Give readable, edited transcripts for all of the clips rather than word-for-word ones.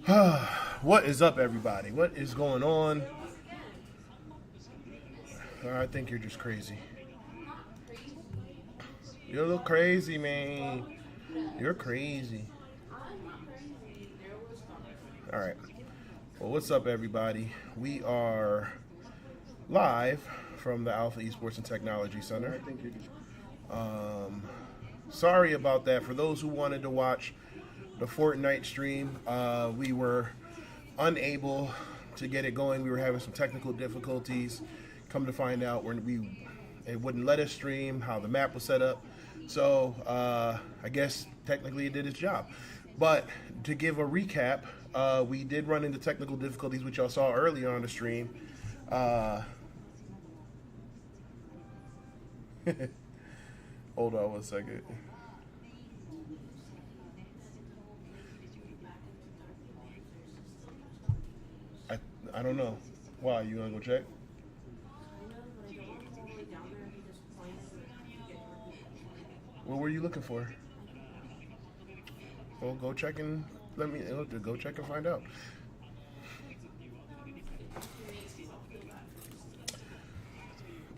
What is up, everybody? What is going on? I think you're just crazy. You're a little crazy, man. You're crazy. All right. Well, what's up, everybody? We are live from the Alpha Esports and Technology Center. Sorry about that. For those who wanted to watch the Fortnite stream, we were unable to get it going. We were having some technical difficulties. Come to find out, it wouldn't let us stream how the map was set up. So I guess technically it did its job. But to give a recap, we did run into technical difficulties, which y'all saw earlier on the stream. Hold on one second. I don't know. Why? You want to go check? What were you looking for? Well, go check and go check and find out.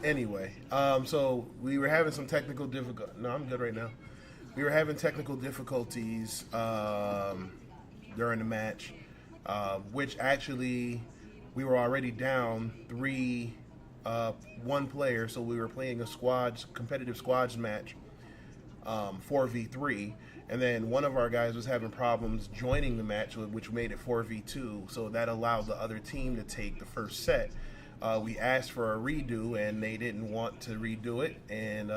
Anyway, so we were having some technical difficulties. No, I'm good right now. We were having technical difficulties during the match, which actually we were already down 1 player, so we were playing a competitive squads match, 4v3, and then one of our guys was having problems joining the match, which made it 4v2, so that allowed the other team to take the first set. We asked for a redo, and they didn't want to redo it, and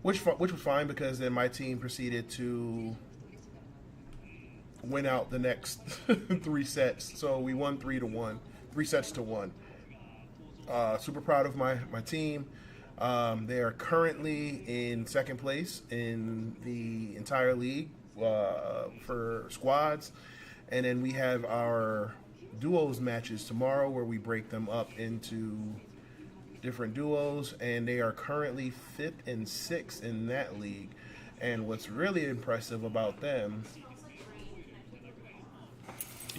which was fine, because then my team proceeded to win out the next 3 sets. So we won 3-1, 3 sets to 1. Super proud of my team. They are currently in second place in the entire league for squads. And then we have our duos matches tomorrow, where we break them up into different duos. And they are currently 5th and 6th in that league. And what's really impressive about them...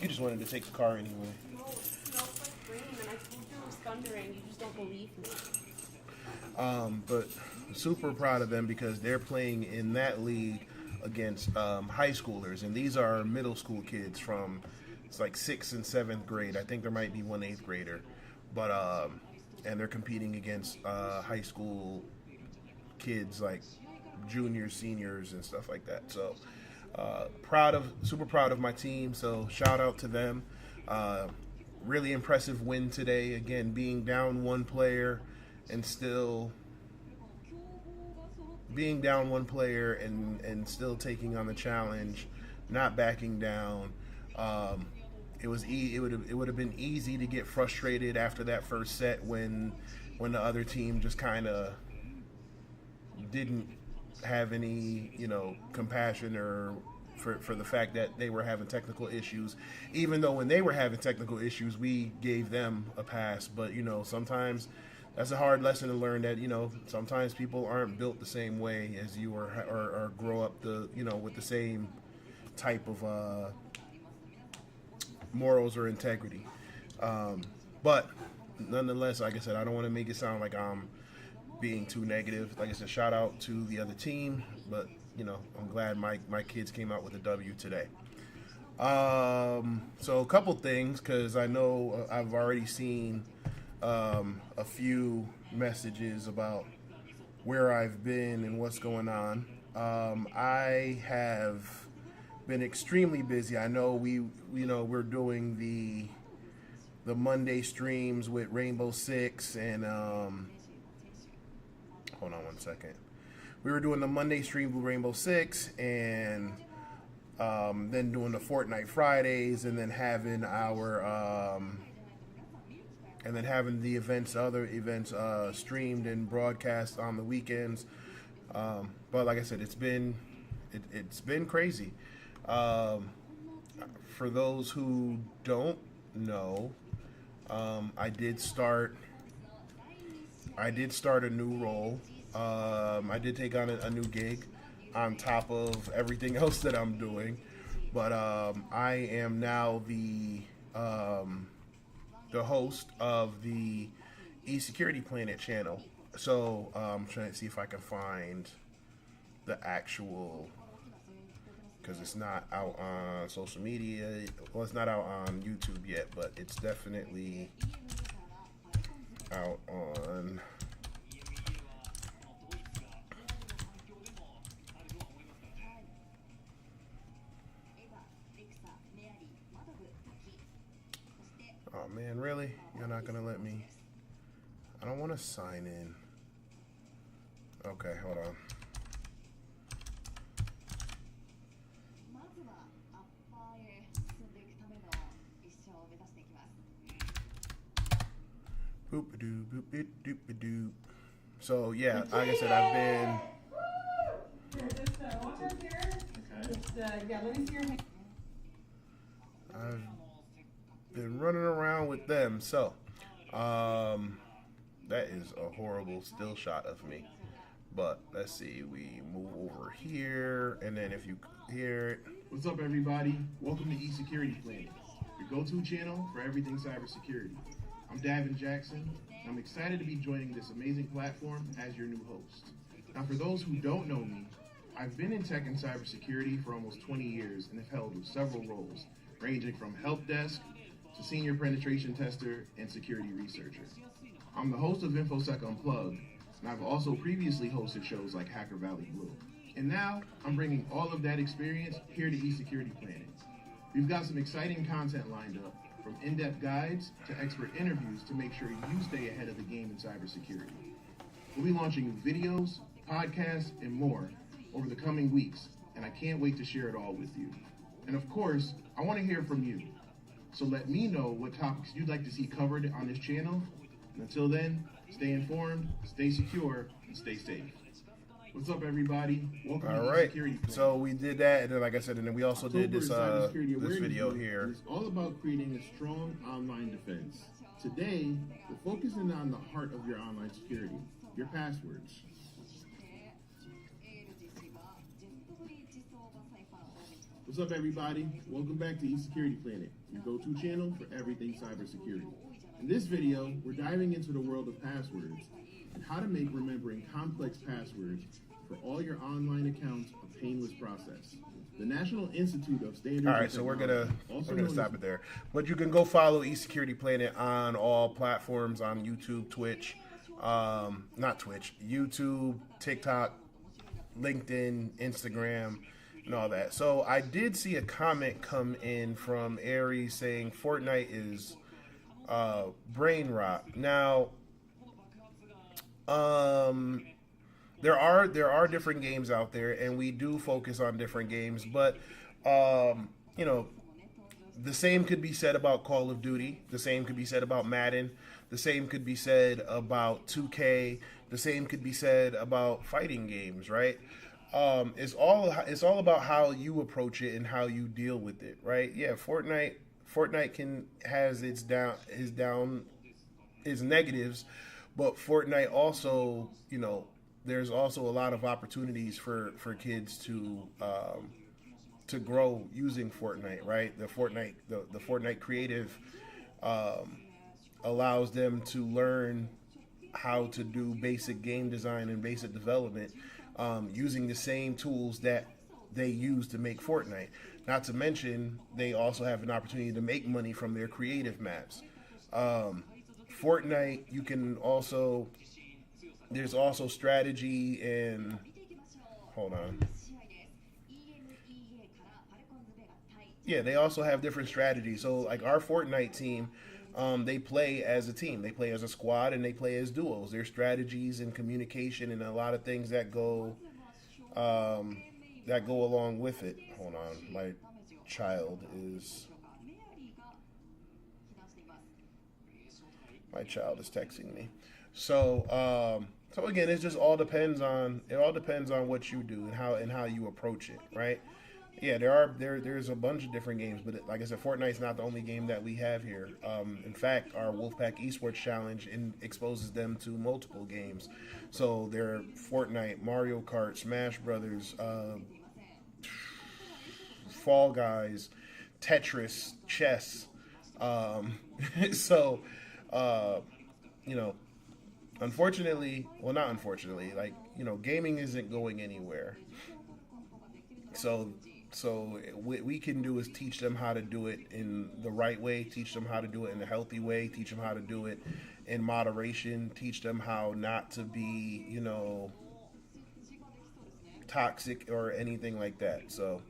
You just wanted to take the car anyway. No, it's like rain, and I told you it was thundering. You just don't believe me. But super proud of them, because they're playing in that league against high schoolers, and these are middle school kids from it's like 6th and 7th grade. I think there might be one 8th grader, but and they're competing against high school kids, like juniors, seniors, and stuff like that. So super proud of my team. So shout out to them. Really impressive win today. Again, being down 1 player and still taking on the challenge, not backing down. It would have been easy to get frustrated after that first set when the other team just kind of didn't have any compassion or for the fact that they were having technical issues, even though when they were having technical issues we gave them a pass. But sometimes that's a hard lesson to learn, that sometimes people aren't built the same way as you, or grow up with the same type of morals or integrity. But nonetheless, like I said, I don't want to make it sound like I'm being too negative. Like I said, shout out to the other team, but I'm glad my kids came out with a W today. So a couple things, because I know I've already seen a few messages about where I've been and what's going on. I have been extremely busy. I know we're doing the Monday streams with Rainbow Six, and hold on one second. We were doing the Monday stream with Rainbow Six, and then doing the Fortnite Fridays, and then having the other events streamed and broadcast on the weekends. But like I said, it's been crazy. For those who don't know, I did start a new role. I did take on a new gig on top of everything else that I'm doing. But I am now the host of the E-Security Planet channel. So I'm trying to see if I can find the actual, because it's not out on social media. Well, it's not out on YouTube yet, but it's definitely out on. Oh man, really? You're not gonna let me? I don't want to sign in. Okay, hold on. Boop-a-doo, boop-a-doop-a-doop. So yeah, like I said, I've been running around with them. So that is a horrible still shot of me. But let's see, we move over here, and then if you hear it. What's up, everybody? Welcome to E-Security Planet, your go-to channel for everything cybersecurity. I'm Davin Jackson, and I'm excited to be joining this amazing platform as your new host. Now, for those who don't know me, I've been in tech and cybersecurity for almost 20 years and have held several roles, ranging from help desk to senior penetration tester and security researcher. I'm the host of InfoSec Unplugged, and I've also previously hosted shows like Hacker Valley Blue. And now, I'm bringing all of that experience here to E-Security Planet. We've got some exciting content lined up, from in-depth guides to expert interviews to make sure you stay ahead of the game in cybersecurity. We'll be launching new videos, podcasts, and more over the coming weeks, and I can't wait to share it all with you. And of course, I want to hear from you. So let me know what topics you'd like to see covered on this channel. And until then, stay informed, stay secure, and stay safe. What's up, everybody? Welcome to E-Security Planet. So we did that, and then like I said, and then we also did this this video here. It's all about creating a strong online defense. Today, we're focusing on the heart of your online security, your passwords. What's up, everybody? Welcome back to E-Security Planet, your go-to channel for everything cybersecurity. In this video, we're diving into the world of passwords and how to make remembering complex passwords for all your online accounts a painless process. The National Institute of Standards. All right, so we're gonna stop it there. But you can go follow E-Security Planet on all platforms, on YouTube, Twitch, not Twitch, YouTube, TikTok, LinkedIn, Instagram, and all that. So I did see a comment come in from Aries saying Fortnite is brain rot. Now, there are different games out there, and we do focus on different games, but you know, the same could be said about Call of Duty, the same could be said about Madden, the same could be said about 2K, the same could be said about fighting games, right? It's all about how you approach it and how you deal with it, right? Yeah, Fortnite has its negatives, but Fortnite also, you know, there's also a lot of opportunities for kids to grow using Fortnite, right? The Fortnite creative allows them to learn how to do basic game design and basic development using the same tools that they use to make Fortnite. Not to mention, they also have an opportunity to make money from their creative maps. Fortnite, you can also, there's also strategy and, hold on. Yeah, they also have different strategies. So like our Fortnite team, they play as a team. They play as a squad and they play as duos. There's strategies and communication and a lot of things that go along with it. Hold on, my child is texting me. So again, it just all depends on what you do and how you approach it, right? Yeah, there's a bunch of different games, but like I said, Fortnite's not the only game that we have here. In fact, our Wolfpack Esports Challenge exposes them to multiple games. So they're Fortnite, Mario Kart, Smash Brothers, Fall Guys, Tetris, chess. So, you know, unfortunately, well, not unfortunately, like, gaming isn't going anywhere. So what we can do is teach them how to do it in the right way, teach them how to do it in a healthy way, teach them how to do it in moderation, teach them how not to be, toxic or anything like that. So,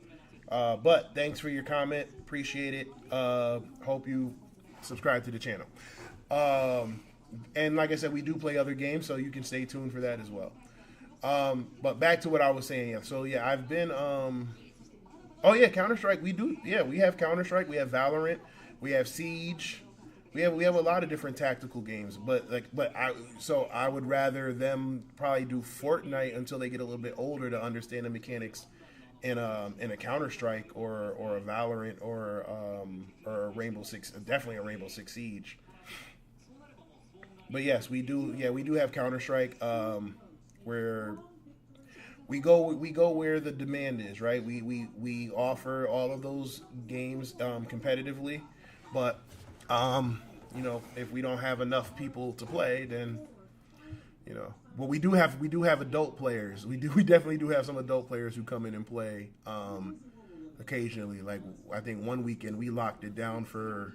but thanks for your comment. Appreciate it. Hope you subscribe to the channel. And like I said, we do play other games, so you can stay tuned for that as well. But back to what I was saying. Yeah. So yeah, I've been. Oh yeah, Counter Strike. We do. Yeah, we have Counter Strike. We have Valorant. We have Siege. We have a lot of different tactical games. I would rather them probably do Fortnite until they get a little bit older to understand the mechanics in a Counter Strike or a Valorant or a Rainbow Six. Definitely a Rainbow Six Siege. But yes, we do. Yeah, we do have Counter Strike. Where we go where the demand is, right? We offer all of those games competitively, but if we don't have enough people to play, then well, we do have adult players. We definitely do have some adult players who come in and play occasionally. Like I think one weekend we locked it down for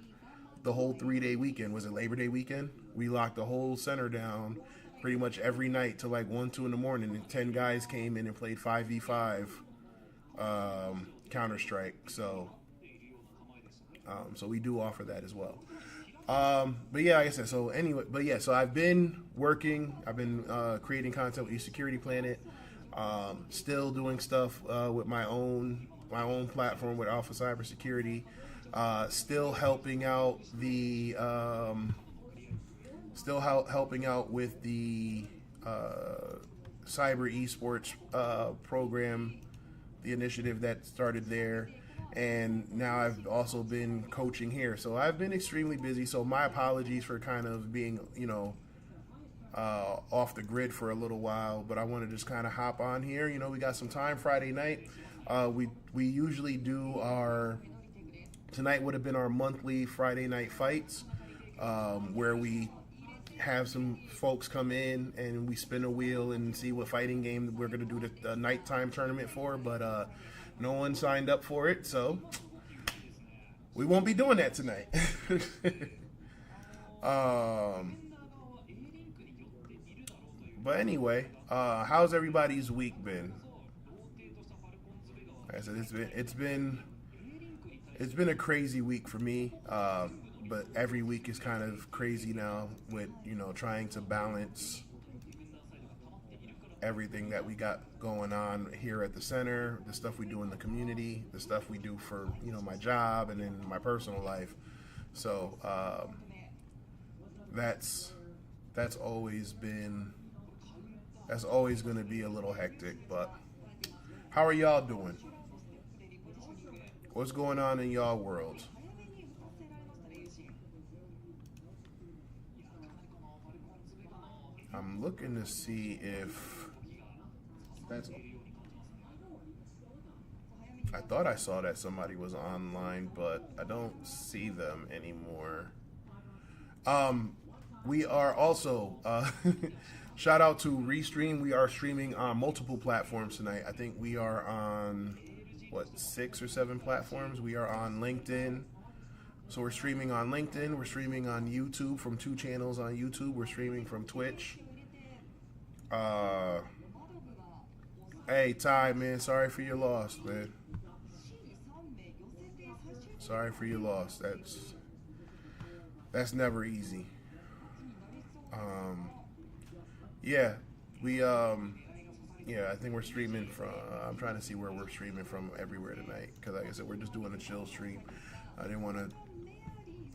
the whole 3-day weekend. Was it Labor Day weekend? We locked the whole center down pretty much every night till like 1, 2 in the morning, and 10 guys came in and played 5v5 Counter Strike. So we do offer that as well. But yeah, like I said, so I've been working. I've been creating content with eSecurity Planet. Still doing stuff with my own platform with Alpha Cybersecurity. Still helping out with the Cyber Esports program, the initiative that started there. And now I've also been coaching here. So I've been extremely busy. So my apologies for kind of being, off the grid for a little while. But I want to just kind of hop on here. We got some time Friday night. We usually do tonight would have been our monthly Friday night fights, where we have some folks come in and we spin a wheel and see what fighting game we're going to do the nighttime tournament for. But no one signed up for it, so we won't be doing that tonight. But anyway, how's everybody's week been? Like I said, it's been a crazy week for me. But every week is kind of crazy now with, trying to balance everything that we got going on here at the center, the stuff we do in the community, the stuff we do for, my job and in my personal life. So that's always going to be a little hectic. But how are y'all doing? What's going on in y'all world? I'm looking to see if that's. I thought I saw that somebody was online, but I don't see them anymore. We are also shout out to Restream. We are streaming on multiple platforms tonight. I think we are on 6 or 7 platforms. We are on LinkedIn. So we're streaming on LinkedIn, we're streaming on YouTube from 2 channels on YouTube, we're streaming from Twitch. Hey, Ty, man, sorry for your loss, man. Sorry for your loss. That's never easy. I think we're streaming from, I'm trying to see where we're streaming from everywhere tonight, because like I said, we're just doing a chill stream. I didn't want to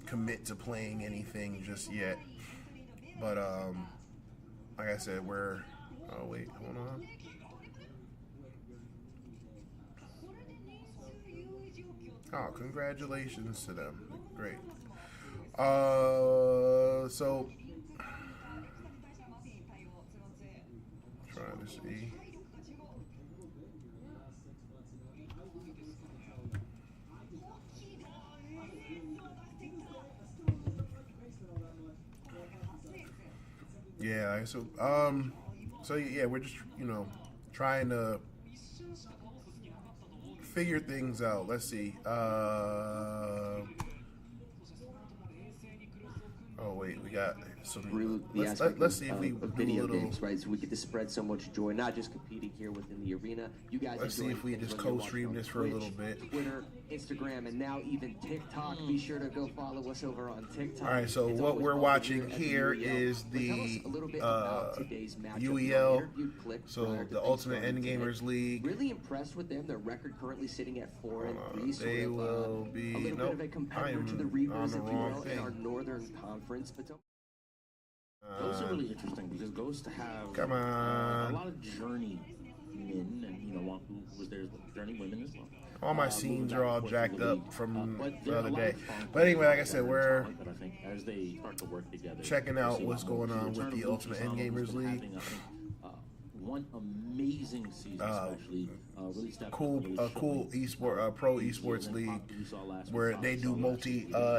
commit to playing anything just yet, but like I said, hold on. Oh, congratulations to them. Great. So trying to see. Yeah. So yeah, we're just trying to figure things out. Let's see. Oh wait, we got some. Let's see if we of do a video little. games, right? So we get to spread so much joy, not just competing here within the arena. You guys, Let's see if we just co-stream this for a little bit. Twitter, Instagram, and now even TikTok. Be sure to go follow us over on TikTok. All right, so what we're watching here is the UEL, so the Ultimate Endgamers League. Really impressed with them. Their record currently sitting at 4-3. They will be. A little bit of a competitor to the on Reavers, the if you wrong will, in thing. our Northern Conference. But don't Ghosts are really interesting because Ghosts have Come on. a lot of journeymen and one who was there journey women as well. All my scenes are all jacked up from But the there are other a lot day. of strong But anyway, like I players said, that we're talent that I think as they start to work together, checking we'll out see a what's lot more. going on The with the return of Ultimate Luke Kusama, who's Endgamers been League. having, I think, one amazing season, especially really stepped up, Cool, really cool showed esport, pro esports league we saw last where week. they do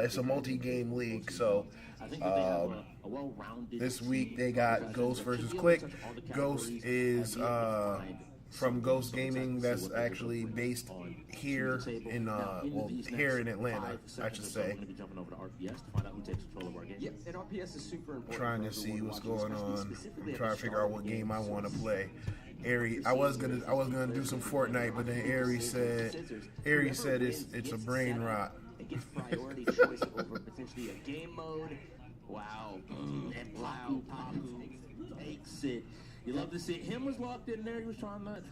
it's a multi-game league. So I think that they have a well-rounded this week team they got because Ghost they should versus be able Click. to touch all the Ghost categories is and be able to find from Ghost Gaming. That's what they're actually gonna bring based on here to the table. in Now, these here next in Atlanta, 5 I seconds should or so, We're say. going to be jumping over to RPS to find out who takes control of our game. Yep, and RPS is super important. Trying for to see everyone what's watching, going especially on. specifically I'm at trying the to figure start out of what the game I So want to play. Ari, I was gonna do some Fortnite, but then Ari said it's a brain rot. It gets priority choice over potentially a game mode. Wow. And Paku takes it. You love to see it. Him was locked in there. He was trying to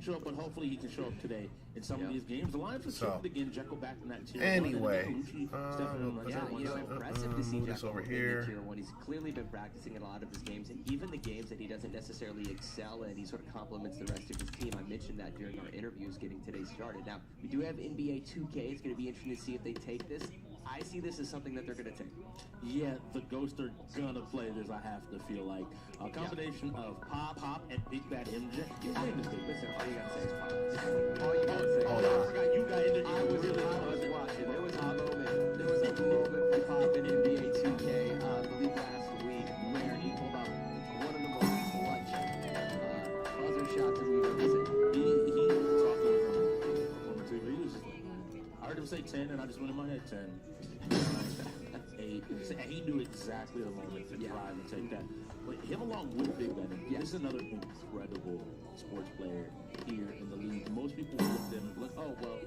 show up, but hopefully he can show up today in some of these games. The Lions have shifted again. Jekyll back in that tier. Anyway, Impressive to see move this Jekyll over in here. the tier 1. He's clearly been practicing in a lot of his games, and even the games that he doesn't necessarily excel in, he sort of complements the rest of his team. I mentioned that during our interviews getting today started. Now, we do have NBA 2K. It's going to be interesting to see if they take this. I see this as something that they're going to take. Yeah, the Ghosts are gonna play this. I have to feel like a combination of Pop, and Big Bad MJ. Listen, all you got to say is Pop. All you got to say. Hold on. I forgot you got into I was watching. There was a moment for Pop in NBA 2K, I believe last week, where he pulled up one of the most clutch buzzer shots that we've ever seen. He was talking on the TV. He was just like, I heard him say 10, and I just went in my head 10. 8. And he knew exactly the moment to drive and take that. But him along with Big Ben, this is another incredible sports player here in the league. Most people look at him like, oh well,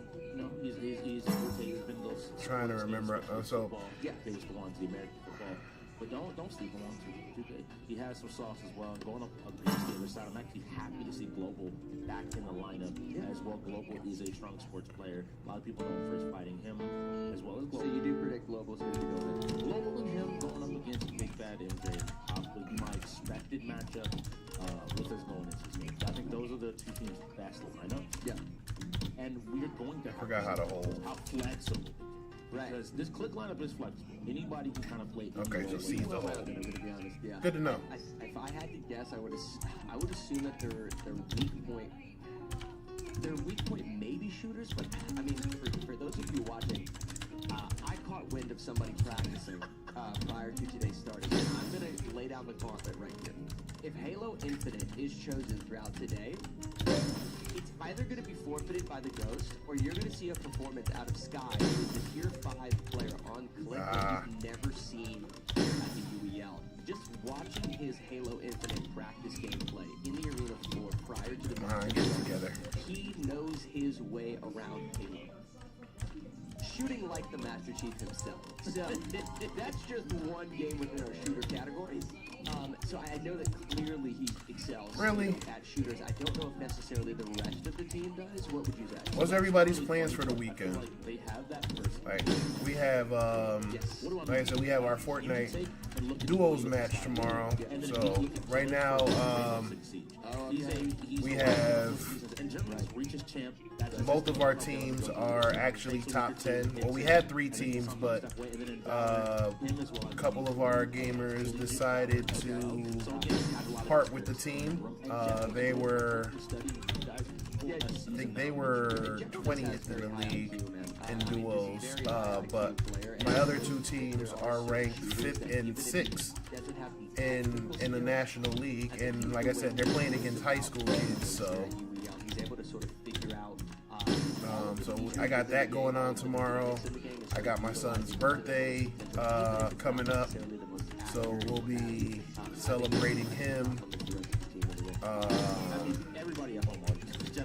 he's been those Trying to remember. football, based on the American football. But don't sleep on him too big. He has some sauce as well. Going up against the other side, I'm actually happy to see Global back in the lineup as well. Global is a strong sports player. A lot of people know him for his fighting him as well as So Global. you do predict Global's going to be going in? Global and him going up against Big Bad MJ would be my expected matchup with us going into this game. I think those are the two teams' best lineup. Yeah. And we're going to have Forgot how to hold. how flexible. Right. Because this click lineup is flexible. Anybody can kind of play. Okay, so C's a hold. I'm going to be honest. Yeah. Good to know. If I had to guess, I would assume that their weak point may be shooters, but I mean, for those of you watching, I caught wind of somebody practicing prior to today's start. And I'm going to lay down the gauntlet right here. If Halo Infinite is chosen throughout today, it's either going to be forfeited by the Ghost, or you're going to see a performance out of Sky, who's the tier 5 player on Click that you've never seen at the UEL. Just watching his Halo Infinite practice gameplay in the arena floor prior to the match, Get it together. he knows his way around Halo. Shooting like the Master Chief himself. So that's just one game within our shooter categories. So I know that clearly he excels at shooters. I don't know if necessarily the rest of the team does. What would you say? What's everybody's plans for the weekend? Like they have that person. Like we have, like I said, we have our Fortnite duos match tomorrow. So right now, we have both of our teams are actually top 10. Well, we had 3 teams, but a couple of our gamers decided to part with the team. They were I think they were 20th in the league in duos, but my other two teams are ranked 5th and 6th in the National League, and like I said, they're playing against high school kids, so I got that going on tomorrow. I got my son's birthday coming up, so we'll be celebrating him.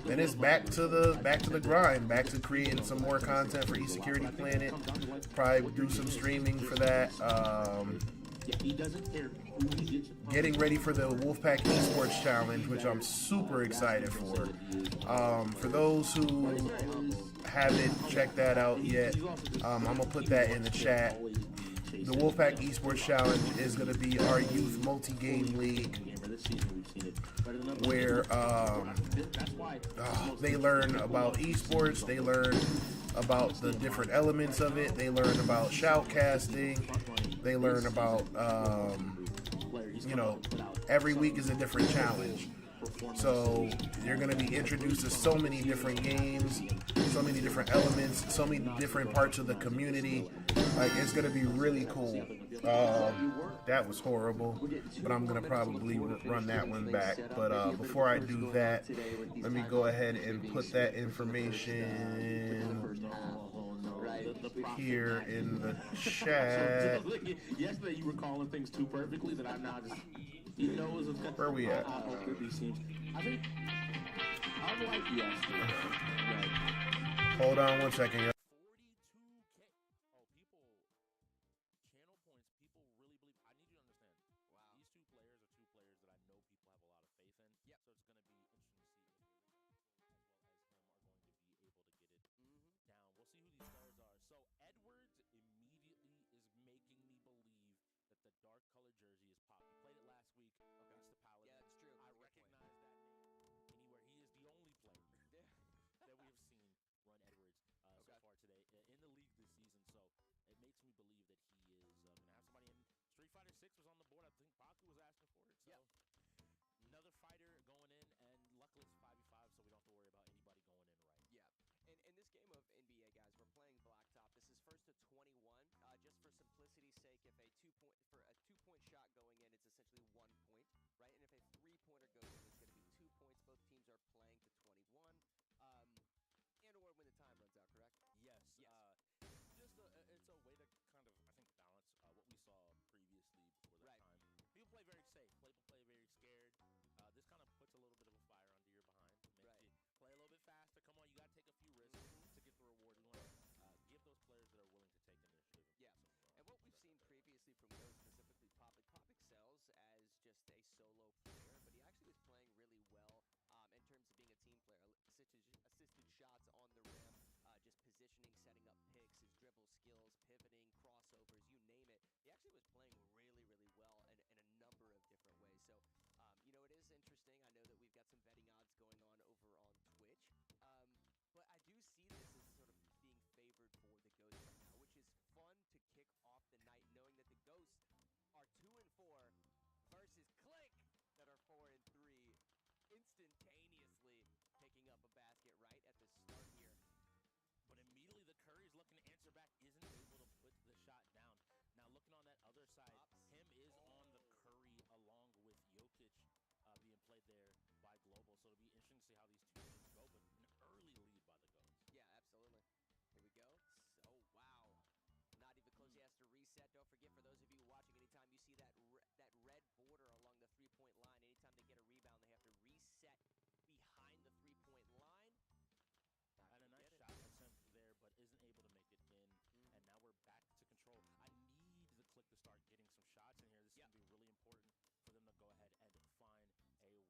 Then it's back to the grind, back to creating some more content for eSecurity Planet. Probably do some streaming for that. Getting ready for the Wolfpack Esports Challenge, which I'm super excited for. For those who haven't checked that out yet, I'm gonna put that in the chat. The Wolfpack Esports Challenge is gonna be our youth multi-game league, where they learn about esports, they learn about the different elements of it, they learn about shoutcasting, they learn about every week is a different challenge. So you're going to be introduced to so many different games, so many different elements, so many different parts of the community. Like, it's going to be really cool. That was horrible, but I'm going to probably run that one back. But before I do that, let me go ahead and put that information here in the chat. Yesterday you were calling things too perfectly that I now just... Where are we at? I think unlike yesterday. Hold on one second. 42K. Oh, people, channel points, people really believe. I need you to understand. Wow. These two players are two players that I know people have a lot of faith in. Yep. So it's going to be interesting to see if as well as him are going to be able to get it down. We'll see who these players are. So Edwards immediately is making me believe that the dark colored jersey is pop. He played it last week against the Paladins. Yeah, that's true. I recognize that name anywhere. He is the only player that we have seen run Edwards so far today in the league this season. So it makes me believe that he is going to have somebody in. Street Fighter 6 was on the board. I think Baku was asking for it. So another fighter going in, and luckily it's 5v5, so we don't have to worry about anybody going in right. Yeah. And in this game of NBA, guys, we're playing Blacktop. This is first to 21. Just for simplicity's sake, if a 2-point shot going in, it's essentially 1 point, right? And if a 3-pointer goes in, it's going to be 2 points. Both teams are playing to 21. And or when the time runs out, correct? Yes. It's a way to kind of, I think, balance what we saw previously before that time. People play very safe. People play very scared. This kind of puts a little bit of a fire under your behind. Makes you play a little bit faster. Come on, you got to take a few risks to get the reward. You want to give those players that are willing to take initiative. Yeah. And what we've seen previously from Ghost, specifically Pop excels as just a solo player, but he actually was playing really well in terms of being a team player. Assisted shots on the rim, just positioning, setting up picks, his dribble skills, pivoting, crossovers, you name it. He actually was playing really, really well in a number of different ways. So, it is interesting. I know that we've got some betting odds going on over on Twitch. But I do see this as sort of being favored for the Ghost right now, which is fun to kick off the night knowing that the Ghosts are 2-4 versus Click that are 4-3, instantaneously picking up a basket right at the start here. But immediately the Curry's looking to answer back, isn't able to put the shot down. Now looking on that other side, him is on the Curry along with Jokic being played there by Global. So it'll be interesting to see how these two teams go, but an early lead by the Ghosts. Yeah, absolutely. Here we go. Oh, wow. Not even close. He has to reset. Don't forget, for those of you watching, anytime you see that red border along the three-point line, anytime they get a rebound, they have to reset behind the three-point line. And a nice shot attempt there, but isn't able to make it in. And now we're back to control. I need the Click to start getting some shots in here. This is going to be really important for them to go ahead and find a win.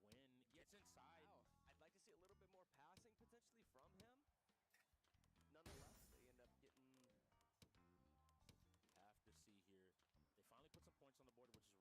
Gets inside. Wow. I'd like to see a little bit more passing potentially from him. Nonetheless, they end up getting... Have to see here. They finally put some points on the board, which is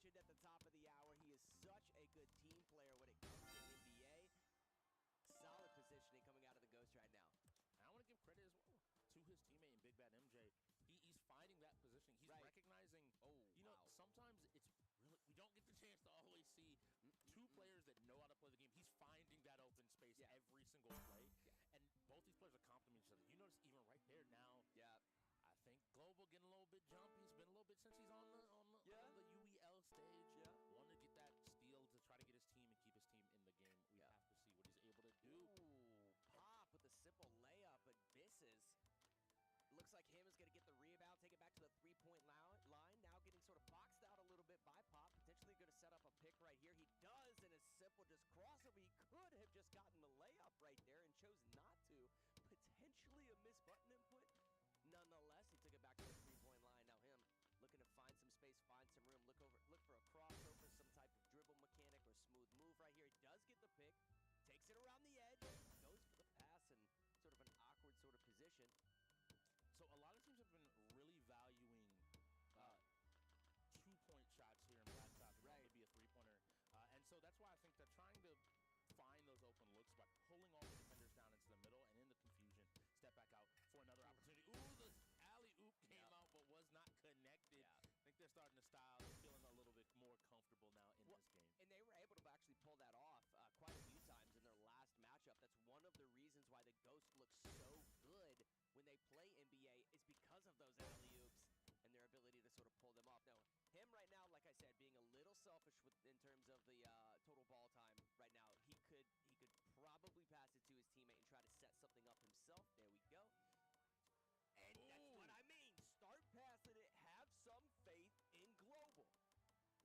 mentioned at the top of the hour, he is such a good team player when it comes to NBA. Solid positioning coming out of the Ghost right now. And I want to give credit as well to his teammate in Big Bad MJ. He's finding that positioning. He's recognizing, sometimes it's really, we don't get the chance to always see two players that know how to play the game. He's finding that open space every single play. And both these players are complementing each other. You notice even right there now, I think Global getting a little bit jumpy. It's been a little bit since he's on the UEL stage. Wanted to get that steal to try to get his team and keep his team in the game. We have to see what he's able to do. Ooh, Pop with a simple layup, but misses. Looks like him is going to get the rebound, take it back to the three-point line. Now getting sort of boxed out a little bit by Pop. Potentially going to set up a pick right here. He does, and a simple just crossover. He could have just gotten the layup right there and chose not to. Potentially a missed button input. Nonetheless, he took it back to the three-point line. Now him looking to find some space, find some room, look for a crossover, some type of dribble mechanic or smooth move right here. He does get the pick, takes it around the edge, goes for the pass in sort of an awkward sort of position. So a lot of teams have been really valuing two-point shots here in Blacktop. Right. Maybe a three-pointer. And so that's why I think they're trying to find those open looks by pulling all the defenders down into the middle, and in the confusion, step back out for another opportunity. Ooh, the alley-oop came out but was not connected. I think they're starting to style. They're feeling a little bit more comfortable now in this game. And they were able to actually pull that off quite a few times in their last matchup. That's one of the reasons why the Ghost looks so good when they play NBA is because of those alley-oops and their ability to sort of pull them off. Now, him right now, like I said, being a little selfish in terms of the total ball time right now, he could probably pass it to his teammate and try to set something up himself. There we go. And that's what I mean. Start passing it. Have some faith in Global.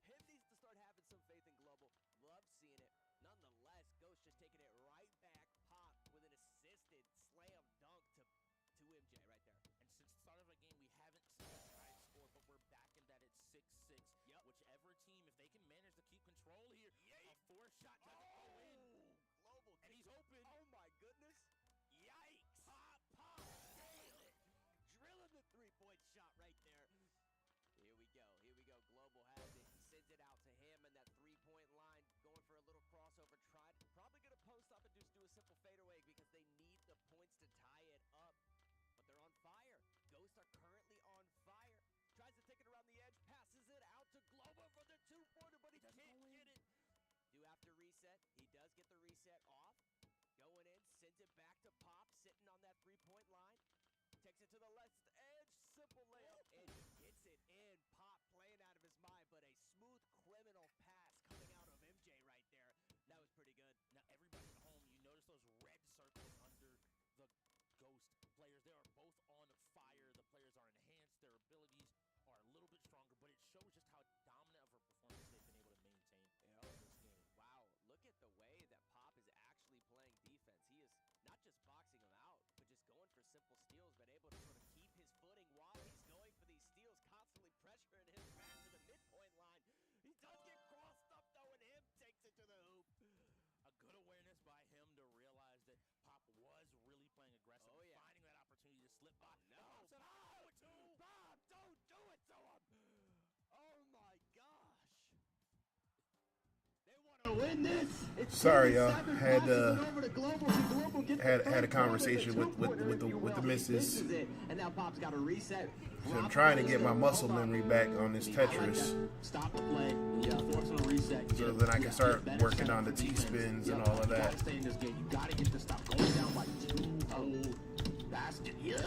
Him needs to start having some faith in Global. Love seeing it. Nonetheless, Ghost just taking it right back. Pop with an assisted slam dunk to MJ right there. And since the start of the game, we haven't seen a high score, but we're back in that it's 6-6. Whichever team, if they can manage to keep control here, a four-shot doesn't go in. Global. And he's open. Oh, my goodness. Yikes. Pop. Drilling the three-point shot right there. Here we go. Global has it. He sends it out to him and that three-point line, going for a little crossover. Probably going to post up and just do a simple fadeaway because they need the points to tie it up. But they're on fire. Ghosts are currently on fire. Tries to take it around the edge, passes it out to Global for the two-pointer, but he can't get it. Do have to reset. He does get the reset off. Going in, sends it back to Pop, sitting on that three-point line. Takes it to the left edge, simple layup, and he gets it in. Pop playing out of his mind, but a smooth criminal pass coming out of MJ right there. That was pretty good. Now, everybody at home, you notice those red circles under the Ghost players. They are both on fire. The players are enhanced. Their abilities are a little bit stronger, but it shows just how dominant of a performance they've been able to maintain in this game. Wow, look at the way that Pop is actually playing defense. He is not just boxing him out, but just going for simple steals, but able to sort of keep his footing while he's going for these steals, constantly pressuring him back to the midpoint line. He does get crossed up, though, and him takes it to the hoop. A good awareness by him to realize that Pop was really playing aggressive, finding that opportunity to slip by. Pop, don't do it to him! Oh my gosh! They want to win this. Sorry, y'all. Had a conversation with the missus. And now Pop's got a reset. So I'm trying to get my muscle memory back on this Tetris. Stop the play. Force on a reset. So then I can start working on the T-spins and all of that. Stay in this game. You gotta get to stop going down by 2-0. Basket. Yeah.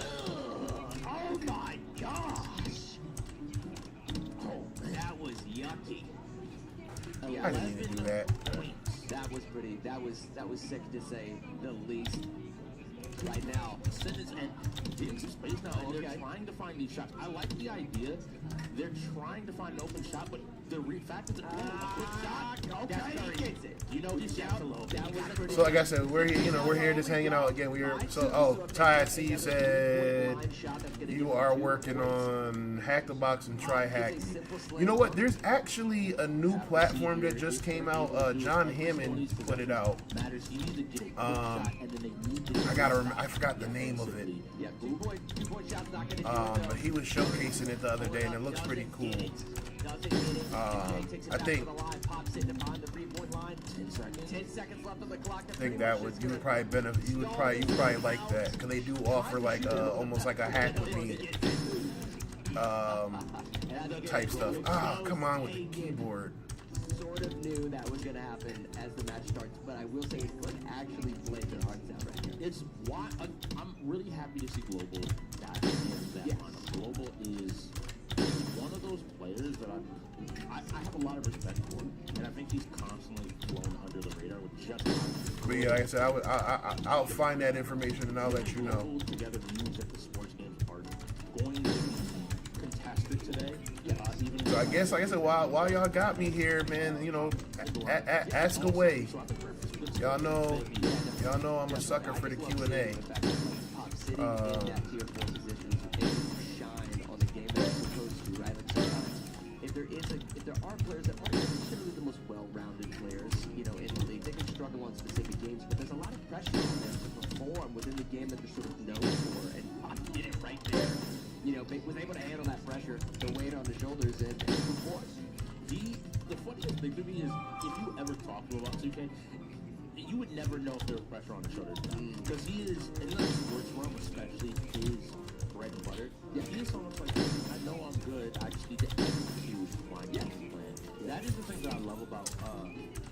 Oh my gosh. Oh, that was yucky. I didn't even do that. That was pretty. That was sick to say the least. Right now, and in space now, and they're trying to find these shots. I like the idea. They're trying to find an open shot, but the fact that they're a quick shot, okay, he gets it. You know, he's shallow. So like I said, we're here just hanging out again. Ty, I see you said you are working on Hack the Box and Try Hack. You know what? There's actually a new platform that just came out. John Hammond put it out. I forgot the name of it. But he was showcasing it the other day, and it looks pretty cool. I think 10 seconds left on the clock. I think that would you would probably benefit. You would probably like that because they do offer like almost like a hack with me type stuff. Ah, come on with the keyboard. Sort of knew that was going to happen as the match starts, but I will say it could actually play their hearts out right here. It's why I'm really happy to see Global back in that lineup. Global is one of those players that I have a lot of respect for, and I think he's constantly flown under the radar with just. But yeah, like I said, I'll find that information and I'll let you know. Global together means that the sports games are going to be contested today. Even So I guess, like I said, while y'all got me here, man, you know, ask away. Y'all know I'm a sucker for the Q&A. If there are players that aren't necessarily the most well-rounded players, you know, in the league, they can struggle on specific games, but there's a lot of pressure on them to perform within the game that they're sort of known for, and Pop did it right there. You know, was able to handle that pressure, the weight on the shoulders, and perform. The funniest thing to me is if you ever talk to him about 2K, you would never know if there was pressure on his shoulders or not. Because he is, in the sports realm especially, his bread and butter. Yeah, he is someone like, I know I'm good, I just need to execute my game plan. That is the thing that I love about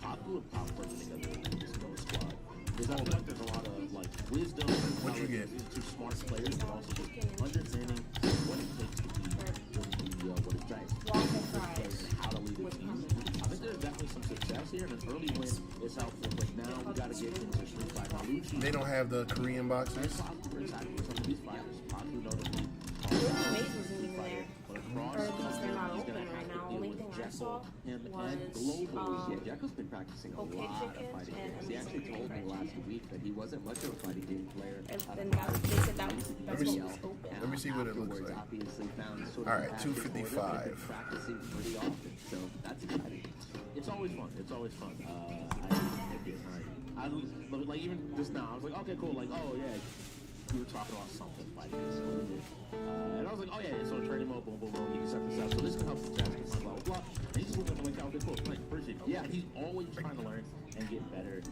Papu and Pop working together in this Nova squad. Is I feel like there's a lot of like wisdom and What'd you get? these two smart players, but also just understanding what it takes to be what it takes. How to lead a team. I think there's definitely some success here, and an early win is helpful. But now we got to get into Street Fighter. They don't have the Korean boxers. We're excited for some of these fighters. Papu knows that Maze wasn't even there. Or at least they're not open right now. Only thing I saw was Jacko's been practicing a Okay lot of Chicken fighting and games. He actually told me last week that he wasn't much of a fighting game player. and then they said that's what was open. Let me see what it looks like. Obviously found sort of All right, a passion for it, 255. and been practicing pretty often, so that's exciting. it's always fun. It's always fun. I like even just now. I was like, okay, cool. Like, oh yeah, we were talking about something like this. And I was like, oh yeah, so training mode, boom, boom, boom. You can set this up. So this can help the Japanese, blah, blah, blah. And he's looking like, okay, cool. Like, appreciate it. Yeah, and he's always trying to learn and get better.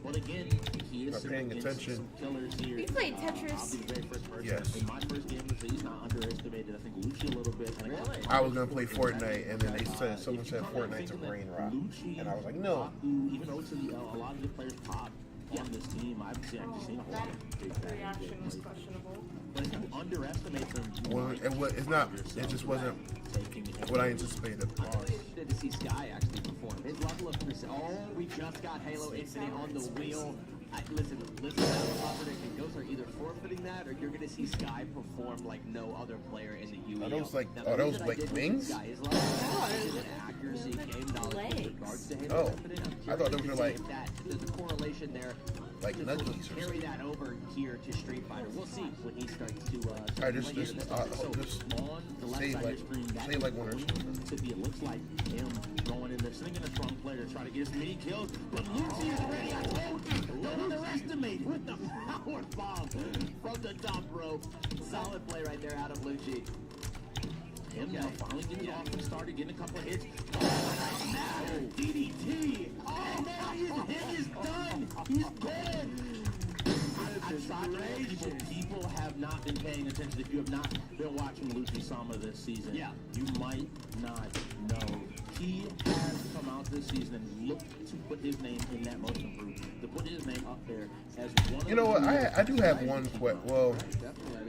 But again, he is Not paying attention. some killers here. We played I'll Tetris. be the very first person. Yes. In my first game, he's not underestimated. I think Lucci a little bit. And Really? I was gonna play Fortnite, and then someone said Fortnite's a brain rot, and I was like, no. Even though it's a lot of the players pop on this team, I've actually seen a whole lot of big The reaction was questionable. But if you underestimate them, Well, it's not. It just wasn't what I anticipated. I'm really interested to see Sky actually perform. His level of oh, we just got Halo Infinite on the wheel. Listen to that prediction. Those are either forfeiting that, or you're going to see Sky perform like no other player in the UE. Are those like Now, the those reason I like did with wings? Sky is level of accuracy, game knowledge with legs. regards to Halo Oh, Infinite. I'm I thought those curious were to see like- if that there's a correlation there. Like to sort of nuggies or carry something. that over here to Street Fighter. We'll see when he starts to. Alright, just on the left say side like- of your screen, that say like one or is two. going to be, it looks like him going in there, sitting in a strong player, trying to get as many kills. But Lucy is ready. I told you, don't underestimate with the Power bomb from the top rope. Solid play right there out of Lucci. him now finally getting off and started getting a couple of hits. DDT. Oh, now his hit is done. He's dead. People have not been paying attention. If you have not been watching Lucy Sama this season, you might not know. He has come out this season and looked to put his name in that most improved, to put his name up there as one of You know what? the I do have one question. Well,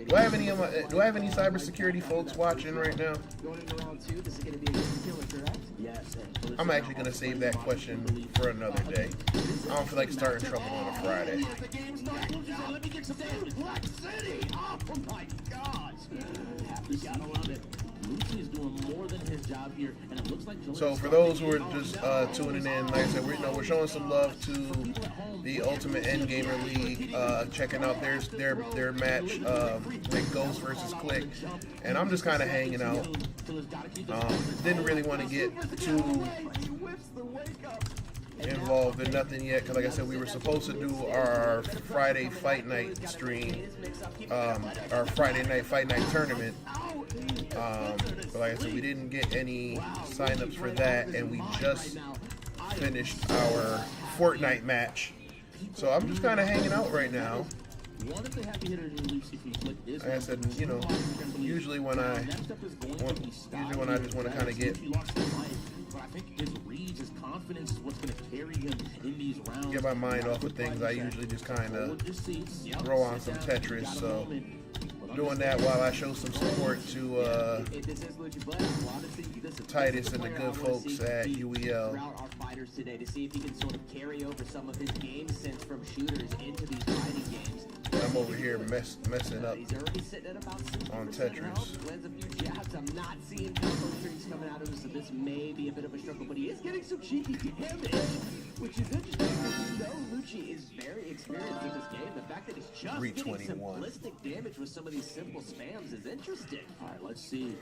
do I have any cybersecurity folks watching right now? Going into round 2, this is going to be a killer, correct? Yes. I'm actually gonna save that question for another day. I don't feel like starting trouble on a Friday. The game starts. Let me get some damage. Black City. Oh my gosh. You gotta love it. Lucy is doing more than his job here, and it looks like So for those who are just tuning in, like I said, we're showing some love to the Ultimate Endgamer League, checking out their match, like Ghost versus Click, and I'm just kind of hanging out. Didn't really want to get too involved in nothing yet, because like I said, we were supposed to do our Friday fight night stream, our Friday night fight night tournament. But like I said, we didn't get any signups for that, and we just finished our Fortnite match. So I'm just kind of hanging out right now. Like I said, you know, usually when I just want to kind of get my mind off of things, I usually just kind of throw on some Tetris. So doing that while I show some support to Titus and the good folks at UEL. Our fighters today to see if he can sort of carry over some of his game sense from shooters into these fighting games. I'm over here messing up on Tetris. Lands a few jabs. I'm not seeing combo strings coming out of him, so this may be a bit of a struggle, but he is getting some cheeky damage, which is interesting because you know Lucci is very experienced in this game. The fact that he's just getting simplistic damage with some of these simple spams is interesting. All right, let's see.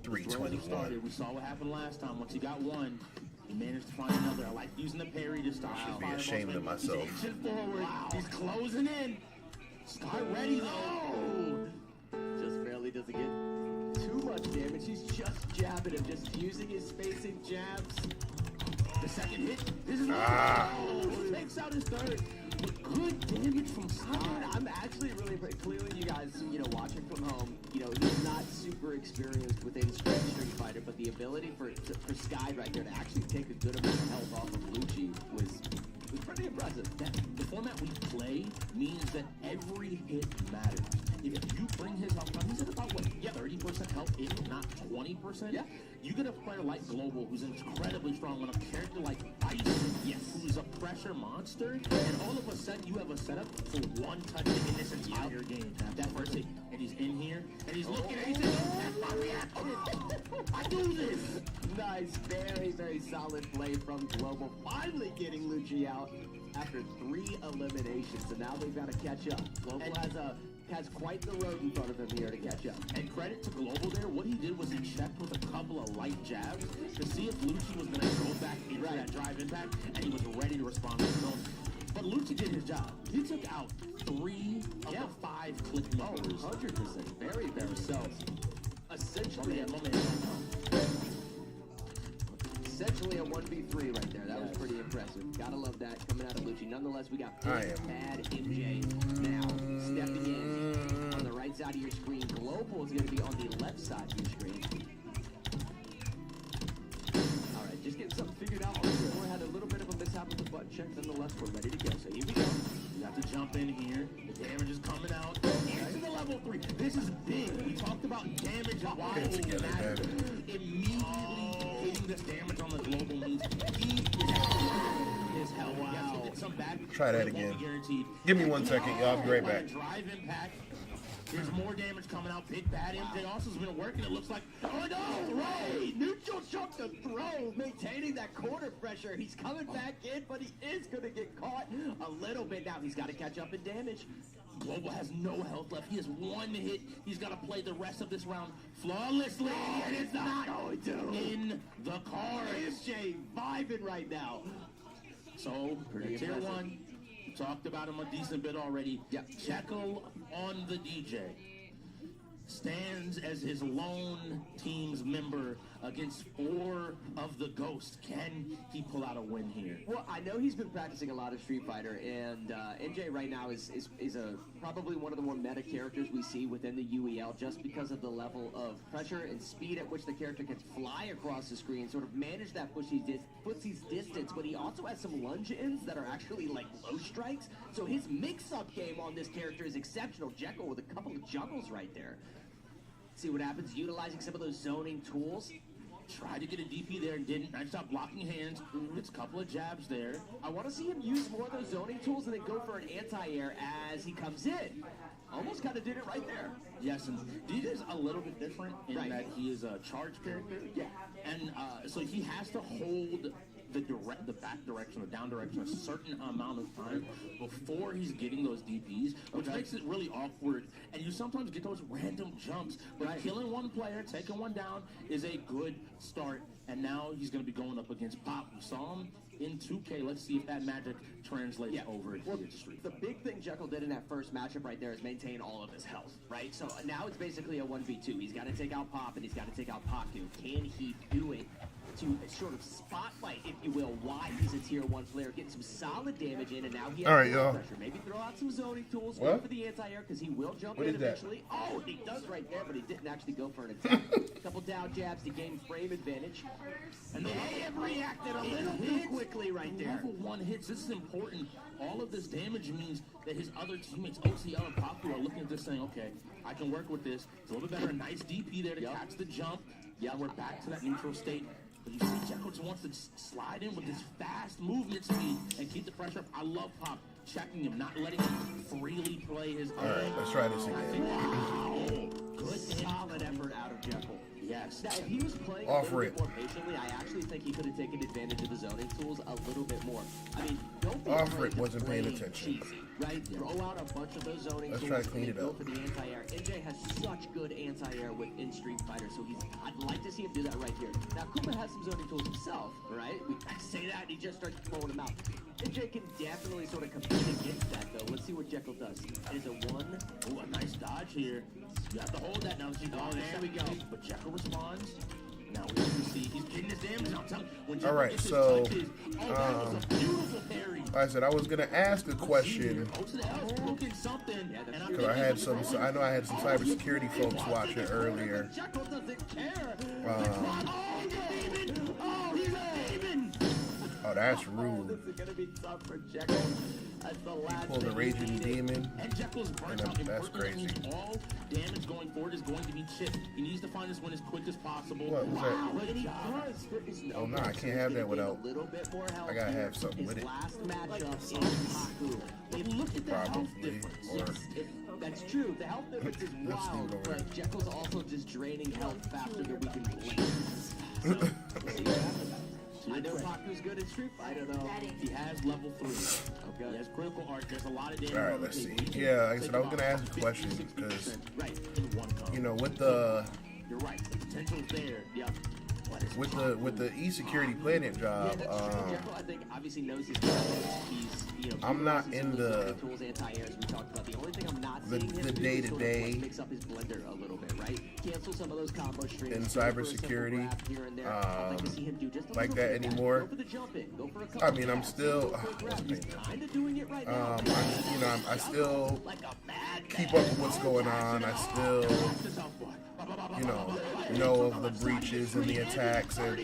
321. We saw what happened last time. Once he got one, he managed to find another. I like using the parry to stop. I should be ashamed of myself. He's inching forward. Wow. He's closing in. Start ready though. Just barely doesn't get too much damage. He's just jabbing him, just using his spacing jabs. The second hit. This is takes out his third. But good damage from Sky. I'm actually really clearly, you guys, you know, watching from home, you know, he's not super experienced within Street Fighter, but the ability for Sky right there to actually take a good amount of health off of Lucci was pretty impressive. The format we play means that every hit matters. If you bring his health down, he's at about, what, 30% health, if not 20%? Yeah. You get a player like Global, who's incredibly strong, on a character like Ice, who's a pressure monster, and all of a sudden you have a setup for one touch in this entire game. That first hit, and he's in here, and he's looking, and he's I do this! Nice, very, very solid play from Global, finally getting Lucci out after 3 eliminations, and now they've got to catch up. Global has quite the road in front of him here to catch up. And credit to Global there, what he did was he checked with a couple of light jabs to see if Lucci was going to go back into that drive impact, and he was ready to respond to his own. But Lucci did his job. He took out 3 of the 5 click numbers. 100%. Very, very so. Essentially, essentially a 1v3 right there. That was pretty impressive. Gotta love that coming out of Lucci. Nonetheless, we got bad MJ now stepping in on the right side of your screen. Global is going to be on the left side of your screen. All right, just getting something figured out. We had a little bit of a mishap with the button check. Nonetheless, we're ready to go. So here we go. You have to jump in here. The damage is coming out. Into the level 3. This is big. We talked about damage and why it matters. Immediately getting this damage on the Global means he is hell. Wow. Try that again. Give me 1 second, y'all. I'll be right back. Drive impact. There's more damage coming out. Big bad MJ also has been working. It looks like. Oh no! Right! Neutral chuck to throw, maintaining that corner pressure. He's coming back in, but he is going to get caught a little bit now. He's got to catch up in damage. Global has no health left. He has 1 hit. He's got to play the rest of this round flawlessly. And it's not going to. In the cards. SJ vibing right now. So, tier 1. Talked about him a decent bit already. Yep. Jekyll on the DJ. Stands as his lone team's member against 4 of the Ghosts. Can he pull out a win here? Well, I know he's been practicing a lot of Street Fighter, and NJ right now is probably one of the more meta characters we see within the UEL, just because of the level of pressure and speed at which the character can fly across the screen, sort of manage that footsie's distance, but he also has some lunge-ins that are actually like low strikes, so his mix-up game on this character is exceptional. Jekyll with a couple of juggles right there. See what happens, utilizing some of those zoning tools. Tried to get a DP there and didn't. I stopped blocking hands. It's a couple of jabs there. I want to see him use more of those zoning tools and then go for an anti-air as he comes in. Almost kind of did it right there. Yes, and DJ is a little bit different in that he is a charge character. Yeah. And so he has to hold the back direction, the down direction, a certain amount of time before he's getting those DPs, which makes it really awkward. And you sometimes get those random jumps, but killing one player, taking one down is a good start. And now he's going to be going up against Pop. We saw him in 2K. Let's see if that magic translates over into the street. The big thing Jekyll did in that first matchup right there is maintain all of his health, right? So now it's basically a 1v2. He's got to take out Pop and he's got to take out Paku. Can he do it to sort of spotlight, if you will, why he's a tier 1 player, get some solid damage in, and now he has all right, y'all. pressure. Maybe throw out some zoning tools, What? go for the anti-air, because he will jump What in is that? eventually. Oh, he does right there, but he didn't actually go for an attack. A couple down jabs to gain frame advantage. And they have reacted a little too quickly right there. Level 1 hits, this is important. All of this damage means that his other teammates, OCL and Paku, are looking at this saying, okay, I can work with this. It's a little bit better. A nice DP there to catch the jump. Yeah, we're back to that neutral state. But you see, Jekyll just wants to slide in with this fast movement speed and keep the pressure up. I love Pop checking him, not letting him freely play his own. All right, let's try this again. Wow. Good solid effort out of Jekyll. Yes. Now, if he was playing Off a little rip. bit more patiently, I actually think he could have taken advantage of the zoning tools a little bit more. I mean, don't be Off afraid rip, to wasn't paying play attention. cheesy, right? Throw out a bunch of those zoning Let's tools. try to clean and it go up. for the anti-air. NJ has such good anti-air in Street Fighter, so I'd like to see him do that right here. Now, Kuma has some zoning tools himself, right? I say that, and he just starts throwing them out. NJ can definitely sort of compete against that, though. Let's see what Jekyll does. It is a 1. Oh, a nice dodge here. You have to hold that now. There we go. But Jekyll responds. Now we can see he's getting his damage out. When Jekyll All right, gets his so, touches, that was a beautiful parry. Like I said, I was gonna ask a question Oh, to the L, looking something. And I'm because I know I had some cybersecurity folks watching earlier. Jekyll doesn't care. Oh, David! Oh, he's a demon! Oh, that's Oh, rude. this is going to be tough for Jekyll. That's the last Pulled the thing Raging he needed. Demon. And Jekyll's burnt And out. that's Importantly, crazy. that means all damage going forward is going to be chipped. He needs to find this win as quick as possible. What was that? And he does. There is no Oh, no, I doubt can't he's have gonna that gain without- a little bit more health I gotta here. have something His with it. last matchup in Paku. But look at the health Probably. difference. Or That's true. The health difference is Let's leave wild, it over but Jekyll's also just draining health faster than we can blink. So, we'll see what happens. I know Paku's good at Street Fighter, though. He has level 3. Okay. He has critical art. There's a lot of damage. All right, on the let's see. table. He can Yeah, like I take said, I was about gonna ask a 50, question 60% because, right in one combo. you know, with the You're right. The potential's there. Yeah. What is with the e-security planet job, Yeah, that's true. Jekyll, I think, obviously knows his combos. He's, I'm not utilizing in some of the- zoning tools, anti-airs we talked about. The only thing I'm not the- seeing him the do is day-to-day sort of mix up his blender a little bit, right? Cancel some of those combo strings. in go for a simple cybersecurity, grab here and there. I'd like to see him do just a like little that bit of anymore. Go for the jump in. Go for a I couple mean, I'm jabs, still- go for a grab. He's kind of doing it right now. I still Like a mad keep up with what's going on. I still, know of the breaches and the attacks, and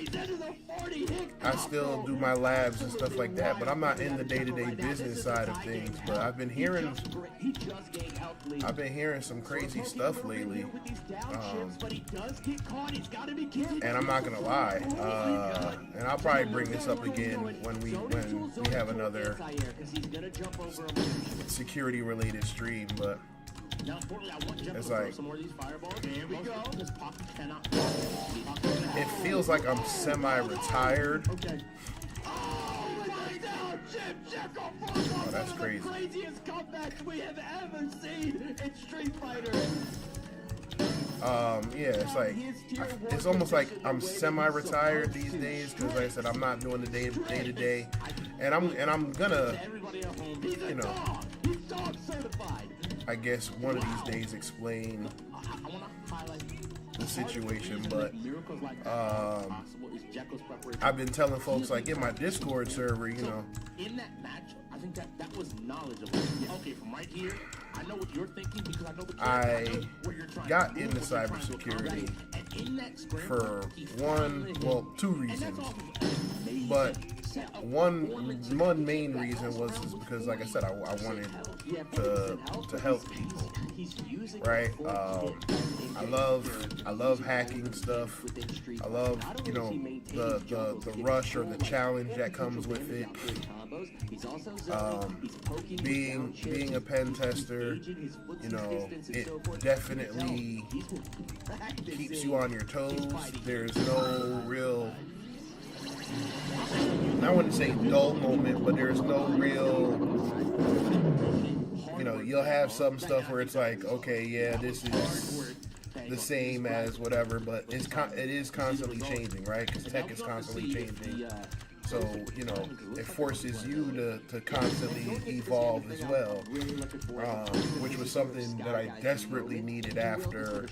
I still do my labs and stuff like that. But I'm not in the day-to-day business side of things. But I've been hearing some crazy stuff lately, and I'm not gonna lie. And I'll probably bring this up again when we have another security-related stream. But Now, importantly, I want Jekyll It's to throw like- some more of these fireballs. There we go. Because Pop cannot. it feels like I'm semi-retired. Okay. Oh, right now, Jekyll pulls off that's one of crazy. the craziest comebacks we have ever seen in Street Fighter. Yeah, it's like it's almost like I'm semi-retired these days because, like I said, I'm not doing the day-to-day, and I'm gonna, Everybody at home. you know, He's dog certified. I guess one of these days explain I want to highlight the situation. But miracles like that possible is Jekyll's preparation. I've been telling folks, like, in my Discord server, you know, In that match, I think that was knowledgeable. Okay, from right here, I know what you're thinking because I know the I where you're trying got to go, into what you're trying to cybersecurity accomplish. And in that scramble, for he two and that's reasons. off of an amazing But setup. one main reason was because, like I said, I wanted to help people, He's using right? I love hacking stuff. I love, you know, the rush or the challenge that comes with it. Being a pen tester, you know, it definitely keeps you on your toes. There's no real I wouldn't say dull moment, but there's no real, you'll have some stuff where it's like, okay, yeah, this is the same as whatever, but it is constantly changing, right? Because tech is constantly changing. So, it forces you to constantly evolve as well, which was something that I desperately needed after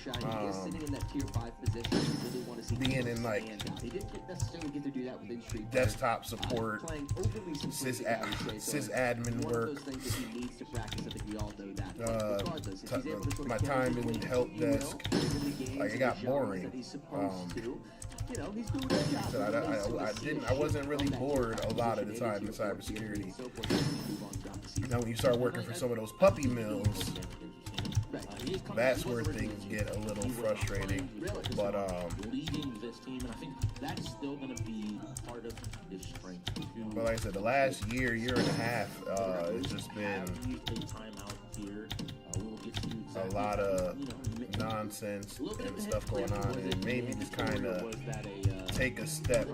being in, like, desktop support, sysadmin work, my time in help desk. Like, it got boring. I wasn't really bored a lot of the time in cybersecurity. Now, when you start working for some of those puppy mills, that's where things get a little frustrating. But leading this team, and I think that's still going to be part of his strength. But like I said, the last year and a half, it's just been a lot of nonsense and stuff going on, and it made me just kind of take a step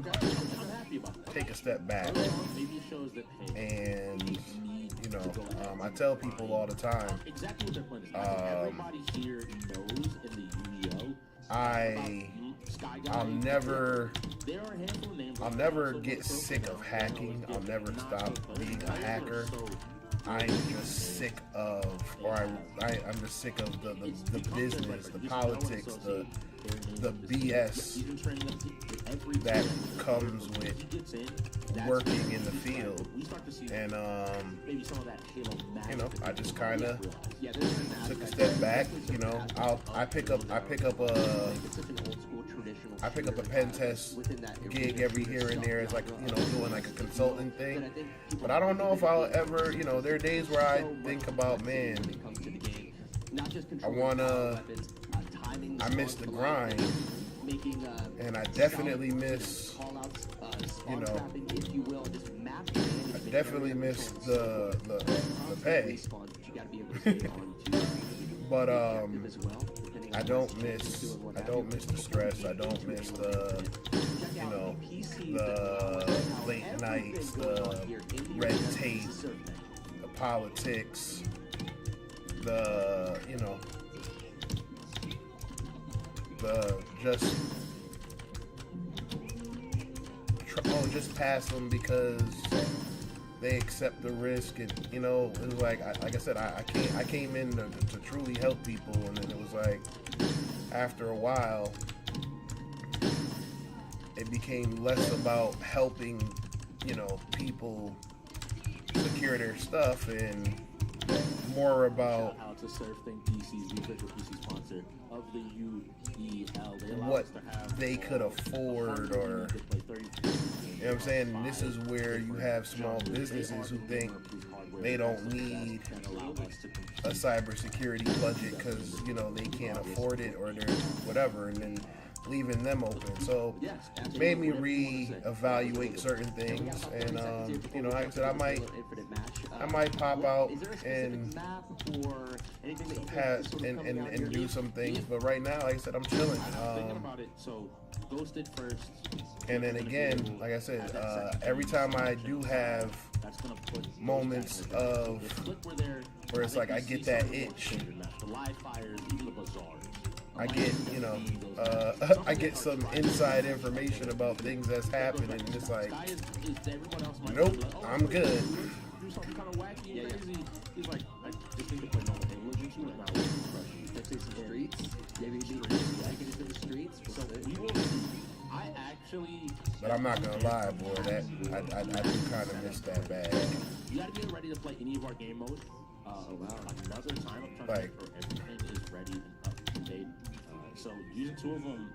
back. And I tell people all the time, I'll never get sick of hacking. I'll never stop being a hacker. I'm just sick of, I'm just sick of the business, the politics, the BS that comes with working in the field. And I just kind of took a step back. I pick up a pen test gig every here and there. It's like, doing like a consulting thing. But I don't know if I'll ever, there are days where I think about, man, I miss the grind. And I definitely miss, I definitely miss the pay. But I don't miss the stress. I don't miss the late nights, the red tape, the politics, the just pass them because they accept the risk. And it was like I said, I came in to truly help people, and then it was like after a while it became less about helping people secure their stuff and more about what they could afford, or what I'm saying. This is where you have small businesses who think they don't need a cybersecurity budget because they can't afford it, or they're whatever, and then leaving them open. So it made me re-evaluate certain things, and like I said, I might pop out and and do some things, but right now, like I said, I'm chilling. And then again, like I said, every time I do have moments of where it's like I get that itch, I get, I get some inside information about things that's happening, and it's like, nope, I'm good. But I'm not gonna lie, boy, that I do kind of miss that bag. You gotta get ready to play any of our game modes. Another time, I'm trying to make sure everything is ready and up to date. So using two of them,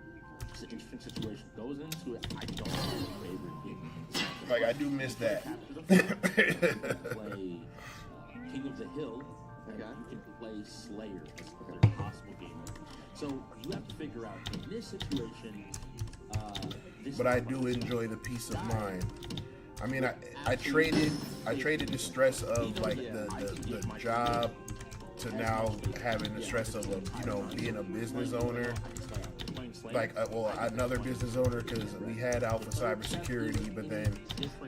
it's an interesting situation. Goes into it, I don't have a favorite game. Like, I do miss that. Play King of the Hill, and you can play Slayer. That's a possible game mode. So you have to figure out in this situation. But I do enjoy the peace of mind. I mean, I traded the stress of like the job to now having the stress of being a business owner. like another business owner, because we had Alpha Cybersecurity, but then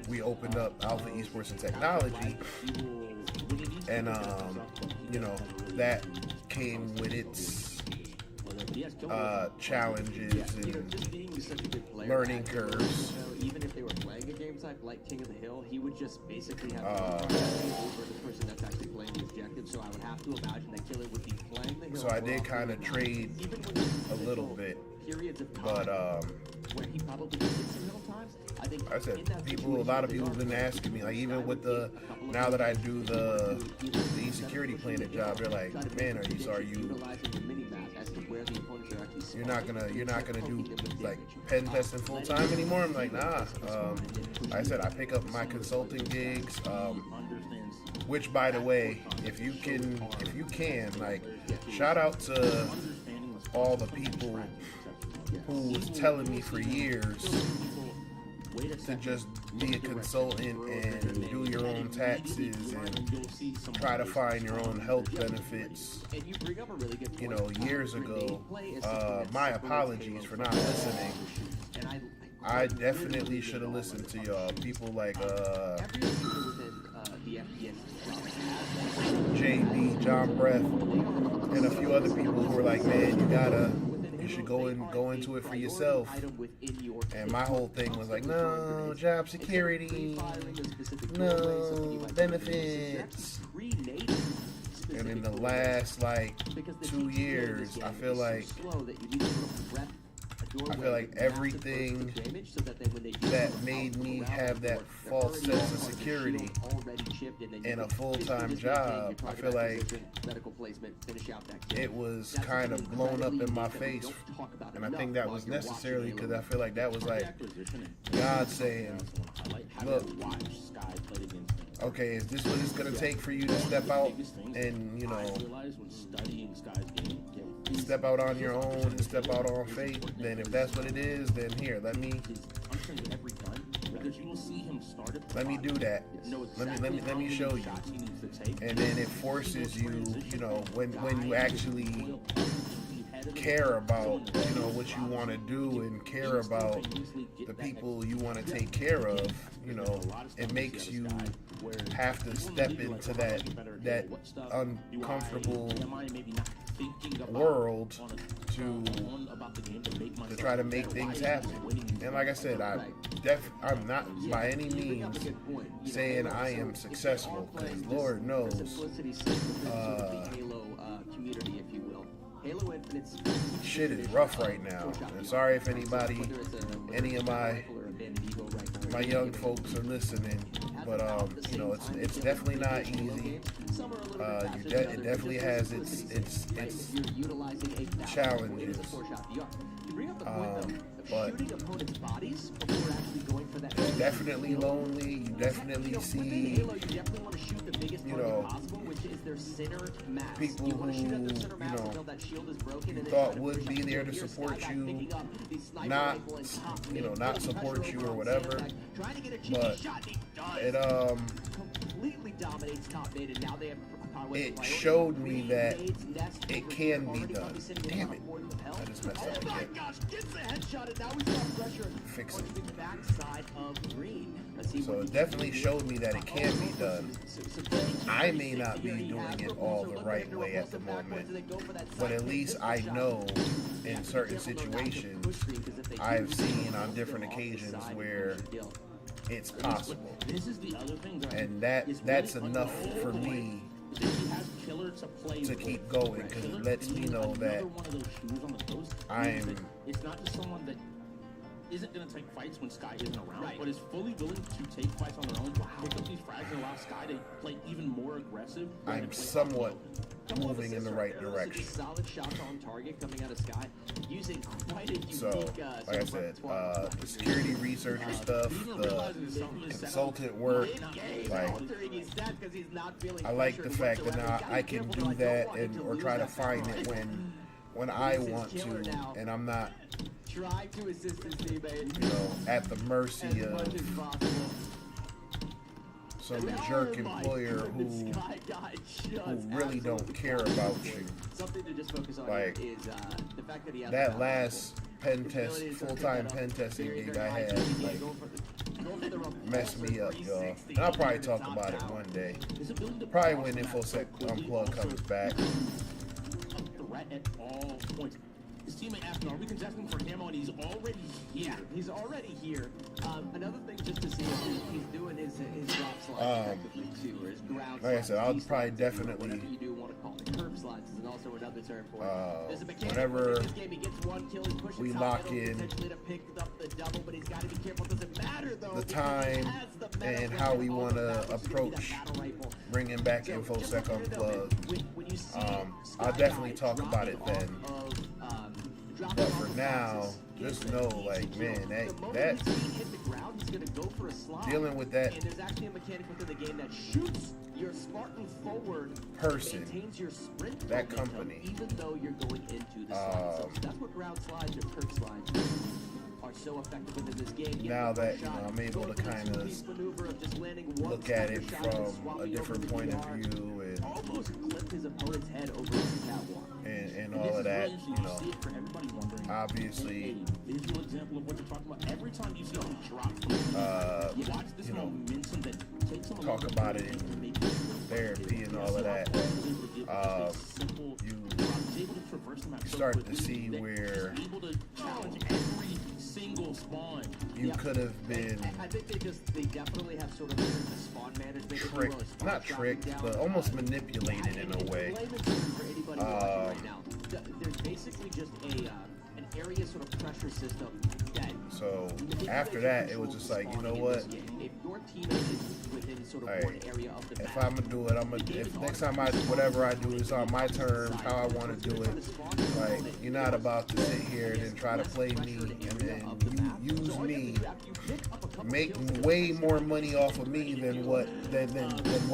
we opened up Alpha Esports and Technology, and you know, that came with its challenges and learning curves. Even if they were playing a game type like King of the Hill, he would just basically have over the person that's actually playing the objective. So I would have to imagine that Killer would be playing the hill. So I did kind of trade a little bit, but where he probably did some hill times. I think I said a lot of people have been asking me, like, even with now that I do the e-security planning job, they're like, man, you're not gonna do like pen testing full time anymore? I'm like, nah. Like I said, I pick up my consulting gigs, which, by the way, if you can, like, shout out to all the people who was telling me for years to just be a consultant and do your own taxes and try to find your own health benefits. You know, years ago, my apologies for not listening. I definitely should have listened to y'all. People like JB, John Breath, and a few other people who were like, man, you should go into it for yourself. And my whole thing was like, no, job security, no benefits. And in the last like 2 years, I feel like everything that made me have that false sense of security in a full-time job, I feel like it was kind of blown up in my face. And I think that was necessarily because I feel like that was like God saying, look, okay, is this what it's going to take for you to step out and, you know, step out on your own and step out on faith? Then if that's what it is, then here, let me do that. Let me show you. And then it forces you, you know, when you actually care about, you know, what you want to do and care about the people you want to take care of, you know, it makes you have to step into that uncomfortable world to try to make things happen. And like I said, I'm not by any means saying I am successful, because Lord knows shit is rough right now. And sorry if any of my young folks are listening, but you know, it's definitely not easy. It definitely has its challenges. But it's definitely lonely. You definitely see, you know, people who, you know, you thought would be there to support you, not support you or whatever. But it showed me that it can be done. Damn it. I just messed up again. Fix it. So it definitely showed me that it can be done. I may not be doing it all the right way at the moment, but at least I know in certain situations I've seen on different occasions where it's possible. And that's enough for me to keep going, because it lets me know that it's not just someone that isn't going to take fights when Sky isn't around, but is fully willing to take fights on their own, pick up these frags and allow Sky to play even more aggressive. I'm somewhat moving in the right direction. Solid shots on target coming out of Sky, using quite a unique, so, like I said, the security researcher stuff, the consultant work, like, I like the fact that now I can do that or try to find it when I want to, and I'm not, you know, at the mercy of some jerk employer who really don't care about you. Something to just focus on Like, is the fact that he has that last full-time pen testing gig I had, like, messed me up, y'all. And I'll probably talk about it one day. Probably when InfoSec Unplugged comes back. Threat at all points. His teammate asked him, are we contesting for ammo? And he's already here. Yeah, he's already here. Another thing just to see if he's doing his drop slides effectively too, or his ground Like I said, I'll slides, probably whatever definitely, you do want to call it. Curb slides is also another term for it. There's a mechanic whenever in this game. He gets one kill, he pushes we top lock middle, in potentially to pick up the double, but he's got to be careful. Doesn't matter though. the because he time has the meta and weapon how we on want the to map, which is gonna be approach that battle rifle. bringing back So, just InfoSec something to know, Unplugged. when you see I'll Sky definitely Guy talk about it dropping then. off of, dropping But off for of now, boxes, just it's know, an like, easy man, kill. The moment that his feet hit the ground, he's gonna go for a slide. dealing with that And there's actually a mechanic within the game that shoots your Spartan forward, person, maintains your sprint that momentum, company, even though you're going into the slide. So that's what ground slides or curb slides are so effective within this game. now that, you know, I'm able to kind of look at it from a different point of view and almost clipped his opponent's head over the catwalk. and all of that, you know, see it for everybody wondering. obviously, A visual example of what you're talking about. Every time you see him drop from you watch this you know, momentum that takes him talk about it in therapy and all of that. You start to see where able to challenge every single spawn. you could have been I think they definitely have sort of a spawn management. if you will, a tricked, spawn not dropping tricked, down. but almost manipulated in a way. For anybody watching right now, there's basically just an area sort of pressure system that. So after that, it was just like, you know what? If your teammate is within sort of Alright, one area of the if map, I'm gonna do it, if next time whatever I do is on my terms, how I want to do it. Like, you're not about to sit here and then try to play me and then use me, make way more money off of me than what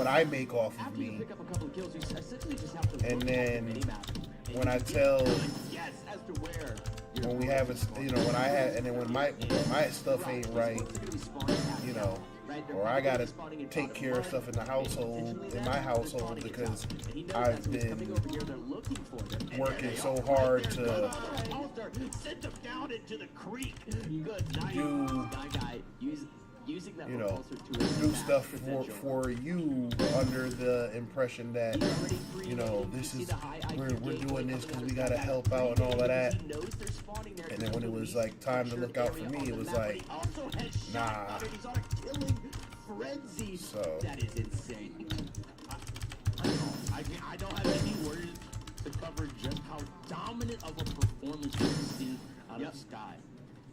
I make off of after you me. pick up a couple of kills, you essentially just have to And look then at the minimap and when I get tell, yes as to where. when we have a, you know, when I had, and then when my stuff ain't right, you know, or I gotta take care of stuff in the household, in my household, because I've been working so hard to do stuff for you under the impression that, you know, this is, we're doing this because we gotta help out and all of that. And then when it was like time to look out for me, it was like, nah. So That is insane. I don't have any words to cover just how dominant of a performance we've seen out of Sky.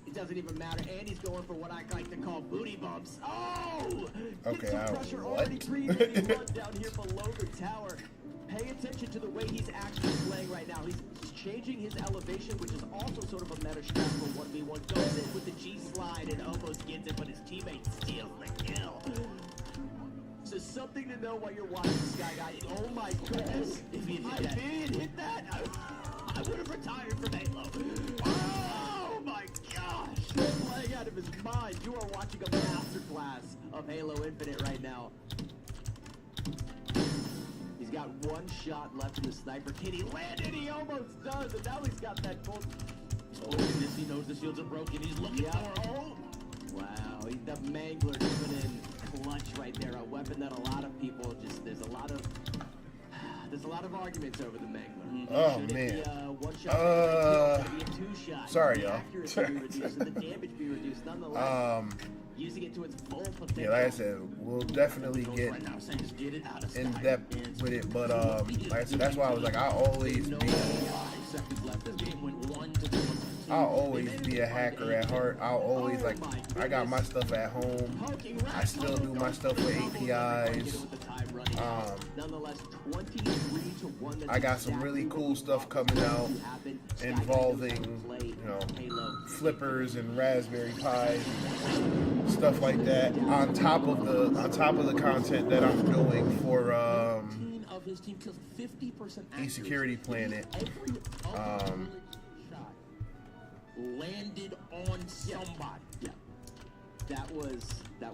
It doesn't even matter, and he's going for what I like to call booty bumps. Oh! Okay, Get some pressure what? already created down here below the tower. Pay attention to the way he's actually playing right now. He's changing his elevation, which is also sort of a meta strat for 1v1. Goes in with the G slide and almost gets it, but his teammate steals the kill. So something to know while you're watching Sky Guy. Oh my goodness! If he had hit that, I would have retired from Halo. Oh my gosh! Playing out of his mind. You are watching a masterclass of Halo Infinite right now. He's got one shot left in the sniper. Can he land it? He almost does, and now he's got that full. He knows the shields are broken. He's looking for. Oh! Wow, the Mangler coming in clutch right there. A weapon that a lot of people just there's a lot of arguments over the Mangler. Oh, Should man. it be a one-shot? Should it be a two-shot? Sorry, The y'all. accuracy be reduced and the damage be reduced. Nonetheless, using it to its full potential. yeah, like I said, we'll definitely get Right now, saying just get it out of in Sky. depth with it, but like I said, that's why I was like, I'll always be 5 seconds left. This game went 1-2. I'll always be a hacker at heart. I'll always, like, I got my stuff at home. I still do my stuff with APIs. Nonetheless, 23-1. I got some really cool stuff coming out involving, you know, flippers and Raspberry Pis, stuff like that. On top of the content that I'm doing for Of his team kills 50% eSecurity Planet. Every shot landed on somebody. Yeah. That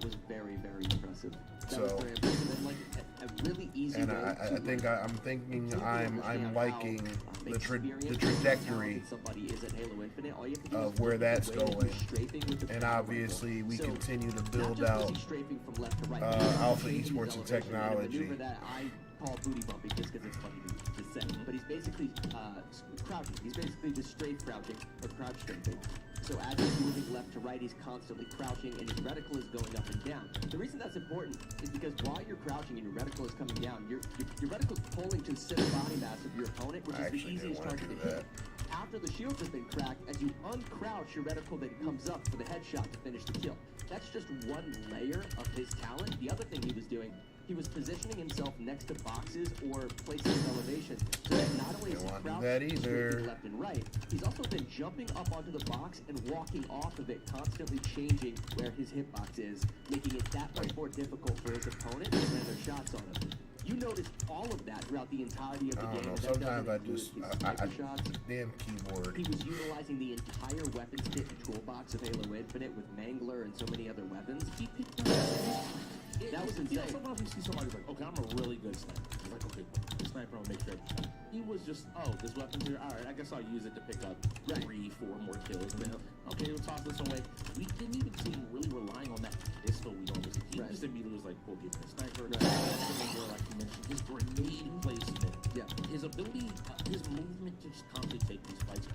was very, very impressive. That So- was very impressive. And like a really easy And way I to, think I'm thinking completely I'm understand liking how, the experienced and trajectory talented somebody is at Halo Infinite. All you have to do of is where look at that's the way that going. you're strafing with the And power obviously rifle. we So, continue to not build just out is he strafing from left to right, Alpha he's changing Esports his and elevation in a Technology. maneuver that I call booty bumping just because it's funny to say. But he's basically crouching. He's basically just straight crouching or crouch strafing. So as he's moving left to right, he's constantly crouching, and his reticle is going up and down. The reason that's important is because while you're crouching and your reticle is coming down, your reticle is pulling to the center body mass of your opponent, which I is the actually didn't easiest wanna target do to hit. that. After the shields have been cracked, as you uncrouch, your reticle then comes up for the headshot to finish the kill. That's just one layer of his talent. The other thing he was doing, he was positioning himself next to boxes or placing an elevation so that not only is he Don't wanna do crouched, that either. strafing left and right, he's also then jumping up onto the box and walking off of it, constantly changing where his hitbox is, making it that much more difficult for his opponent to land their shots on him. You notice all of that throughout the entirety of the I game. don't know. and that Sometimes I doesn't just include his I sniper shots. damn keyboard. He was utilizing the entire weapons kit and toolbox of Halo Infinite with Mangler and so many other weapons. He picked up. That was You know, insane. sometimes you see somebody like, okay, I'm a really good sniper. He's like, okay, the sniper will make sure. He was just, oh, this weapon's here. All right, I guess I'll use it to pick up 3, 4 more kills. And then, okay, we'll toss this away. We didn't even see him really relying on that pistol we normally see. He Right. just immediately was like, cool, give me a sniper. Right. Like you mentioned, his grenade placement. Yeah. His ability, his movement to just constantly take these fights.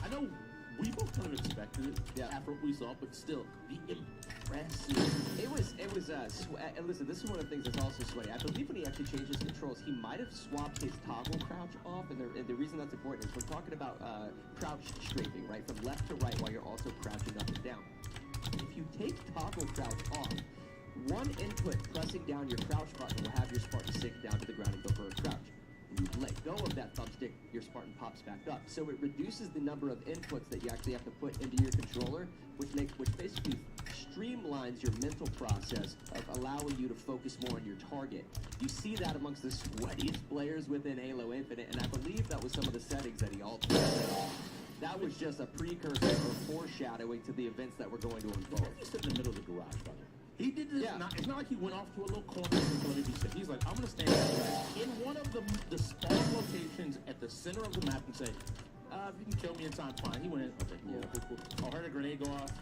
I know we both kind of expected it after what we saw, but still, the impressive. It was and listen, this is one of the things that's also sweaty. I believe when he actually changed his controls, he might have swapped his toggle crouch off, and the reason that's important is we're talking about crouch strafing, right? From left to right while you're also crouching up and down. If you take toggle crouch off, one input pressing down your crouch button will have your Spartan sink down to the ground and go for a crouch. When you let go of that thumbstick, your Spartan pops back up. So it reduces the number of inputs that you actually have to put into your controller, which basically streamlines your mental process of allowing you to focus more on your target. You see that amongst the sweatiest players within Halo Infinite, and I believe that was some of the settings that he altered. That was just a precursor or foreshadowing to the events that were going to unfold. He stood in the middle of the garage, by the way. He did this. Yeah. It's not like he went off to a little corner and let me be safe. He's like, I'm gonna stand in one of the spawn locations at the center of the map and say, if you can kill me in time, fine. He went in. Okay, cool. I heard a grenade go off.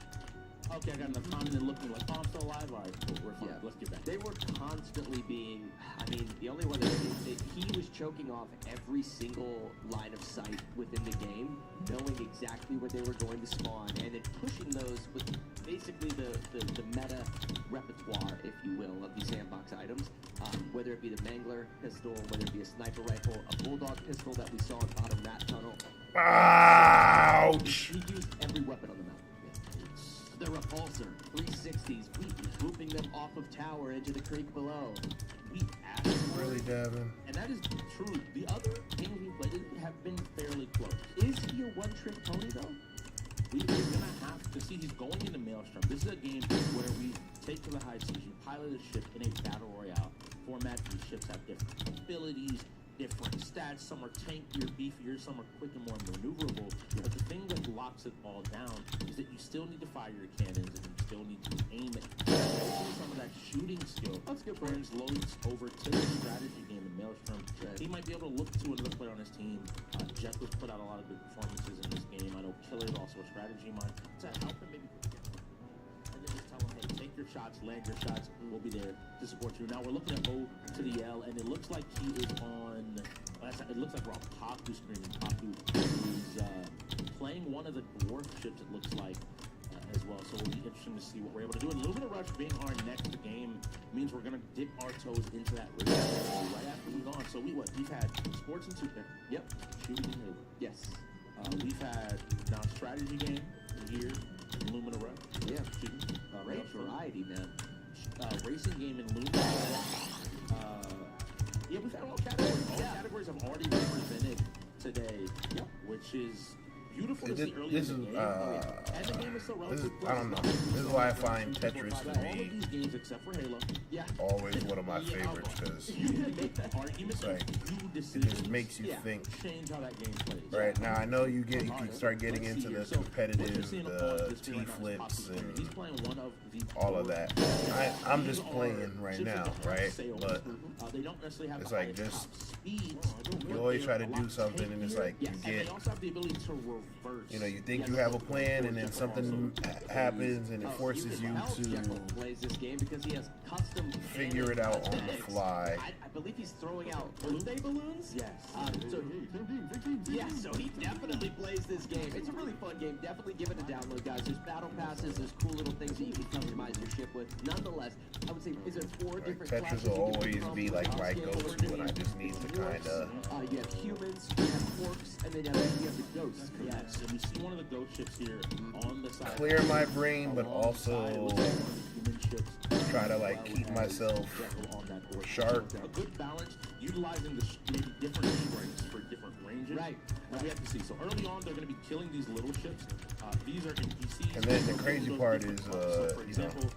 Okay, I got enough time, and then looking like, oh, I'm still alive. All right, cool, we're fine. Let's get back. They were constantly being, the only one that he was choking off every single line of sight within the game, knowing exactly where they were going to spawn, and then pushing those with basically the meta repertoire, if you will, of these sandbox items, whether it be the Mangler pistol, whether it be a sniper rifle, a bulldog pistol that we saw in bottom rat tunnel. Ouch! He used every weapon on the map. The repulsor, 360s, swooping them off of tower into the creek below. We asked for Really, it, Devin? and that is true. The other games we played have been fairly close. Is he a one-trick pony though? We're gonna have to see. He's going into Maelstrom. This is a game where we take to the high seas. You pilot a ship in a battle royale format. These ships have different abilities, different stats. Some are tankier, beefier. Some are quick and more maneuverable. But the thing that locks it all down is that you still need to fire your cannons and you still need to aim it. Some of that shooting skill transloads over to the strategy game in Maelstrom. He might be able to look to another player on his team. Jet was put out a lot of good performances in this game. I know Killer is also a strategy mind to help him maybe put together. And then just tell him, hey, take your shots, land your shots. We'll be there to support you. Now we're looking at O to the L, and it looks like he is on. It looks like we're on Paku screen. Paku is playing one of the dwarf ships. It looks like. As well, so it'll be interesting to see what we're able to do. And Lumina Rush being our next game means we're gonna dip our toes into that race right after we're gone. So we've had sports and super, shooting and Halo. Yes. We've had now strategy game here, Lumina Rush. Yeah. Shooting. Great variety, man. Racing game in Lumina. We've had all categories. All categories have already been presented today, which is beautiful to see early this in is the game. And the game is so relatively I don't know. This is why I find Tetris to all of be these games except for Halo. Yeah. always one of my favorites because You can make arguments like, you it decisions. just makes you Yeah. think. Change how that game plays. Right now, I know you can start getting into the competitive, the T-flips, He's and playing one of the all of that. I'm just playing right now, right? But they don't necessarily have it's the like highest just top speeds, you always try to do something, and it's like you and get, they also have the ability to reverse. you know, you think you have a plan, and then something happens, and it forces you Jekyll to plays this game because he has custom figure it out on the fly. I believe he's throwing out birthday balloons. Yes. So he definitely plays this game. It's a really fun game. Definitely give it a download, guys. There's battle passes. There's cool little things that you can customize your ship with. Nonetheless, I would say is there 4 different Tetris classes will you can always pick from? be like my Scale go-to, order. and I just need to kind of You have humans, you have orcs, and then you have the ghosts. Yes, and we see one of the ghost ships here on the side. clear my brain, but also Human ships. try to like keep myself Jekyll on that board. sharp. A good balance, utilizing the maybe different strengths for different ranges. Right. That we have to see. So early on, they're going to be killing these little ships. These are NPCs. And then the crazy part is, So, for you know, example,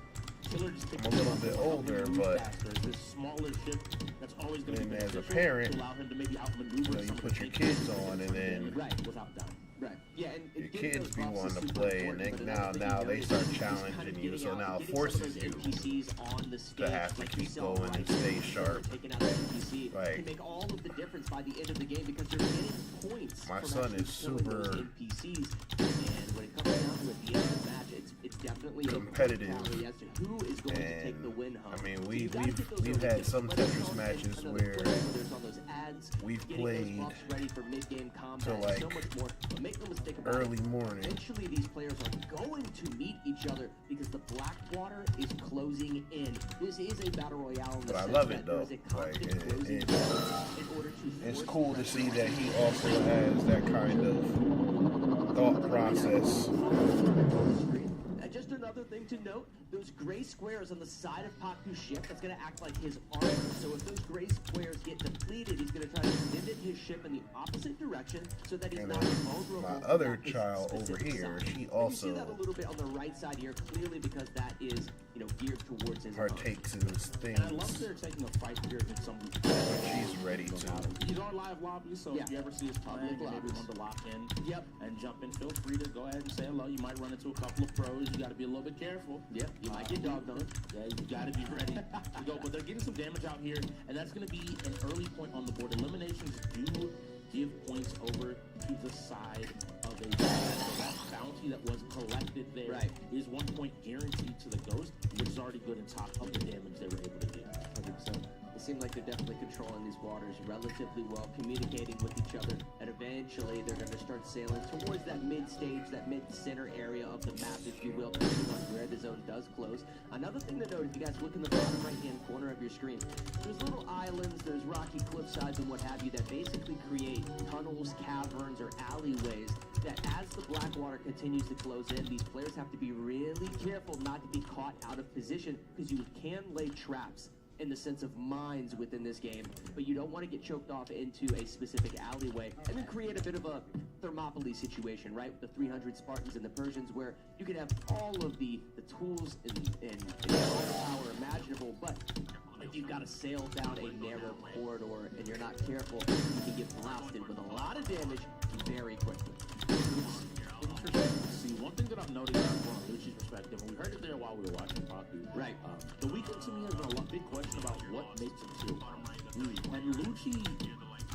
Killer just I'm a little bit older, but this smaller ship that's always going to be then as a beneficial parent, to allow him to maybe outmaneuver you know, you some of put the your big kids on, and then Right. without doubt. Right. Yeah, and your getting kids those be buffs is wanting to super play, and important, then but another thing now you they notice start is just kind of challenging you, getting so out- now it getting some of forces those you NPCs on the stage, have to like you keep saw going and right stay here, sharp. taking out an NPC Like, can make all of the difference by the end of the game because you're getting points. My from son actually is killing those super NPCs, and when it comes down to it, at the end of the match, it's definitely a competitive, battle as to who is going to take and the win home. I mean So you gotta get those we've early had wins. some Whether it's Tetris on matches another where play, whether it's on those ads, we've getting those played buffs ready for mid-game combat, till, and like, so much more. But make no mistake about early it, morning. eventually these players are going to meet each other because the Blackwater is closing in. This is a battle royale in the But I sense love that it, though. there is a Like, constant closing in order to it's force cool to pressure see on that the he also has that kind of thought process. Just another thing to note, those gray squares on the side of Paku's ship, that's going to act like his armor. So if those gray squares get depleted, he's going to try to pivot his ship in the opposite direction so that he's And not then vulnerable. my to other that child over specific here, side. she And also you see that a little bit on the right side here, clearly because that is, geared towards his opponent. partakes in things, And I love they're taking a fight here against some of these but she's ready to. These are live lobbies, so Yeah. if you ever see us playing and maybe want to lock in Yep. and jump in, feel free to go ahead and say hello. You might run into a couple of pros. You got to be a little bit careful. Yep, you might get dogged on. Yeah, you got to be ready to go. But they're getting some damage out here, and that's going to be an early point on the board. Eliminations do give points over to the side of a so that bounty that was collected there Right. is 1 point guaranteed to the ghost, which is already good on top of the damage they were able to get. 100%. It seems like they're definitely controlling these waters relatively well, communicating with each other, and eventually they're going to start sailing towards that mid-stage, that mid-center area of the map, if you will, depending on where the zone does close. Another thing to note, if you guys look in the bottom right-hand corner of your screen, there's little islands, there's rocky cliff sides and what have you that basically create tunnels, caverns, or alleyways that as the Blackwater continues to close in, these players have to be really careful not to be caught out of position because you can lay traps in the sense of mines within this game, but you don't want to get choked off into a specific alleyway and then create a bit of a Thermopylae situation, right? With the 300 Spartans and the Persians, where you can have all of the tools and power imaginable, but if you've got to sail down a narrow corridor and you're not careful, you can get blasted with a lot of damage very quickly. See, one thing that I'm noticing from Lucci's perspective, and we heard it there while we were watching Paku. Right. The weekend to me has been a big question about what makes a tier 1. And Lucci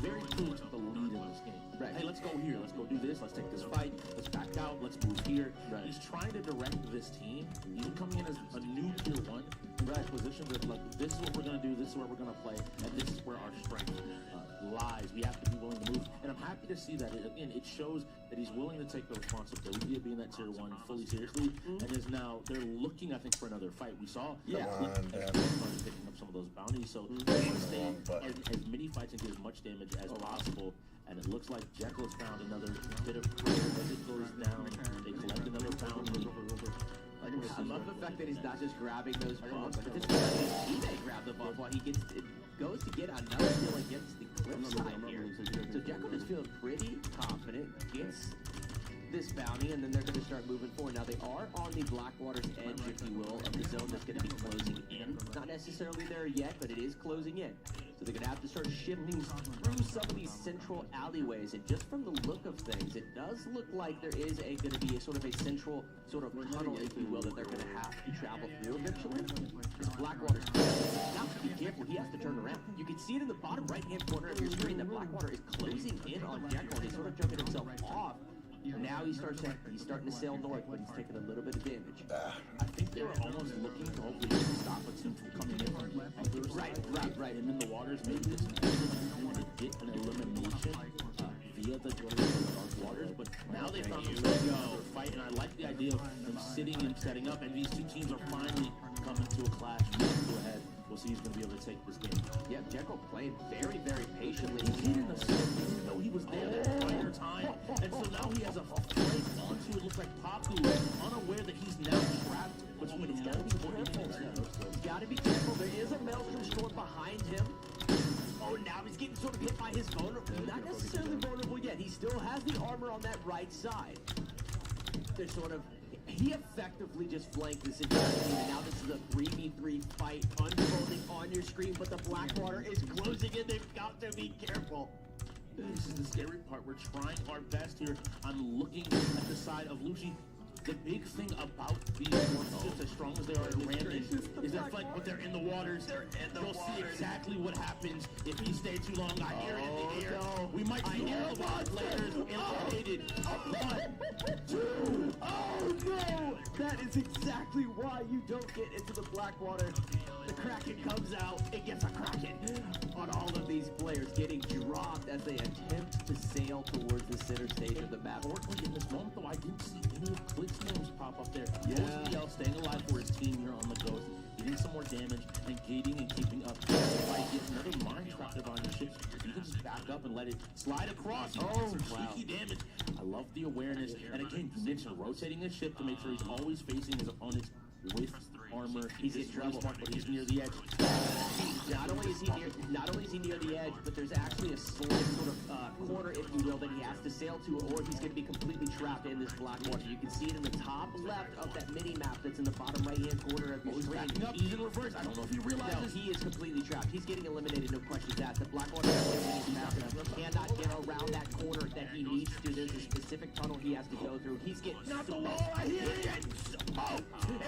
very clearly took the lead in this game. Right. Hey, let's go here. Let's go do this. Let's take this fight. Let's back out. Let's move here. Right. He's trying to direct this team, even coming in as a new tier 1, right position with like, this is what we're going to do. This is where we're going to play. And this is where our strength lies. We have to be willing to move. And I'm happy to see that. It shows that he's willing to take the responsibility of being that tier 1 fully seriously. And is now, they're looking, I think, for another fight. We saw Yeah. started picking up some of those bounties. So they want to stay as many fights and get as much damage as possible. And it looks like Jekyll has found another bit of prey as it goes down. They collect another bounty. I love the fact that he's not just grabbing those bumps, but just letting his teammate grab the bump while he goes to get another kill against the cliffside here. So Jekyll is feeling pretty confident, gets this bounty, and then they're going to start moving forward. Now, they are on the Blackwater's edge, if you will, of the zone that's going to be closing in. Not necessarily there yet, but it is closing in. So they're going to have to start shifting through some of these central alleyways. And just from the look of things, it does look like there is going to be a sort of a central sort of tunnel, if you will, that they're going to have to travel through eventually. Because Blackwater's now to be careful, he has to turn around. You can see it in the bottom right-hand corner of your screen that Blackwater is closing in on Jekyll. He's sort of jumping himself off. Now he's starting to sail north, but he's taking a little bit of damage. I think they were almost looking to hopefully stop a team from coming in from the other side. Right. And in the waters, maybe this is to get an elimination via the dark waters. But now they found themselves in a fight, and I like the idea of them sitting and setting up. And these two teams are finally coming to a clash. Go ahead. We'll see who's going to be able to take this game. Yeah, Jekyll played very, very patiently. He didn't know he was there the entire time. And so now he has a flank onto it. Looks like Paku, unaware that he's now trapped between multiple enemies. He's got to be careful. There is a Maelstrom Storm behind him. Oh, now he's getting sort of hit by his vulnerable. Not necessarily vulnerable yet. He still has the armor on that right side. They're sort of... He effectively just flanked this entire team, and now this is a 3v3 fight unfolding on your screen, but the Blackwater is closing in. They've got to be careful. This is the scary part. We're trying our best here. I'm looking at the side of Lucy. The big thing about these just as strong as they are at random is that like when they're in the waters, you'll see exactly what happens if he stays too long. I hear it in the air. No. We might see all of our players eliminated. 1, 2. Oh no! That is exactly why you don't get into the Blackwater. The Kraken comes out, it gets a Kraken on all of these players getting dropped as they attempt to sail towards the center stage of the map. Fortunately, in this moment, though, I didn't see any of Click's names pop up there. Yeah. OCL staying alive for his team here on the Ghost, getting some more damage, and gating and keeping up. If I get another mine trap on your ship, you can just back up and let it slide across. You get some cheeky damage. I love the awareness. And again, you mentioned rotating his ship to make sure he's always facing his opponents with armor. He's in trouble, but he's near the edge. Not only is he near the edge, but there's actually a slight sort of corner, if you will, that he has to sail to, or he's going to be completely trapped in this Blackwater. You can see it in the top left of that mini map that's in the bottom right-hand corner of your screen. Backing up, he's in reverse. I don't know if he realizes. No, he is completely trapped. He's getting eliminated, no questions asked. The Blackwater cannot get around that corner that he needs to. There's a specific tunnel he has to go through. He's getting not the wall. I hear it. Oh,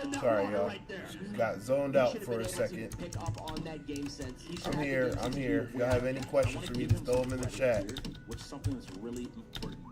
and that Sorry, water y'all. right there. Got zoned out for a second. Pick up on that game sense. I'm here. If y'all have any questions for me, just throw them in the chat. Which is something that's really important.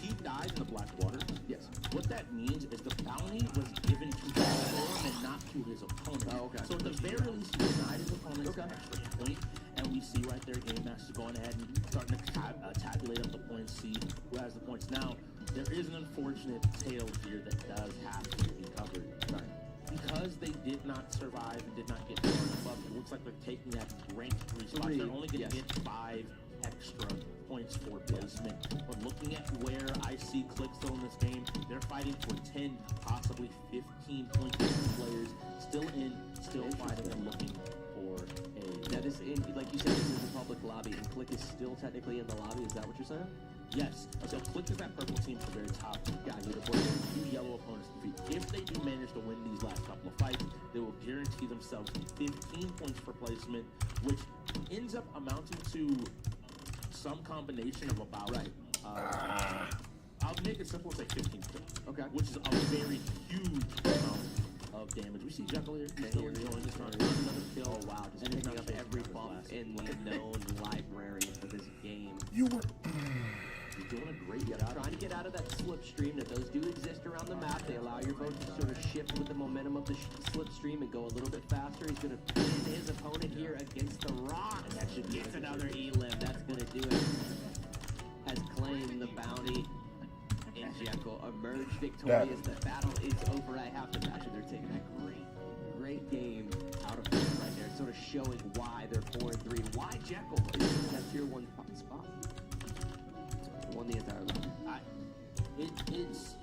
He died in the Blackwater. Yes. What that means is the bounty was given to the storm and not to his opponent. Oh, okay. So at the very least, he denied his opponent's extra point. And we see right there, Game Master's going ahead and starting to tabulate up the points, see who has the points. Now, there is an unfortunate tale here that does have to be covered. Right. Because they did not survive and did not get far above, it looks like they're taking that ranked 3 spot. They're only going to get 5 extra points for placement. But looking at where I see Click still in this game, they're fighting for 10, possibly 15 points. Players still in, still fighting and looking for a... That is, like you said, this is a public lobby, and Click is still technically in the lobby. Is that what you're saying? Yes. So Click is that purple team at the very top. Got you. Two yellow opponents to defeat. If they do manage to win these last couple of fights, they will guarantee themselves 15 points per placement, which ends up amounting to some combination of about... I'll make it simple and say 15 points. Okay. Which is a very huge amount of damage. We see Jekyll here. He's still enjoying this run. Another kill. Oh, wow. Just picking up every bump in the known library for this game. You were... He's doing a great job. Trying to get out of that slipstream. That those do exist around the map. They allow your boat to sort of shift with the momentum of the slipstream and go a little bit faster. He's going to pin his opponent here against the rock. That should get another E-limb. That's going to do it. Has claimed the bounty. And Jekyll emerged victorious. The battle is over at half the match, and they're taking a great game out of this right there. Sort of showing why they're 4-3. Why Jekyll is in that tier 1 spot. Won the entire league. It's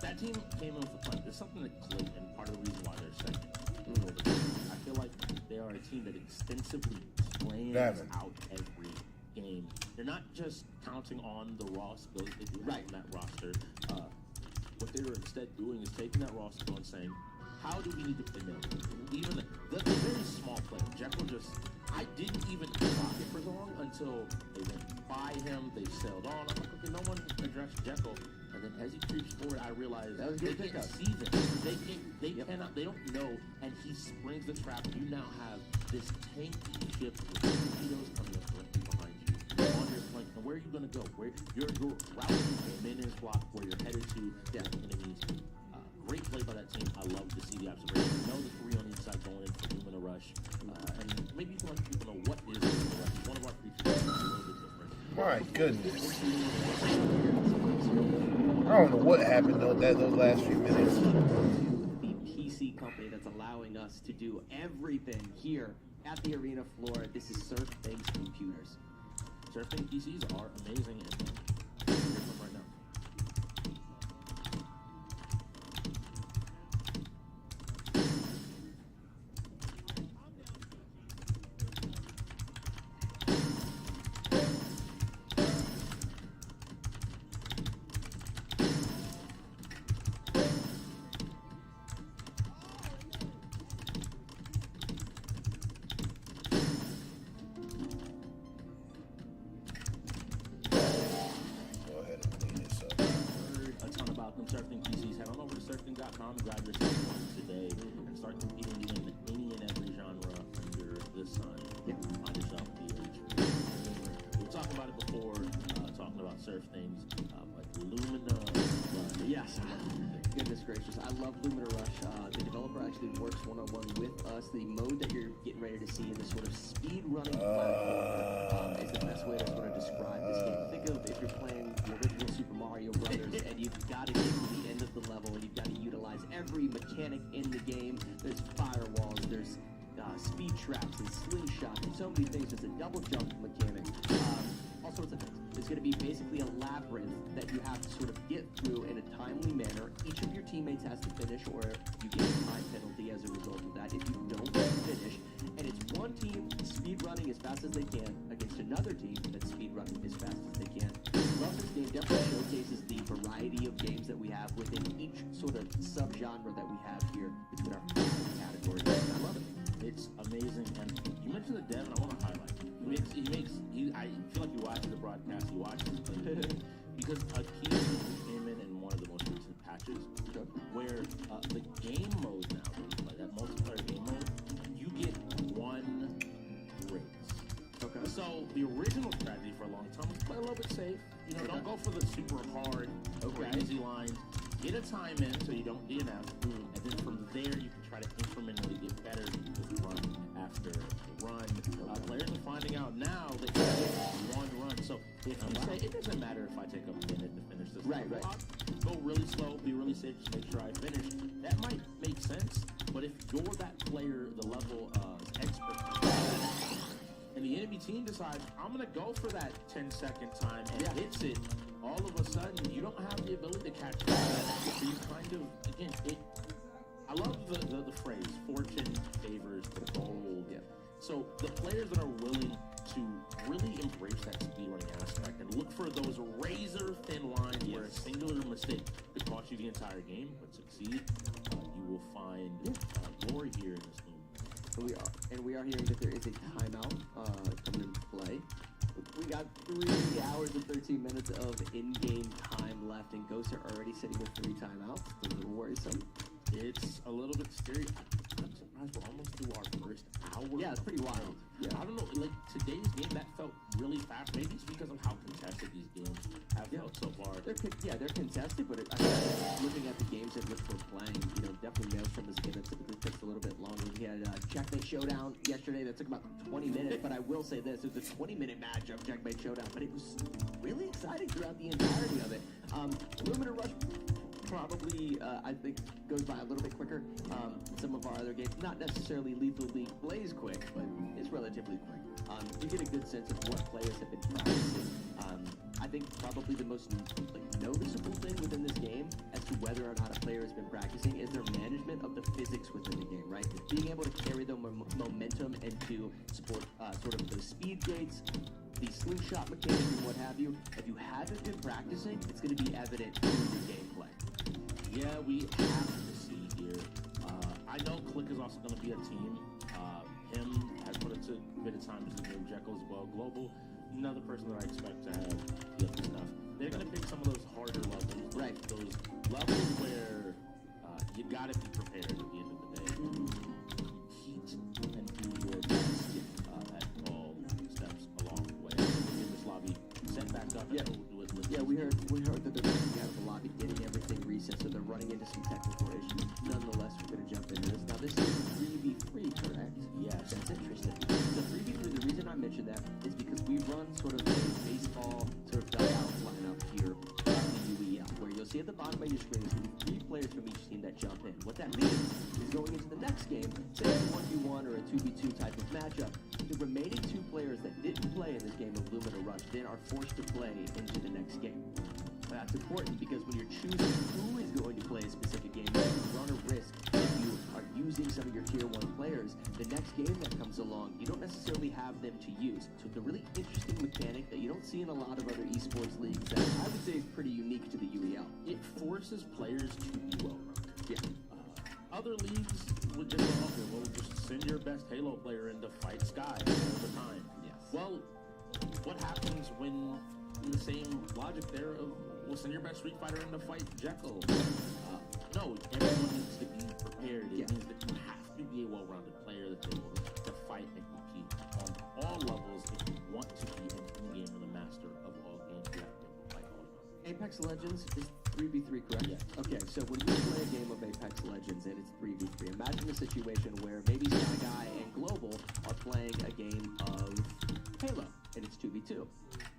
that team came in with a plan. There's something that clicked, and part of the reason why they're second. I feel like they are a team that extensively plans out every game. They're not just counting on the raw skills they do have on that roster. what they were instead doing is taking that roster and saying, how do we need to play middle? Even the very small player, Jekyll I didn't even clock it for long until they went by him, they sailed on. I'm like, okay, no one addressed Jekyll. And then as he creeps forward, I realized that was they good can't pickup. see this. They cannot, they don't know. And he springs the trap. You now have this tanky ship with torpedoes coming up directly behind you. On your flank. And where are you going to go? Where your route is maintenance block where you're headed to death enemies. Great play by that team. I love to see the observation. You know the three on the inside going in for Lumina Rush. And maybe you can let people know what is Lumina Rush. One of our features is a little bit different. My goodness. I don't know what happened though those last few minutes. The PC company that's allowing us to do everything here at the arena floor. This is Surf-based computers. Surfing PCs are amazing and here's them right now. Surfing PCs, head on over to surfing.com and grab yourself one today and start competing in any and every genre under the sun. Find yourself the we were talking about it before, talking about surf things, like Lumina. Yes. Goodness gracious, I love Lumina Rush. The developer actually works one-on-one with us. The mode that you're getting ready to see in this sort of speed running platform is the best way to sort of describe this game. Think of if you're playing the original Super Mario Brothers and you've got to get to the end of the level and you've got to utilize every mechanic in the game. There's firewalls, there's speed traps and slingshots and so many things. There's a double jump mechanic, all sorts of things. It's going to be basically a labyrinth that you have to sort of get through in a timely manner. Each of your teammates has to finish or you get a time penalty as a result of that if you don't finish. And it's one team speed running as fast as they can against another team that's speed running as fast as they can. Love this game. Definitely showcases the variety of games that we have within each sort of subgenre that we have here between our categories. I love it. It's amazing, and you mentioned the dev, and I want to highlight. I feel like you watch the broadcast, you watch this play, because a key came in one of the most recent patches, where the game mode now, like that multiplayer game mode, you get one race. Okay. So the original strategy for a long time was play a little bit safe. You know, don't go for the super hard, easy lines. Get a time in so you don't DNF, and then from there you can try to incrementally get better with run after run. Players are finding out now that you get one run. So if you say, it doesn't matter if I take a minute to finish this. Right. Go really slow, be really safe, just make sure I finish. That might make sense, but if you're that player, the level expert, and the enemy team decides, I'm going to go for that 10-second time and hits it, all of a sudden, you don't have the ability to catch that. So you kind of, again, I love the phrase, fortune favors the bold. Yeah. So the players that are willing to really embrace that speedrunning aspect and look for those razor-thin lines where a singular mistake could cost you the entire game, but succeed, you will find glory here in this movie. We are hearing that there is a timeout coming into play. We got 3 hours and 13 minutes of in-game time left, and Ghosts are already sitting with 3 timeouts. It's a little worrisome. It's a little bit scary. I'm surprised we're almost through our first hour. Yeah, it's pretty wild. Yeah. I don't know, like today's game, that felt really fast. Maybe it's because of how contested these games have felt so far. They're contested, but looking at the games that we're playing, definitely Maelstrom is a game that typically takes a little bit longer. We had Checkmate Showdown yesterday that took about 20 minutes, but I will say this, it was a 20-minute matchup, Checkmate Showdown, but it was really exciting throughout the entirety of it. Lumina Rush probably, I think, goes by a little bit quicker. Some of our other games, not necessarily Lethal League plays quick, but it's relatively quick. You get a good sense of what players have been practicing. I think probably the most noticeable thing within this game as to whether or not a player has been practicing is their management of the physics within the game, right? Being able to carry the momentum and to support sort of the speed gates, the slingshot mechanics and what have you. If you haven't been practicing, it's going to be evident in your gameplay. Yeah, we have to see here. I know Click is also going to be a team. Him has put a bit of time into the game. Jekyll as well. Global, another person that I expect to have the other stuff. They're going to pick some of those harder levels. Right. Those levels where you got to be prepared at the end of the day. Compete and do your best at all steps along the way. In this lobby, set back up. Yeah. Yeah, we heard that they're coming out of the lobby, getting everything reset, so they're running into some technical issues. Nonetheless, we're going to jump into this. Now, this is 3v3, correct? Yes. That's interesting. So 3v3, the reason I mentioned that is because we run sort of a baseball sort of dugout lineup here at the UEL, where you'll see at the bottom of your screen is going to be 3 players from each team that jump in. What that means is going into the next game, say it's a 1v1 or a 2v2 type of matchup, the remaining 2 players that didn't play in this game of Lumina Rush then are forced to play into the next game. That's important because when you're choosing who is going to play a specific game, you run a risk if you are using some of your tier 1 players. The next game that comes along, you don't necessarily have them to use. So it's a really interesting mechanic that you don't see in a lot of other esports leagues that I would say is pretty unique to the UEL. It forces players to be well-rounded. Yeah. Other leagues would just go, okay, well, just send your best Halo player in to fight Sky all the time. Yes. Well, what happens when, in the same logic there of, well, send your best Street Fighter in to fight Jekyll? No, everyone needs to be prepared. It means that you have to be a well-rounded player that's able to fight and compete on all levels if you want to be an in-game or the master of all games. You have to be able to fight all of them. Apex Legends is 3v3, correct? Yes. Okay, so when you play a game of Apex Legends and it's 3v3, imagine a situation where maybe Sky Guy and Global are playing a game of Halo and it's 2v2.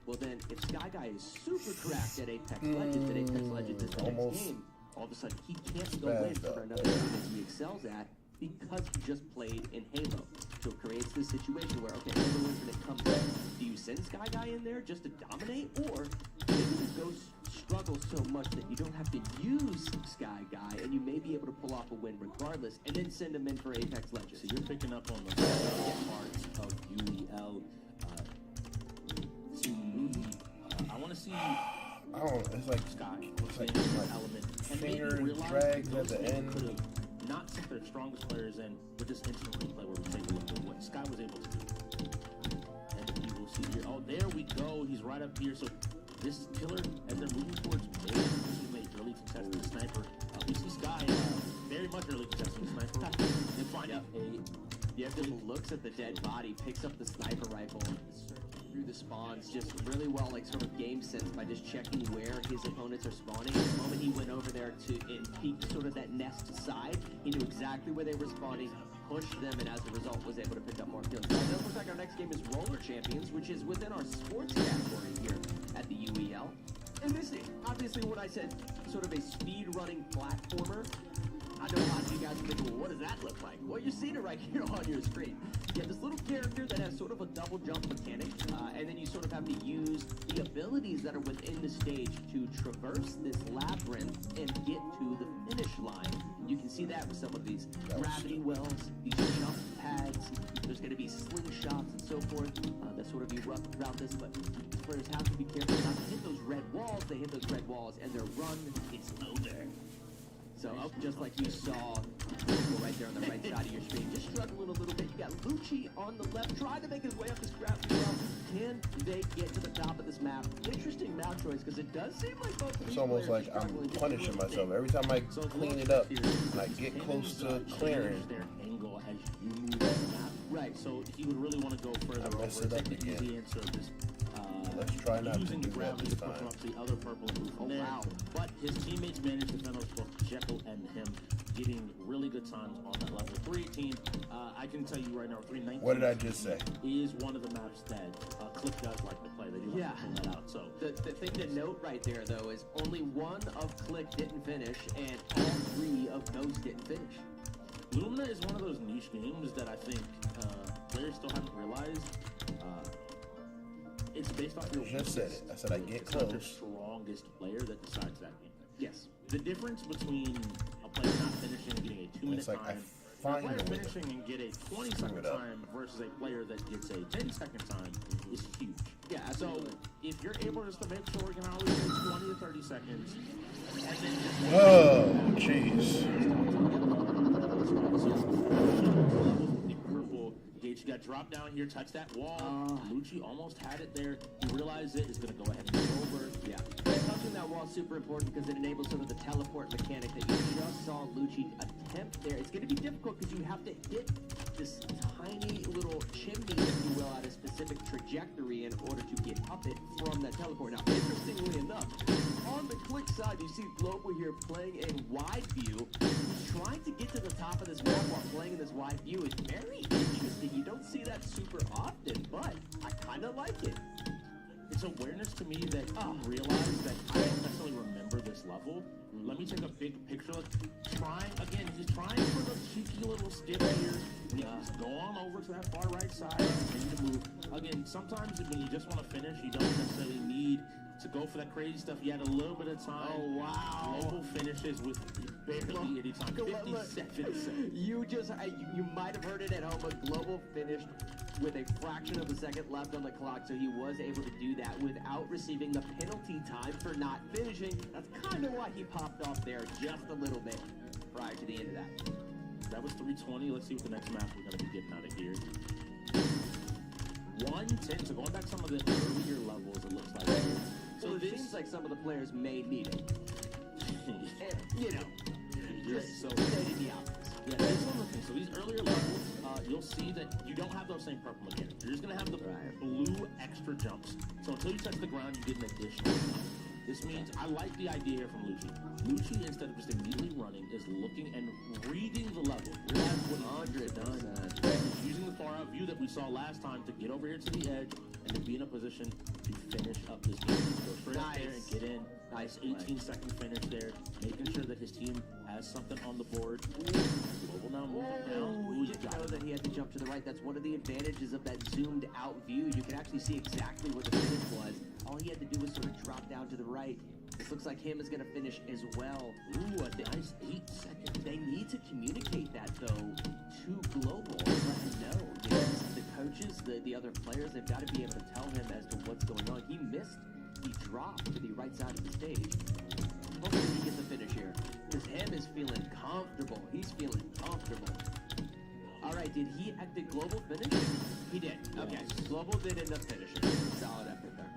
Well then, if Sky Guy is super cracked at Apex Legends and Apex Legends is the next game, all of a sudden he can't go in for another game that he excels at because he just played in Halo. So it creates this situation where, okay, Halo Infinite comes in. Do you send Sky Guy in there just to dominate? Or maybe the Ghost struggles so much that you don't have to use Sky Guy and you may be able to pull off a win regardless and then send him in for Apex Legends. So you're picking up on the parts of UEL to movie. I want to see I don't. It's like Sky. it's like Element. And finger maybe realize drags that at the those end. could have not sent their strongest players in, but just instant replay where we take a look at what Sky was able to do. And you will see here. Oh, there we go. He's right up here. So this is killer as they're moving towards mid. He made early contesting the sniper. We see Sky very much early contesting the sniper. And finding Just looks at the dead body, picks up the sniper rifle, through the spawns, just really well, like sort of game sense by just checking where his opponents are spawning. The moment he went over there and peeked sort of that nest side, he knew exactly where they were spawning, pushed them, and as a result was able to pick up more kills. Now, it does look like our next game is Roller Champions, which is within our sports category here at the UEL. And this is obviously what I said, sort of a speed-running platformer. I know a lot of you guys are thinking, well, what does that look like? Well, you're seeing it right here on your screen. You have this little character that has sort of a double jump mechanic, and then you sort of have to use the abilities that are within the stage to traverse this labyrinth and get to the finish line. You can see that with some of these gravity wells, these jump pads. There's going to be slingshots and so forth that sort of erupt throughout this, but these players have to be careful not to hit those red walls. They hit those red walls, and their run is over. So, just like you saw right there on the right side of your screen, just struggling a little bit. You got Lucci on the left, trying to make his way up this gravity well. Can they get to the top of this map? Interesting map choice, because it does seem like both of these It's almost players like are I'm struggling just a punishing little myself. bit. Every time I clean it up and I get close to clearing, their angle as you move on the map. Right. So he would really want to go further I mess over, it up take the again. easy answer of this. Let's try not to using do the that gravity this to push time. up the other purple and blue from there. Wow. But his teammates managed to finish both Jekyll and him getting really good times on that level 318. I can tell you right now, 319. What did I just say? Is one of the maps that Click does like to play. They do like to pull that out. So The thing to note right there, though, is only one of Click didn't finish, and all 3 of Ghost didn't finish. Lumina is one of those niche games that I think players still haven't realized. It's based off your Just said it. I said I get It's not your close. strongest player that decides that game. Yes. The difference between a player not finishing and getting a 2-minute It's like I time, and a player finally finishing and get a 20-second it up. time versus a player that gets a 10-second time is huge. Yeah, So absolutely. if you're able just to make sure we can always take 20 to 30 seconds, and then just Oh, jeez. Gage got dropped down here, touched that wall. Lucci almost had it there. He realized it. He's going to go ahead and move over. Yeah. Touching that wall is super important because it enables sort of the teleport mechanic that you just saw Lucci attempt there. It's going to be difficult because you have to hit this tiny little chimney, if you will, at a specific trajectory in order to get up it from that teleport. Now, interestingly enough, on the click side, you see Global here playing in wide view. He's trying to get to the top of this map while playing in this wide view. It's very interesting. You don't see that super often, but I kind of like it. It's awareness to me that I realize that I don't necessarily remember this level. Let me take a big picture. He's trying for the cheeky little skip here. When you just go on over to that far right side, continue to move. Again, sometimes when you just want to finish, you don't necessarily need to go for that crazy stuff. You had a little bit of time. Oh, wow. Global finishes with barely any time. 50 seconds. You might have heard it at home, but Global finished with a fraction of a second left on the clock, so he was able to do that without receiving the penalty time for not finishing. That's kind of why he popped off there just a little bit prior to the end of that. That was 320. Let's see what the next map we're going to be getting out of here. 110. So going back some of the earlier levels, it looks like. So it seems like some of the players may need it. You know, just stating the obvious. Yeah, that's one of the things. So these earlier levels, you'll see that you don't have those same purple mechanics. You're just going to have the blue extra jumps. So until you touch the ground, you get an additional jump. This means I like the idea here from Lucci. Lucci, instead of just immediately running, is looking and reading the level. Realize what he's done. He's using the far out view that we saw last time to get over here to the edge and to be in a position to finish up this game. Go straight up there and get in. Nice 18-second finish there, making sure that his team has something on the board. Global now moving down. You didn't know that he had to jump to the right. That's one of the advantages of that zoomed out view. You can actually see exactly what the finish was. All he had to do was sort of drop down to the right. This looks like him is going to finish as well. Ooh, a nice 8 seconds. They need to communicate that, though, to Global. Let him know. You know, the coaches, the other players, they've got to be able to tell him as to what's going on. He missed the drop to the right side of the stage. Hopefully he gets a finish here. Because him is feeling comfortable. He's feeling comfortable. All right, did Global finish? He did. Okay, Global did end up finishing. Solid effort there.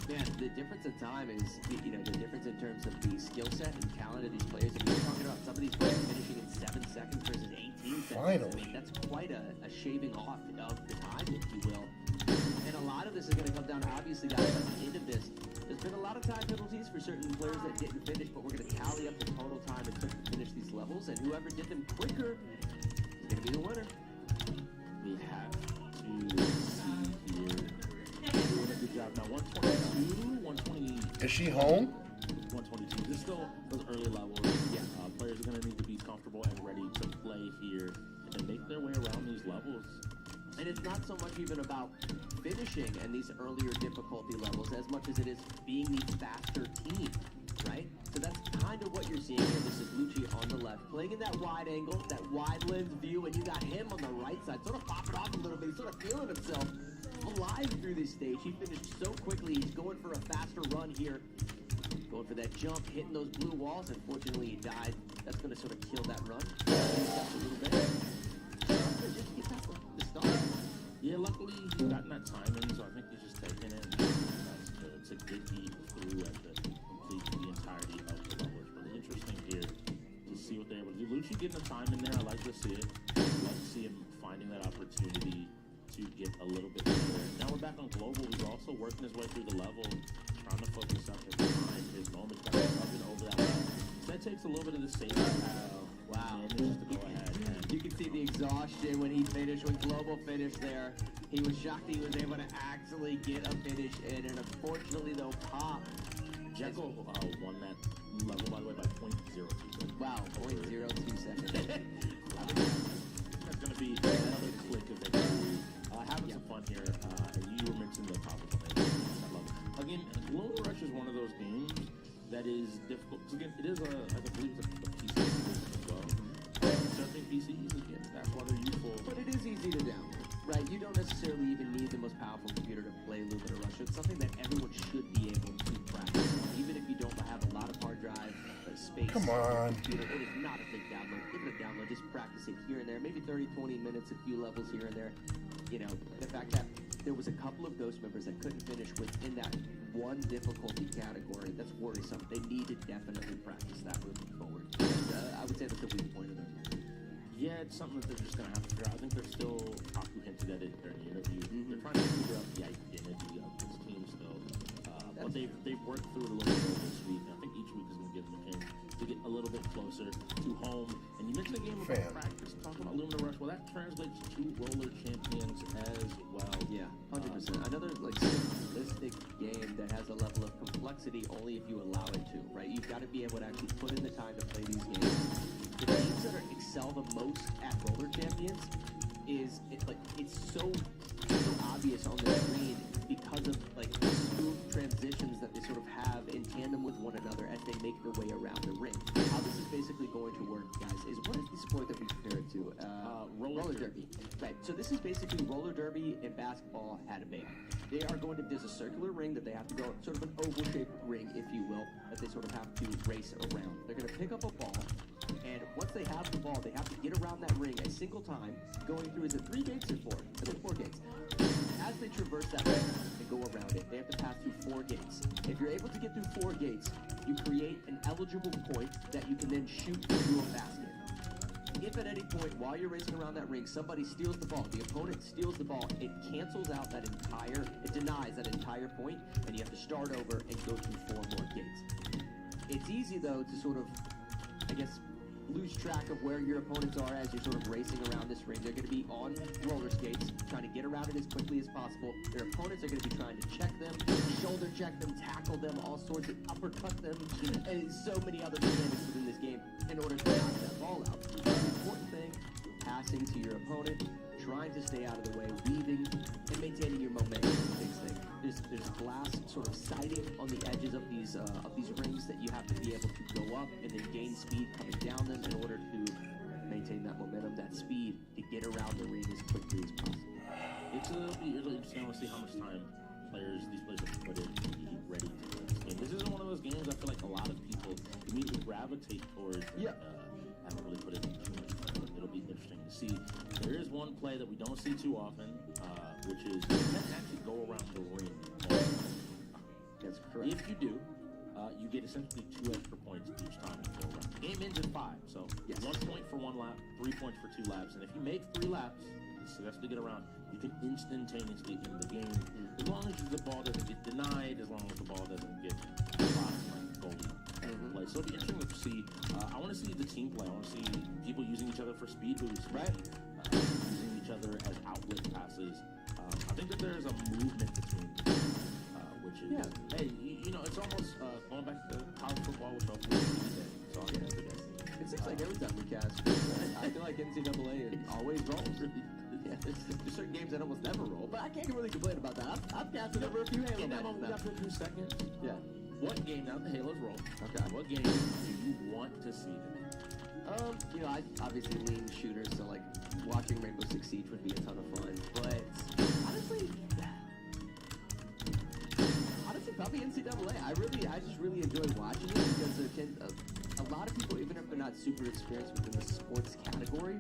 Man, the difference in time is, you know, the difference in terms of the skill set and talent of these players. And we're talking about some of these players finishing in 7 seconds versus 18 seconds. Finally. I mean, that's quite a shaving off of the time, if you will. And a lot of this is going to come down to, obviously, guys, at the end of this, there's been a lot of time penalties for certain players that didn't finish, but we're going to tally up the total time it took to finish these levels, and whoever did them quicker is going to be the winner. We have to see here. Doing a good job. Now, 122, 120. Is she home? 122. This is still those early levels. Yeah, players are going to need to be comfortable and ready to play here and make their way around these levels. And it's not so much even about finishing and these earlier difficulty levels as much as it is being the faster team, right? So that's kind of what you're seeing here. This is Lucci on the left, playing in that wide angle, that wide lens view, and you got him on the right side, sort of popping off a little bit. He's sort of feeling himself alive through this stage. He finished so quickly. He's going for a faster run here. Going for that jump, hitting those blue walls. Unfortunately, he died. That's going to sort of kill that run. A little bit. Just get that the start. Yeah, luckily he's gotten that time in, so I think he's just taking it. That's good. It's a good beat through and to complete the entirety of the level. It's really interesting here to see what they're able to do. Lucci getting the time in there. I like to see it. I like to see him finding that opportunity to get a little bit better. Now we're back on Global. He's also working his way through the level, trying to focus on his time, his moment, trying to up and over that level. So that takes a little bit of the safety. Wow. And just to go ahead. You can see the exhaustion when he finished, when Global finished there. He was shocked he was able to actually get a finish in, and unfortunately, though, Pop. Jekyll won that level, by the way, by 0.02. Wow, 0.02 seconds. That's going to be another click of victory. Having some fun here. You were mentioning the top of the level. Again, Global Rush is one of those games that is difficult. Because again, it is I believe it's a PC as well. Certain PCs, again, that's why they're useful. But it is easy to download. right? You don't necessarily even need the most powerful computer to play Lumina Rush. It's something that everyone should be able to practice. Even if you don't have a lot of hard drive space. Come on. Computer, it is not a big download. Give it a download. Just practice it here and there. Maybe 30, 20 minutes, a few levels here and there. You know, the fact that there was a couple of Ghost members that couldn't finish within that one difficulty category, that's worrisome. They need to definitely practice that moving forward. I would say that's a weak point of theirs. Yeah, it's something that they're just going to have to figure out. I think they're still, Haku hinted at it during the interview. They're trying to figure out the identity of this team still. But they've worked through it a little bit more this week. I think each week is going to give them a chance to get a little bit closer to home. And you mentioned a game about practice, talking about Lumina Rush. Well, that translates to roller champions as well. Yeah, 100%. Another like simplistic game that has a level of complexity only if you allow it to, right? You've got to be able to actually put in the time to play these games. The teams that excel the most at roller champions is it's so obvious on the screen because of like the smooth transitions that they sort of have in tandem with one another as they make their way around the ring. How this is basically going to work, guys, is what is the sport that we compare it to? Roller derby. Right. So this is basically roller derby and basketball had a baby. They are going to, there's a circular ring that they have to go, sort of an oval-shaped ring, if you will, that they sort of have to race around. They're going to pick up a ball, and once they have the ball, they have to get around that ring a single time, going through, is it 3 gates or 4? I think 4 gates. As they traverse that ring and go around it, they have to pass through 4 gates. If you're able to get through 4 gates, you create an eligible point that you can then shoot into a basket. If at any point while you're racing around that ring, somebody steals the ball, the opponent steals the ball, it cancels out that entire, it denies that entire point, and you have to start over and go through 4 more gates. It's easy though to sort of, I guess, lose track of where your opponents are as you're sort of racing around this ring. They're going to be on roller skates, trying to get around it as quickly as possible. Their opponents are going to be trying to check them, shoulder check them, tackle them, all sorts of uppercut them, and so many other mechanics within this game in order to knock that ball out. The important thing, passing to your opponent, trying to stay out of the way, weaving, and maintaining your momentum is the big thing. There's glass sort of siding on the edges of these rings that you have to be able to go up and then gain speed coming down them in order to maintain that momentum, that speed to get around the ring as quickly as possible. It's a little bit interesting. I want to see how much time these players have put in to be ready to play this game. This isn't one of those games I feel like a lot of people immediately gravitate towards. Haven't really put in too much time. It'll be interesting to see. There is one play that we don't see too often, which is you can actually go around the ring. That's correct. If you do, you get essentially 2 extra points each time you go around. Game ends in 5, so 1 point for 1 lap, 3 points for 2 laps, and if you make 3 laps, successfully get around, you can instantaneously end the game. As long as the ball doesn't get denied, as long as the ball doesn't get blocked, like goalie play. So it'll be interesting to see. I want to see the team play. I want to see people using each other for speed boosts, right? Using each other as outlet passes. I think that there's a movement between which is, hey, you know, it's almost going back to college football, which hopefully it's on today. It seems like every time we cast, I feel like NCAA always rolls. Yeah, there's certain games that almost never roll, but I can't really complain about that. I've casted over a few Halo matches now. We got 2 seconds. Yeah. What game, now the Halos roll, what game do you want to see today? You know, I obviously lean shooters, so like watching Rainbow Six Siege would be a ton of fun. But honestly, probably NCAA. I just really enjoy watching it because there tend, a lot of people, even if they're not super experienced within the sports category,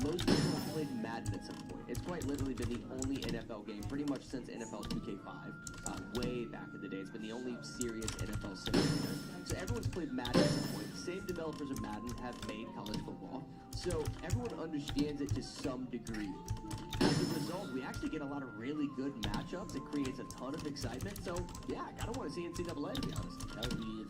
most people have played Madden at some point. It's quite literally been the only NFL game pretty much since NFL 2K5, way back in the day. It's been the only serious NFL simulator. So everyone's played Madden at some point. Same developers of Madden have made college football. So everyone understands it to some degree. As a result, we actually get a lot of really good matchups. It creates a ton of excitement. So yeah, I kind of want to see NCAA, to be honest.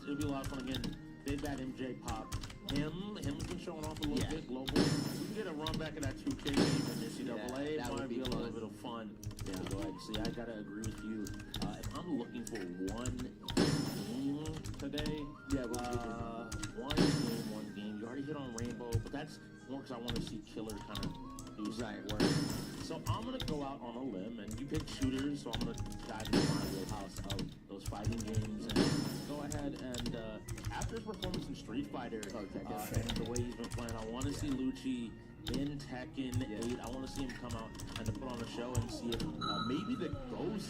It'll be a lot of fun again. Big Bad MJ Pop. Him's been showing off a little bit global. We can get a run back of that 2K game in NCAA. That would be a little bit of fun. Yeah, go ahead and see. I gotta agree with you. If I'm looking for one game today, one game. You already hit on Rainbow, but that's more because I want to see Killer kind of do some work. So I'm gonna go out on a limb, and you pick shooters, so I'm gonna dive into my wheelhouse of those fighting games and go ahead and after his performance in Street Fighter and the way he's been playing, I want to see Lucci in Tekken 8. I want to see him come out and to put on show and see if maybe the Ghost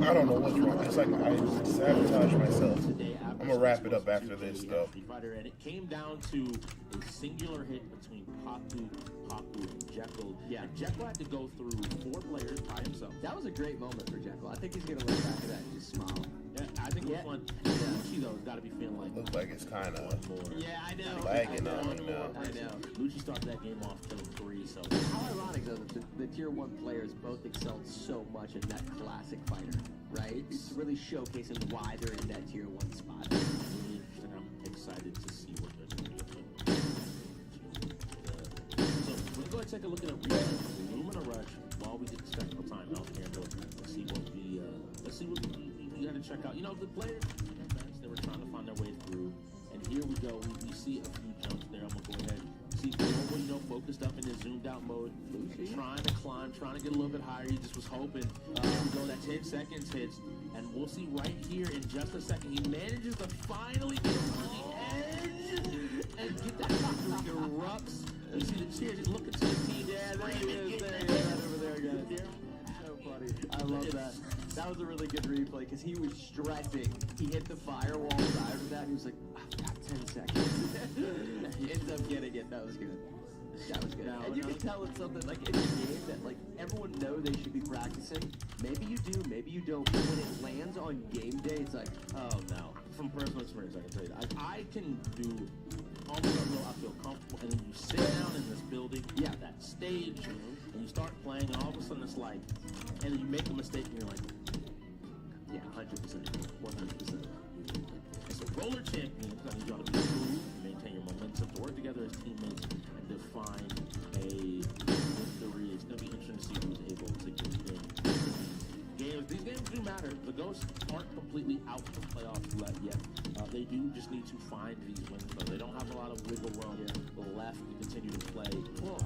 I don't know what's wrong. It's like I sabotage myself. I'm gonna wrap it up after this, though. And it came down to a singular hit between Paku, and Jekyll. Yeah, and Jekyll had to go through 4 players by himself. That was a great moment for Jekyll. I think he's going to look back at that and just smile. Yeah, I think it was fun. Lucci, though, has got to be feeling like... Looks like it's kind of Yeah, I know. lagging on him now. I know. Lucci started that game off killing 3, so... How ironic, though, that the Tier 1 players both excelled so much in that classic fighter, right? It's really showcasing why they're in that Tier 1 spot. Really interesting. I'm excited to see what they're going to do. So, we're going to take a look at a replay. Lumina Rush, while we get this technical timeout here, let's see what we got to check out. You know, the players, they were trying to find their way through. And here we go. We see a few jumps there. I'm going to go ahead. See Global, you know, focused up in his zoomed out mode. Trying to climb, trying to get a little bit higher. He just was hoping. Here we go. That 10 seconds hits. And we'll see right here in just a second. He manages to finally get on the edge and get that shot through. He erupts. You see the cheers. He's looking to the team. Yeah, there he is. There he is over there, guys. So funny. I love that. That was a really good replay because he was stressing. He hit the firewall prior to that. He was like, I've got 10 seconds. He ends up getting it. That was good. That was good. And you can tell it's something like it's a game that like everyone knows they should be practicing. Maybe you do, maybe you don't. But when it lands on game day, it's like, oh no. From personal experience, I can tell you that. I can do almost until I feel comfortable. And then you sit down in this building, that stage, and you start playing, and all of a sudden it's like, and then you make a mistake, and you're like, yeah, 100%, 100%. So roller champions, I need y'all to be smooth, maintain your momentum, to work together as teammates, and define a victory. It's going to be interesting to see who's able to get in. These games do matter. The Ghosts aren't completely out of the playoffs yet. They do just need to find these wins, though. They don't have a lot of wiggle room left to continue to play. Well,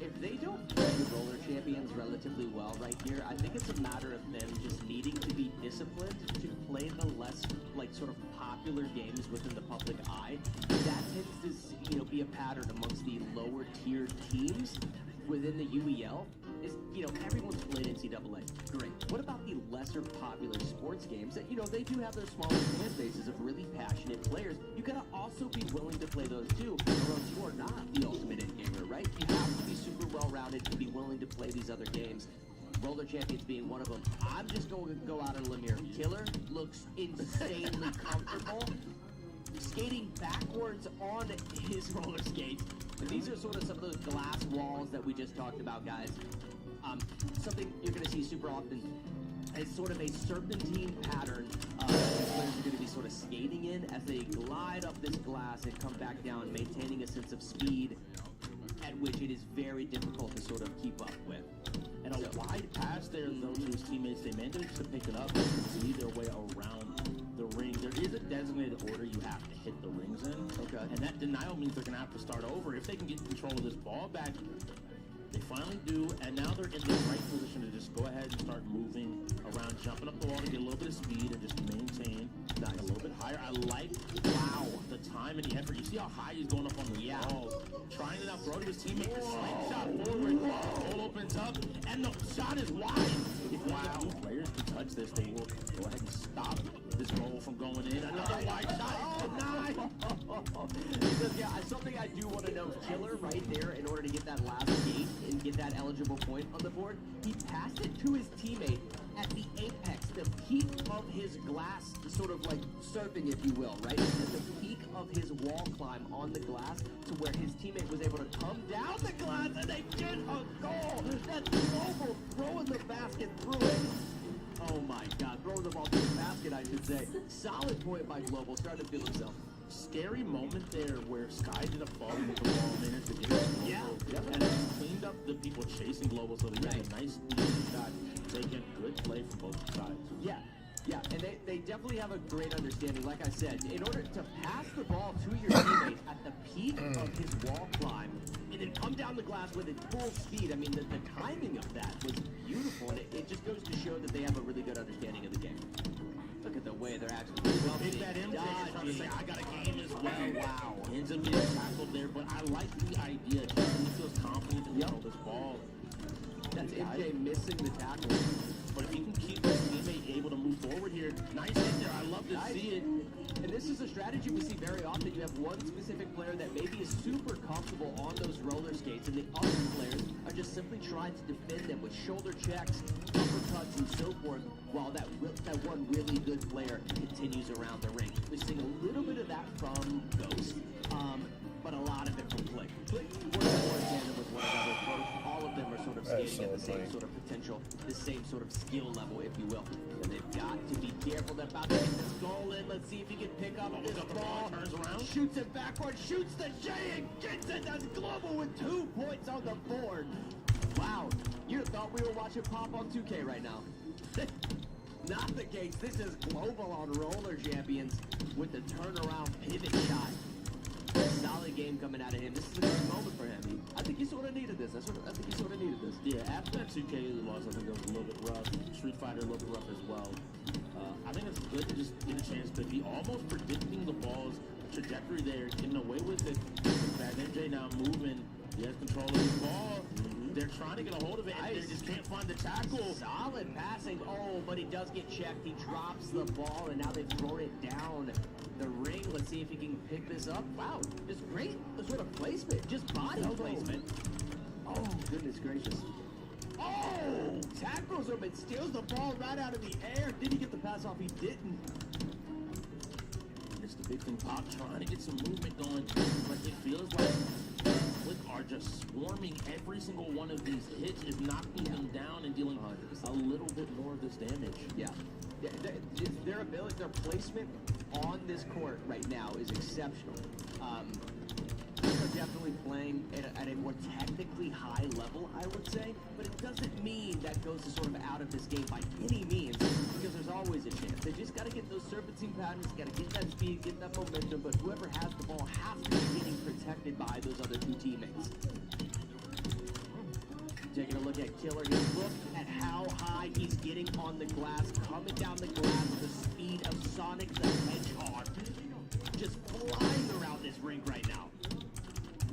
if they don't play the roller champions relatively well right here, I think it's a matter of them just needing to be disciplined to play the less, like, sort of popular games within the public eye. That tends to, you know, be a pattern amongst the lower tier teams within the UEL. Is, you know, everyone's played NCAA. Great. What about the lesser popular sports games that, you know, they do have their smaller fan bases of really passionate players? You gotta also be willing to play those too, or else you are not the ultimate end gamer, right? You have to be super well-rounded to be willing to play these other games. Roller Champions being one of them. I'm just going to go out on a limb here. Killer looks insanely comfortable, skating backwards on his roller skates. And these are sort of some of those glass walls that we just talked about, guys. Something you're going to see super often is sort of a serpentine pattern players are going to be sort of skating in as they glide up this glass and come back down, maintaining a sense of speed at which it is very difficult to sort of keep up with. And a wide pass there, though, to his teammates. They managed to pick it up and see their way around the ring. There is a designated order you have to hit the rings in. Okay. And that denial means they're going to have to start over. If they can get control of this ball back, they finally do, and now they're in the right position to just go ahead and start moving around, jumping up the wall to get a little bit of speed and just maintain a little bit higher. I like, the time and the effort. You see how high he's going up on the walls, trying to now throw to his teammate, the slingshot forward, goal opens up, and the shot is wide. If two players can touch this, they will go ahead and stop this goal from going in. Another wide shot. Oh, nice. Because, yeah, something I do want to know, Killer right there, in order to get that last gate and get that eligible point on the board, he passed it to his teammate at the apex, the peak of his glass, sort of like surfing, if you will, right? At the peak of his wall climb on the glass to where his teammate was able to come down the glass and they get a goal. That's Global throwing the basket through it. Oh my God, throwing the ball through the basket, I should say. Solid point by Global, starting to feel himself. Scary moment there where Sky did a fall with the ball, managed to get it. And it cleaned up the people chasing Global, so they had a nice easy shot. Taking good play from both sides. Yeah, and they definitely have a great understanding. Like I said, in order to pass the ball to your teammate at the peak of his wall climb, and then come down the glass with it full speed, I mean, the timing of that was beautiful, and it just goes to show that they have a really good understanding of the game. Look at the way they're actually Hit that MJ trying to say, I got a game as well. Wow. Ends up getting tackled there, but I like the idea. He feels confident to control this ball. That's MJ missing the tackle. But if he can keep his teammate able to move forward here, nice hit there. I love to see it. And this is a strategy we see very often. You have one specific player that maybe is super comfortable on those roller skates, and the other players are just simply trying to defend them with shoulder checks, uppercuts, and so forth, while that one really good player continues around the ring. We're seeing a little bit of that from Ghost, but a lot of it from Click. Click works more in tandem with one another. Both, all of them are sort of skating at the same sort of potential, the same sort of skill level, if you will. And they've got to be careful. They're about to get this goal in. Let's see if he can pick up this ball. Turns around. Shoots it backward. Shoots the J and gets it. That's Global with 2 points on the board. Wow. You'd have thought we were watching Pop on 2K right now. Not the case. This is Global on Roller Champions with the turnaround pivot shot. Solid game coming out of him. This is a good moment for him. I think he sort of needed this. I think he sort of needed this. Yeah, after that 2K loss, I think it was a little bit rough. Street Fighter a little bit rough as well. I think it's good to just get a chance to be almost predicting the ball's trajectory there, getting away with it. That MJ now moving. He has control of the ball. They're trying to get a hold of it, and they just can't find the tackle. Solid passing. Oh, but he does get checked. He drops the ball, and now they've thrown it down the ring. Let's see if he can pick this up. Wow, just great sort of placement. Just body placement. Oh, goodness gracious. Oh! Tackles him and steals the ball right out of the air. Did he get the pass off? He didn't. It's the big thing. Pop trying to get some movement going, but it feels like Click are just swarming. Every single one of these hits is knocking them down and dealing a little bit more of this damage. Yeah. Their ability, their placement on this court right now is exceptional. They're definitely playing at a more technically high level, I would say, but it doesn't mean that goes to sort of out of this game by any means, because there's always a chance. They just got to get those serpentine patterns, got to get that speed, get that momentum, but whoever has the ball has to be getting protected by those other 2 teammates. Taking a look at Killer here. Look at how high he's getting on the glass, coming down the glass with the speed of Sonic the Hedgehog. Just flying around this rink right now.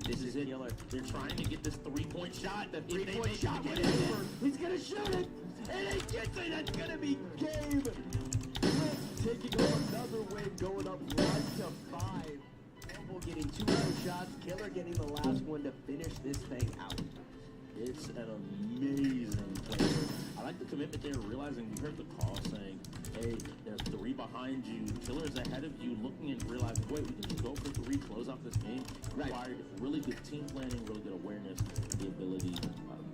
This is it. They're trying to get this 3-point shot. The 3-point shot went over. He's going to shoot it. And he gets it. That's going to be game. Click taking on another win, going up 1-5. Global getting 2 more shots. Killer getting the last one to finish this thing out. It's an amazing play. I like the commitment there, realizing you heard the call saying, hey, there's 3 behind you, Killer's ahead of you, looking and realizing, wait, we can just go for 3, close off this game. Required really good team planning, really good awareness, the ability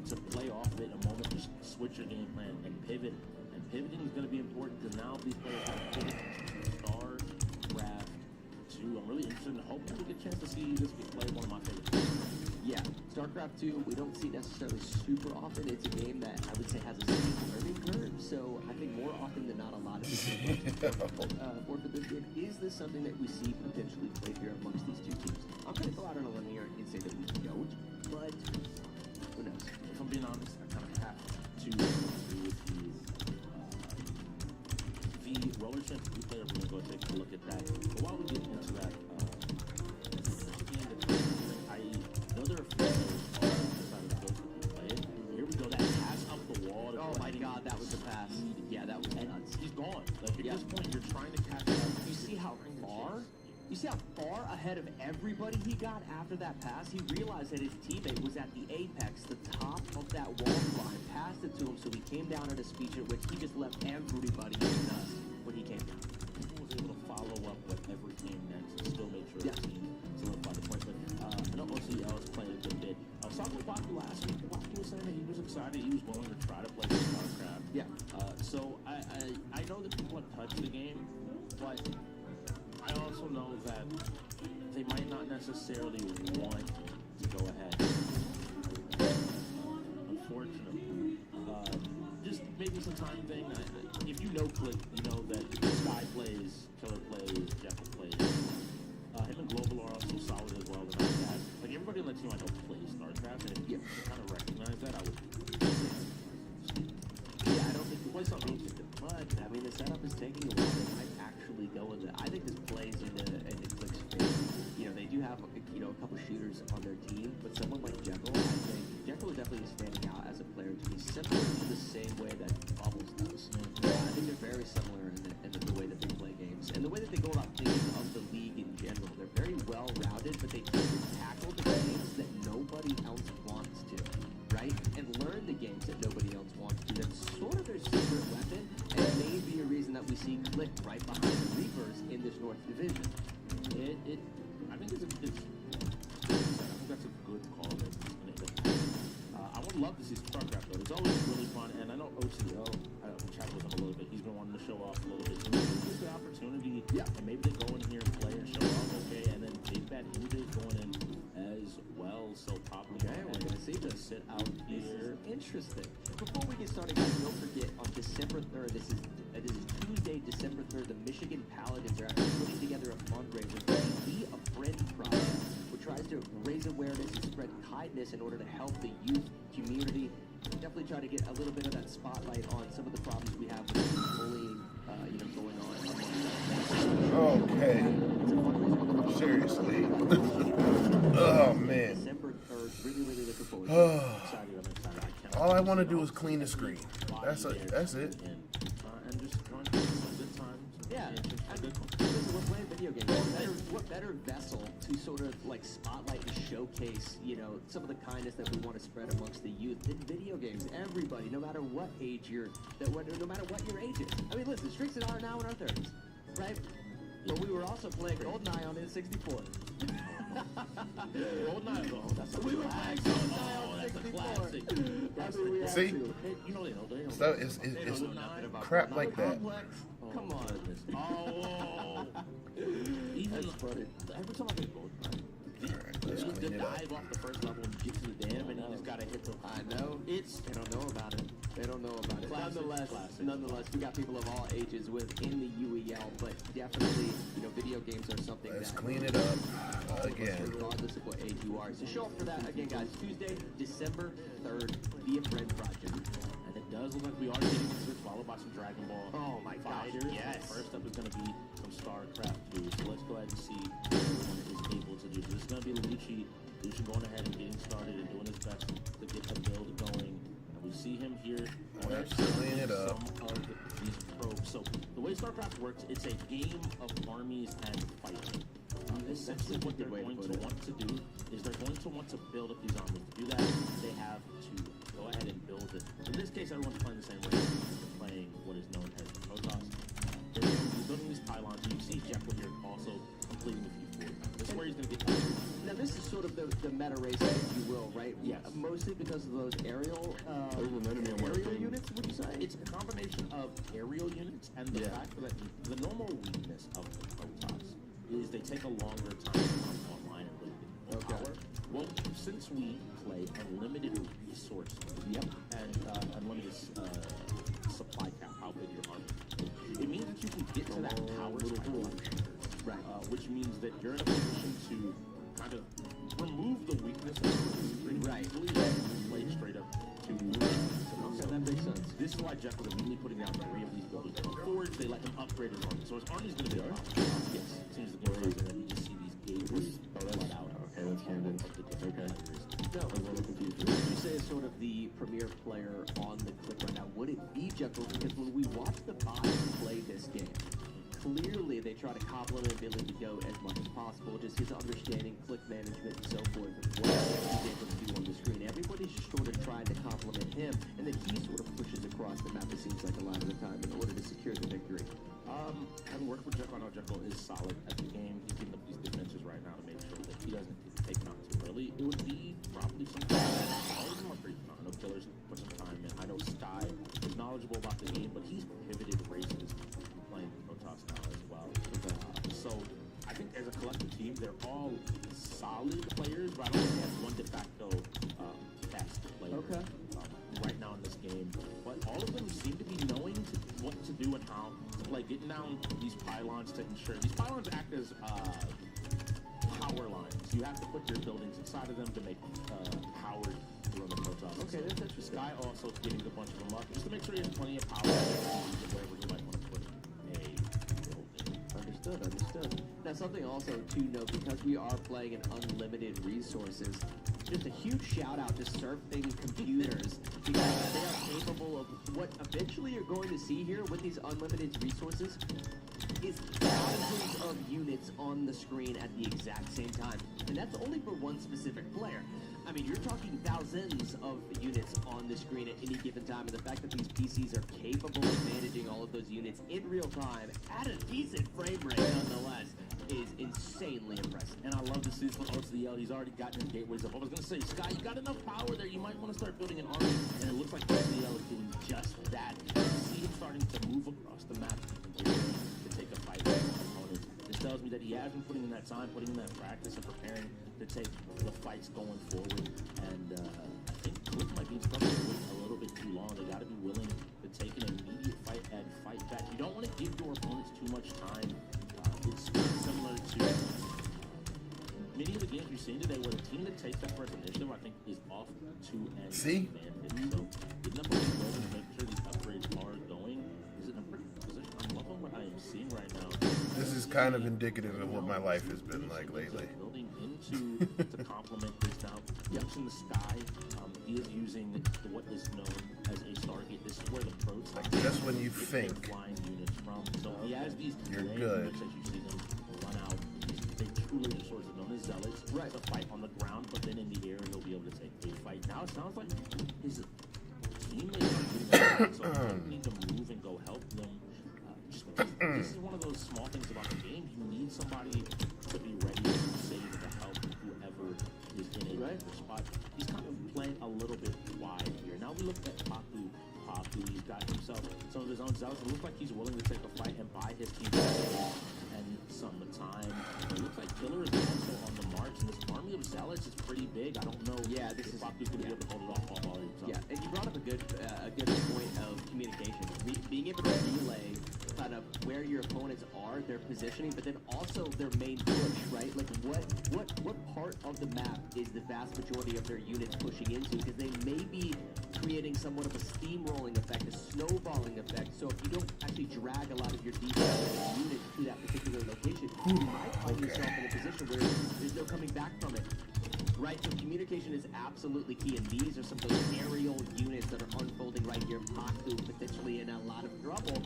to play off it in a moment, just switch your game plan and pivot. And pivoting is going to be important because now these players have pivot, star, draft, 2. I'm really interested in hoping we get a chance to see this get played, one of my favorites. Yeah, StarCraft 2, we don't see necessarily super often. It's a game that I would say has a steep learning curve, so I think more often than not, a lot of people for this game. Is this something that we see potentially played here amongst these 2 teams? I'm going to go out on a limb here and say that we don't, but who knows? If I'm being honest, I kind of have to agree with you. The roller champs player, we're going to go take a look at that. But while we get into that, I know there are players on the side of the field who play it. Here we go, that pass up the wall. Oh my god, that was the pass. Yeah, that was nuts. He's gone. Like at this point, you're trying to catch up. You see how far? You see how far ahead of everybody he got after that pass? He realized that his teammate was at the apex, the top of that wall line, passed it to him, so he came down at a speed at which he just left everybody in dust when he came down. He was able to follow up whatever came next and still make sure the team solidified the point. But I know OCL is playing a good bit. I was talking with Baki last week. Baki was saying that he was excited. He was willing to try to play StarCraft. Yeah. So I know that people have touched the game, but I also know that they might not necessarily want to go ahead. Unfortunately. Just maybe some time thing. If you know Click, you know that Sky plays, Killer plays, Jekyll plays. Him and Global are also solid as well. Like everybody on the team I know plays StarCraft, and if you kind of recognize that, I would. Yeah, I don't think the play something interesting, but I mean the setup is taking a while. They might actually go into. I think this plays into Click's favor. You know, they do have have, a couple shooters on their team, but someone like Jekyll, I think Jekyll is definitely standing out as a player to be similar to the same way that Bubbles does. I think they're very similar in the way that they play games and the way that they go about thinking of the league in general. They're very well-rounded, but they tend to tackle the games that nobody else wants to, right? And learn the games that nobody else wants to. That's sort of their secret weapon, and may be a reason that we see Click right behind the Reapers in this North Division. I think that's a good call. I would love to see StarCraft though. It's always really fun, and I know OCO. I chatted with him a little bit. He's been wanting to show off a little bit. So maybe it's the opportunity, and maybe they go in here and play and show off, okay? And then Big Bad Ninja's going in as well. So probably we're gonna see this sit out here. Interesting. Before we get started, guys, don't forget on December 3rd. This is Tuesday, December 3rd. The Michigan Paladins are actually putting together a fundraiser for the Be a Friend project, which tries to raise awareness and spread kindness in order to help the youth community. Definitely try to get a little bit of that spotlight on some of the problems we have with bullying, going on. Okay. Seriously. Oh man. December 3rd. Really looking forward to it. I'm excited. All I want to do is clean the screen. That's it. And just join some good times. Yeah. Listen, we're playing video games. What better vessel to sort of like spotlight and showcase, some of the kindness that we want to spread amongst the youth in video games. Everybody, no matter what age no matter what your age is. I mean, listen, Strix and I are now in our 30s, right? But we were also playing GoldenEye on N64. GoldenEye, that's we were playing GoldenEye on 64. See? They know. So it's crap like that. Come on. Oh. Even funny. every time I play GoldenEye, the dive off the first level and get to the dam, and you just gotta hit the. I know. They don't know about it. Classic. Nonetheless, we got people of all ages within the UEL, but definitely, video games are something Let's that clean it up again. regardless of what age you are. So show up for that again, guys. Tuesday, December 3rd, Be a Friend Project. And it does look like we are getting into it, followed by some Dragon Ball. Oh my Fighters. gosh, yes. First up is going to be some StarCraft 2. So let's go ahead and see what everyone is able to do. So this is going to be Lucci going ahead and getting started and doing his best to get the build going. And we see him here. Let's clean it up. Some of these probes. So the way StarCraft works, it's a game of armies and fighting. Essentially what they're going to want to do is they're going to want to build up these armies. To do that, they have to go ahead and build it. In this case, everyone's playing the same way. They're playing what is known as Protoss. They're building these pylons. You see Jekyll here also completing a few forts. This is where he's going to get tired. Now this is sort of the meta race, if you will, right? Yes. Mostly because of those aerial units, would you say? It's a combination of aerial units and the fact that the normal weakness of the Protoss is they take a longer time to come online and really get more power. Well, since we play unlimited resources and unlimited supply count, how big your army is, it means that you can get to that power cycle, which means that you're in a position to kind of remove the weakness of the pretty easily and play straight up to Okay, that makes sense. This is why Jekyll is immediately putting out 3 of these buildings. Forge, they let him upgrade his army. So his army's going to be a problem. Yes. As soon as the game starts, and then you just see these gates let out. Okay, that's canon. Okay. No, I'm a little confused. would you say is sort of the premier player on the Click right now? Would it be Jekyll? Because when we watch the bots play this game, clearly they try to complement ability to go as much as possible, just his understanding, click management, and so forth, and what he's able to do on the screen. Everybody's just sort of trying to complement him, and then he sort of pushes across the map, it seems like a lot of the time, in order to secure the victory. Having worked with Jekyll, I know Jekyll is solid at the game. He's getting up these defenses right now to make sure that he doesn't get taken out too early. It would be probably something I know Killer's put some time in. I know Sky is knowledgeable about the game, but he's pivoted races playing Protoss now as well. So I think as a collective team, they're all solid players, but I don't think they have one de facto best player right now in this game. But all of them seem to be knowing what to do and how to play, getting down these pylons to ensure these pylons act as power lines. You have to put your buildings inside of them to make power to run the Protoss. Okay, that's interesting. Sky also getting a bunch of them up just to make sure he has plenty of power wherever he might want to put a building. Understood. Now, something also to note, because we are playing in unlimited resources, just a huge shout out to surfing computers, because they are capable of what eventually you're going to see here with these unlimited resources is thousands of units on the screen at the exact same time. And that's only for one specific player. I mean, you're talking thousands of units on the screen at any given time, and the fact that these PCs are capable of managing all of those units in real time at a decent frame rate nonetheless is insanely impressive. And I love to see this one OCL. He's already gotten his gateways up. I was going to say, Sky, you got enough power there. You might want to start building an army. And it looks like OCL is doing just that. You see him starting to move across the map to take a fight with his opponents. This tells me that he has been putting in that time, putting in that practice, and preparing to take the fights going forward. And I think Click might be instructed to wait a little bit too long. They got to be willing to take an immediate fight and fight back. You don't want to give your opponents too much time. It's similar to many of the games we've seen today where the team that takes that first initiative, I think, is off to an advantage. So getting up on the road and making sure these upgrades are going is in a pretty good position. I'm loving what I am seeing right now. This is kind of indicative of what my life has been like lately. Building into to complement this now. Using the Sky, he is using what is known as a Stargate. This is where the pros just when you think flying units from. So he has these you're land good. units as you see them run out. They true laser swords are known as zealots. Right. To fight on the ground, but then in the air he'll be able to take a fight. Now it sounds like his teammates are getting so he need to move and go help them. Just because this is one of those small things about the game. You need somebody to be ready to save or to help whoever is in a right spot. He's kind of playing a little bit wide here. Now we look at Paku. He's got himself some of his own zealots. It looks like he's willing to take a fight and buy his team and some time. It looks like Killer is also on the march, and this army of zealots is pretty big. I don't know. Yeah, this is Paku's going to be able to hold it off all by himself. Yeah, and you brought up a good point of communication. Being able to relay kind of where your opponents are, their positioning, but then also their main push, right? Like what part of the map is the vast majority of their units pushing into? Because they may be creating somewhat of a steamrolling effect, a snowballing effect. So if you don't actually drag a lot of your defensive units to that particular location, you might find yourself in a position where there's no coming back from it. Right, so communication is absolutely key, and these are some of those aerial units that are unfolding right here. Paku potentially in a lot of trouble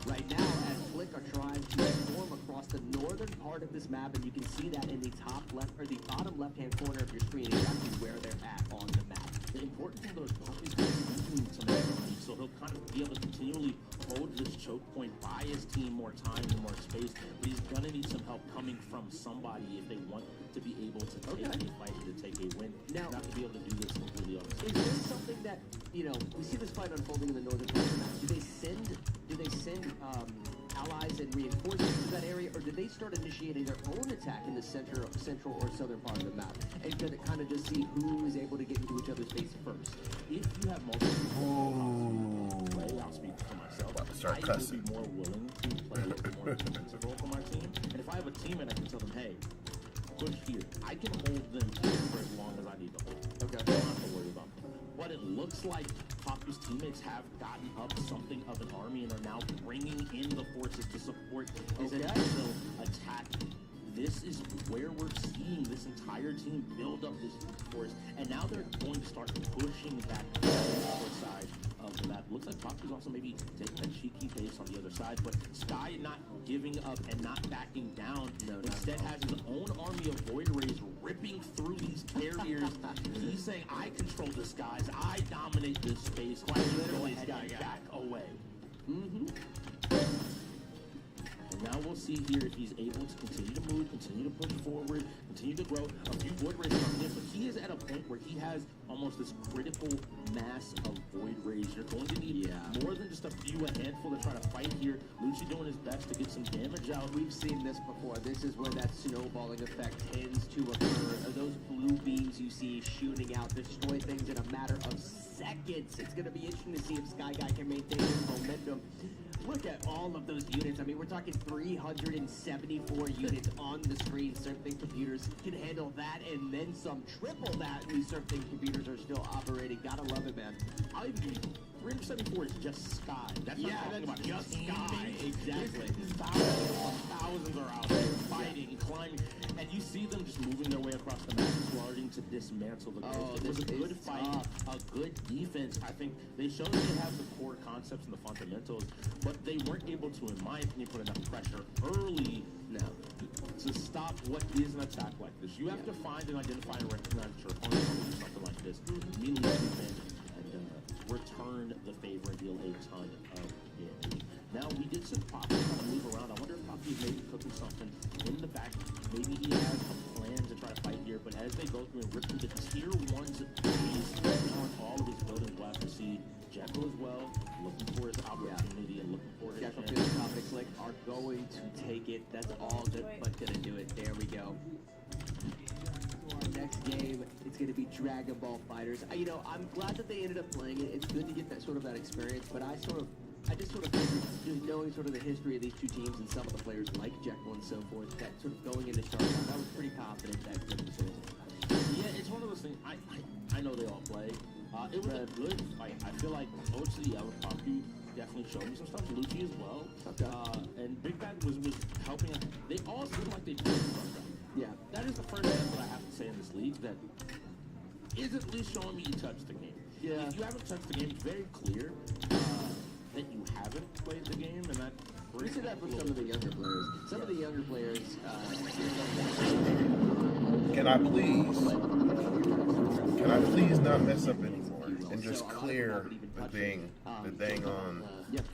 right now as Flick are trying to storm across the northern part of this map, and you can see that in the top left or the bottom left-hand corner of your screen, exactly where they're at on the map. The important thing though is Paku's continuing to make money, so he'll kind of be able to continually hold this choke point, buy his team more time and more space, but he's gonna need some help coming from somebody if they want to be able to take a fight and to take a win. Now, not to be able to do this completely on his own. Is this something that, you know, we see this fight unfolding in the northern part of the map. Do they send allies and reinforcements to that area, or do they start initiating their own attack in the central or southern part of the map and kind of just see who is able to get into each other's face first? If you have multiple play, I'll speak for myself. Start I cussing. will be more willing to play a more defensive role for my team. And if I have a teammate, I can tell them, hey, push here. I can hold them here for as long as I need to hold. Okay. I don't have to worry about them. But it looks like Paku's teammates have gotten up something of an army and are now bringing in the forces to support his initial attack. This is where we're seeing this entire team build up this force, and now they're going to start pushing back to the other side of the map. Looks like Paku's also maybe taking a cheeky base on the other side, but Sky not giving up and not backing down. Instead has his own army of Void Rays ripping through these carriers. He's saying, I control the skies, I dominate this space. Quite literally, back away. And now we'll see here if he's able to continue to move, continue to push forward, continue to grow. A few Void Rays coming in, but he is at a point where he has almost this critical mass of Void Rays. You're going to need more than just a handful to try to fight here. Lucci doing his best to get some damage out. We've seen this before. This is where that snowballing effect tends to occur. Those blue beams you see shooting out out, destroy things in a matter of seconds. It's going to be interesting to see if Sky Guy can maintain this momentum. Look at all of those units. I mean, we're talking 374 units on the screen. Surfing computers can handle that and then some. Triple that. These surfing computers are still operating. Gotta love it, man. I'll even give you 374 is just Sky. That's not talking about just Sky. Exactly. Thousands are out there fighting and climbing, and you see them just moving their way across the map, starting to dismantle the grid. It was a good fight, a good defense. I think they showed they have the core concepts and the fundamentals, but they weren't able to, in my opinion, put enough pressure early to stop what is an attack like this. You have to find and identify and recognize your opponent when you do something like this. Immediately defend and return the favor and deal a ton of damage. Now, we did some Poppy kind of move around. I wonder if Poppy is maybe cooking something in the back. Maybe he has a plan to try to fight here, but as they go through and rip through the tier 1s, he's on all of his buildings. We'll have to see Jekyll as well, looking for his opportunity and looking for his Jekyll chance. to the top of the click are going to take it. That's all good, but gonna do it. There we go. Next game, it's going to be Dragon Ball Fighters. You know, I'm glad that they ended up playing it. It's good to get that sort of that experience, but I just sort of figured, just knowing sort of the history of these two teams and some of the players like Jekyll and so forth, that sort of going into Starcraft, I was pretty confident that it was going to Yeah, it's one of those things. I know they all play. It was a good fight. I feel like OC Poppy definitely showed me some stuff. Lucci as well. Okay. And Big Bad was helping him. They all seem like they played Starcraft. Yeah. That is the first thing that I have to say in this league that is at least showing me you touched the game. Yeah. If you haven't touched the game, it's very clear that you haven't played the game, and that We see that with some of the younger players. Some of the younger players, Can I please not mess up anymore and just clear the thing on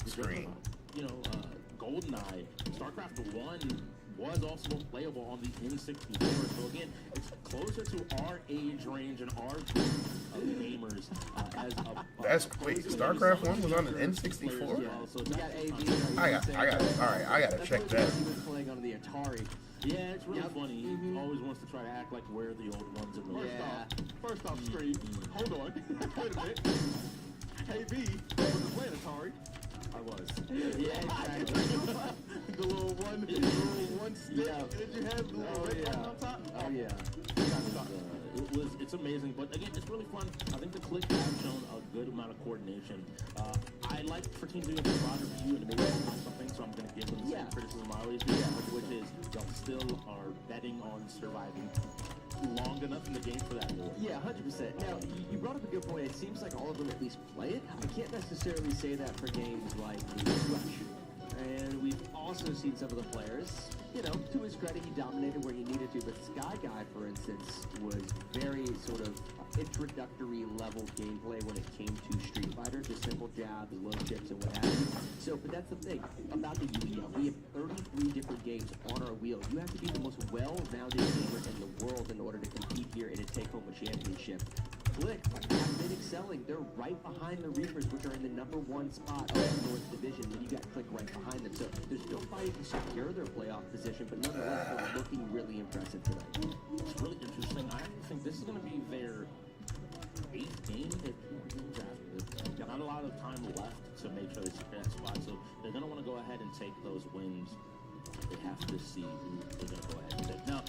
screen? You know, GoldenEye, StarCraft 1 was also playable on the N64. So again, it's closer to our age range and our group of gamers. Wait, StarCraft 1 was on an N64? yeah. So we got AB. I gotta check that. He was playing on the Atari. Yeah, it's really funny. He always wants to try to act like we're the old ones in the First off, screen. Hold on. Wait a minute. KB was playing Atari. I was. Yeah, exactly. the little one stick that you had, the little red button on top. Oh yeah. It's amazing, but again, it's really fun. I think the Click have shown a good amount of coordination. I like for teams to do a broader view and maybe something, so I'm going to give them the same criticism I always do, which is y'all still are betting on surviving long enough in the game for that war. Yeah, 100%. Now, you brought up a good point. It seems like all of them at least play it. I can't necessarily say that for games like Rush. And we've also seen some of the players, you know, to his credit, he dominated where he needed to, but Sky Guy, for instance, was very sort of introductory level gameplay when it came to Street Fighter, just simple jabs, low chips, and what have you. So, but that's the thing about the UEL. We have 33 different games on our wheel. You have to be the most well-rounded gamer in the world in order to compete here and to take home a championship. Click have been excelling. They're right behind the Reapers, which are in the #1 spot of the North Division. Then you got Click right behind them. So there's nobody to secure their playoff position, but nonetheless, they're looking really impressive today. It's really interesting. I think this is going to be their 8th game. They've got not a lot of time left to make sure they secure that spot, so they're going to want to go ahead and take those wins. They have to see who they're going to go ahead and take. Now,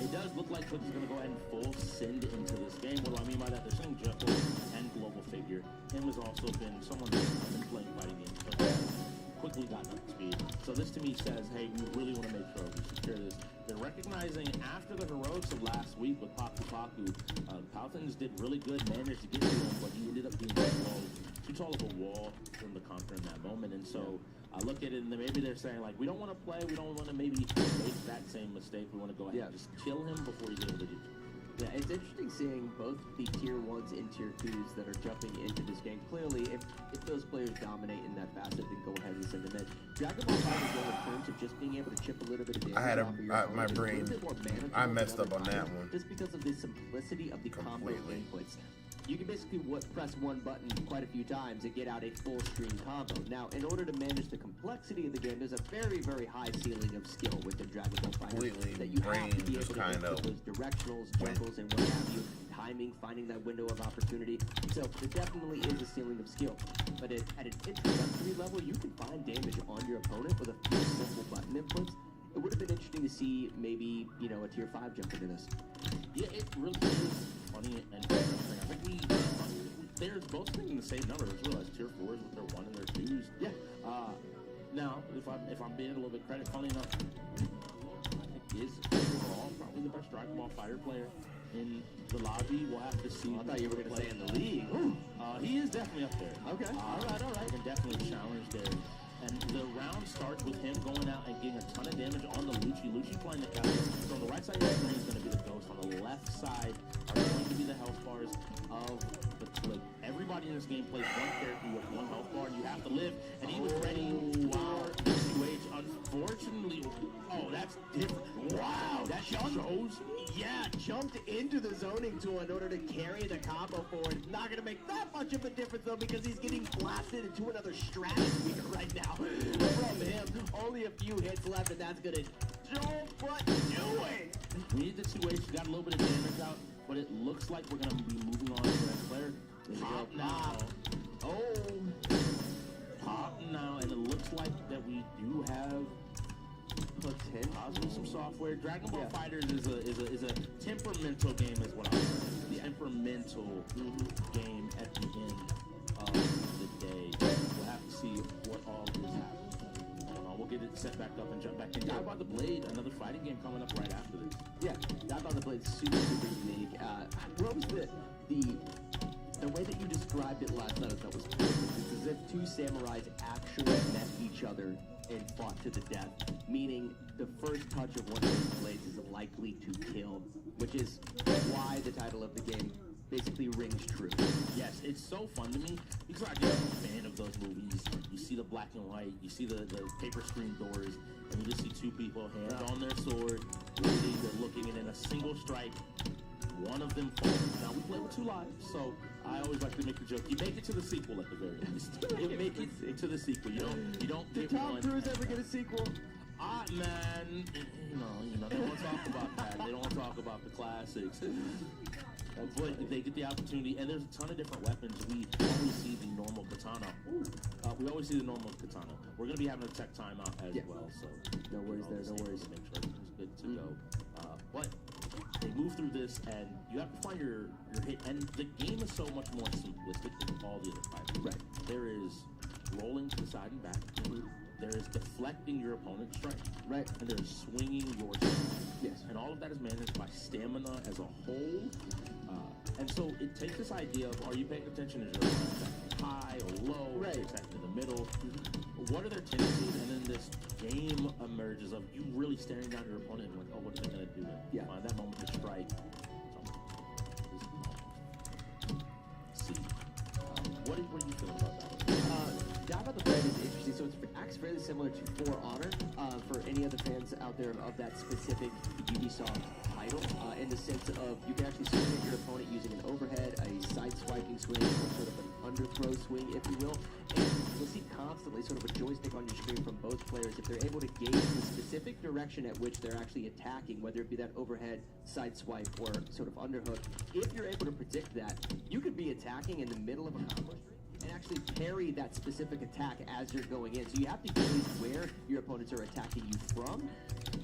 it does look like Click is going to go ahead and full send into this game. What do I mean by that? They're saying Jekyll and Global Figure. Him has also been someone that's been playing fighting games, but quickly gotten up to speed. So this to me says, hey, we really want to make sure we secure this. They're recognizing after the heroics of last week with Paku Paku, Palthans did really good, managed to get to him, but he ended up being too tall of a wall for him to conquer in that moment. And so I look at it and maybe they're saying, like, we don't want to play, we don't want to maybe make that same mistake. We want to go ahead and just kill him before he's able to do it. Yeah, it's interesting seeing both the tier 1s and tier 2s that are jumping into this game. Clearly, if those players dominate in that facet, then go ahead and send them in. Dragon Ball Fighters, though, in terms of just being able to chip a little bit of damage My brain, I messed up on that one. Just because of the simplicity of the combo inputs. You can basically press one button quite a few times and get out a full screen combo. Now, in order to manage the complexity of the game, there's a very, very high ceiling of skill within Dragon Ball Fighters that you have to be able to get those directionals, jungles, and what have you. timing, finding that window of opportunity. So there definitely is a ceiling of skill. But at an introductory level, you can find damage on your opponent with a few simple button inputs. It would have been interesting to see maybe, you know, a tier 5 jump into this. Yeah, it really is funny and interesting. I think they're both making the same number. Let's realize tier 4s with their 1 and their 2s. Yeah. Now, if I'm being a little bit credit, funny enough, I think is overall probably the best Dragon Ball Fighter player in the lobby. We'll have to see. I thought you were going to say in the league. He is definitely up there. Okay. All right. And definitely challenged there. And the round starts with him going out and getting a ton of damage on the Lucci. Lucci playing the counter. So on the right side of the screen is going to be the Ghost. On the left side are going to be the health bars of the Click. Everybody in this game plays one character with one health bar, and you have to live. And he was ready for the 2H. Unfortunately, that's different. Wow, that shows. Yeah, jumped into the zoning tool in order to carry the combo forward. Not going to make that much of a difference, though, because he's getting blasted into another stratosphere right now. From him, only a few hits left, and that's going to do what doing. We need the 2H. Got a little bit of damage out, but it looks like we're going to be moving on to the next player. Pop now. Pop now, and it looks like that we do have possibly some software. Dragon Ball Fighters is a temperamental game, is what I'm saying. Temperamental game at the end of the day. We'll have to see what all is happening. We'll get it set back up and jump back in. Die by the Blade, another fighting game coming up right after this. Yeah, Die by the Blade is super unique. What was the way that you described it last night? That was perfect. It's as if two samurais actually met each other and fought to the death, meaning the first touch of one of those blades is likely to kill, which is why the title of the game basically rings true. Yes, it's so fun to me because I'm a fan of those movies. You see the black and white, you see the paper screen doors, and you just see two people, hands on their sword, waiting, they're looking, and in a single strike, one of them falls. Now, we play with 2 lives, so I always like to make the joke. You make it to the sequel at the very least. You make it to the sequel. You don't Did get Tom one. Cruise ever get a sequel? Man, you know, they don't want to talk about that. They don't want to talk about the classics. But they get the opportunity, and there's a ton of different weapons. We always see the normal katana. We're going to be having a tech timeout as well, so no worries there, no worries. To make sure everything's good to go. But they move through this, and you have to find your hit. And the game is so much more simplistic than all the other fights. Right. There is rolling to the side and back. There is deflecting your opponent's strike. Right. And there's swinging your strike. Yes. And all of that is managed by stamina as a whole. And so it takes this idea of, are you paying attention? Is your attack high or low? Right. Is your attack in the middle? What are their tendencies? And then this game emerges of you really staring down your opponent and like, oh, what are they going to do? Yeah. Find that moment to strike. See. What are you feeling about that? Die by the Blade is interesting. So it acts fairly similar to For Honor. For any other fans out there of that specific Ubisoft title, in the sense of you can actually swing at your opponent using an overhead, a side-swiping swing, or sort of an underthrow swing, if you will. And you'll see constantly sort of a joystick on your screen from both players if they're able to gauge the specific direction at which they're actually attacking, whether it be that overhead, side swipe, or sort of underhook. If you're able to predict that, you could be attacking in the middle of a combo string and actually parry that specific attack as you're going in. So you have to gauge where your opponents are attacking you from.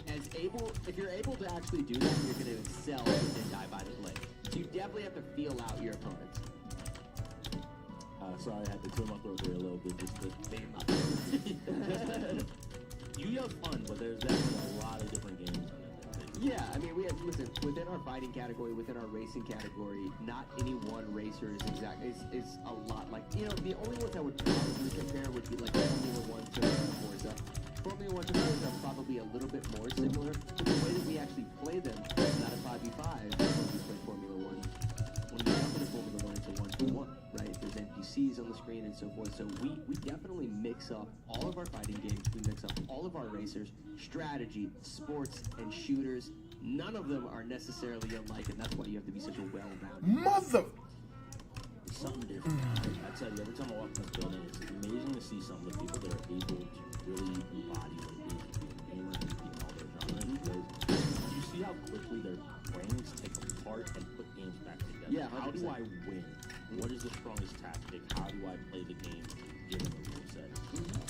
If you're able to actually do that, you're going to excel within Die by the Blade. So you definitely have to feel out your opponents. Sorry, I had to clear my throat there a little bit. Just to You have fun, but there's definitely a lot of different games. Yeah, I mean, listen, within our fighting category, within our racing category, not any one racer is a lot like, the only ones I would probably compare would be like Formula 1 to Forza. Formula 1 to Forza are probably a little bit more similar, but the way that we actually play them is not a 5v5 when we play Formula 1. When we jump into Formula 1, it's a 1v1, right? There's NPCs on the screen and so forth, so we definitely mix up all of our fighting games, we mix up all of our racers, strategy, sports, and shooters. None of them are necessarily alike, and that's why you have to be such a well-rounded. Mother. It's something different. I tell you, every time I walk in this building, it's amazing to see some of the people that are able to really embody what it is to be a gamer and be in all their genres. Because you see how quickly their brains take apart and put games back together. Yeah, How do 100%. I win? What is the strongest tactic? How do I play the game given the rule set? It's beautiful.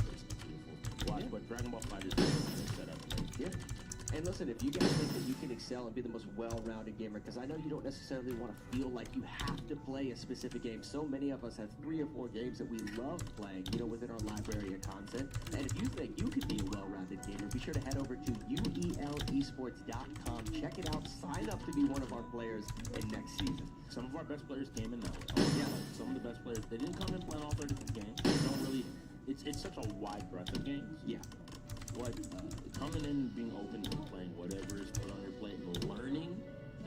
Watch what Dragon Ball FighterZ is set up. Yeah. And listen, if you guys think that you can excel and be the most well-rounded gamer, because I know you don't necessarily want to feel like you have to play a specific game. So many of us have 3 or 4 games that we love playing, within our library of content. And if you think you could be a well-rounded gamer, be sure to head over to uelesports.com. Check it out. Sign up to be one of our players in next season. Some of our best players came in that way. Yeah. Some of the best players, they didn't come in playing all 36 games. They don't really, it's such a wide breadth of games. Yeah. What coming in, being open to playing whatever is put on your plate, and learning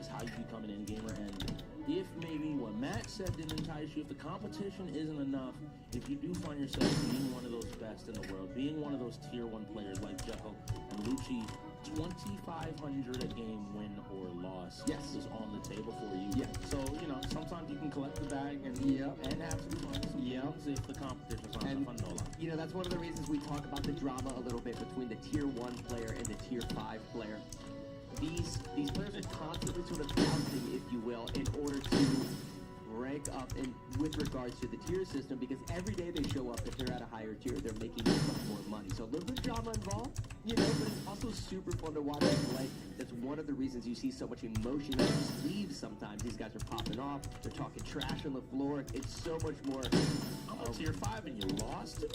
is how you become an end gamer. And if maybe what Matt said didn't entice you, if the competition isn't enough, if you do find yourself being one of those best in the world, being one of those tier 1 players like Jekyll and Lucci, 2,500 a game win or loss is on the table for you. Yeah. So, sometimes you can collect the bag and have some fun. If the competition's not so fun, no lie. That's one of the reasons we talk about the drama a little bit between the tier 1 player and the tier 5 player. These players are constantly sort of bouncing, if you will, in order to rank up with regards to the tier system, because every day they show up, if they're at a higher tier, they're making much more money. So a little bit of drama involved, but it's also super fun to watch them play. That's one of the reasons you see so much emotion on their sleeves sometimes. These guys are popping off, they're talking trash on the floor. It's so much more. I'm a tier 5 and you lost to me?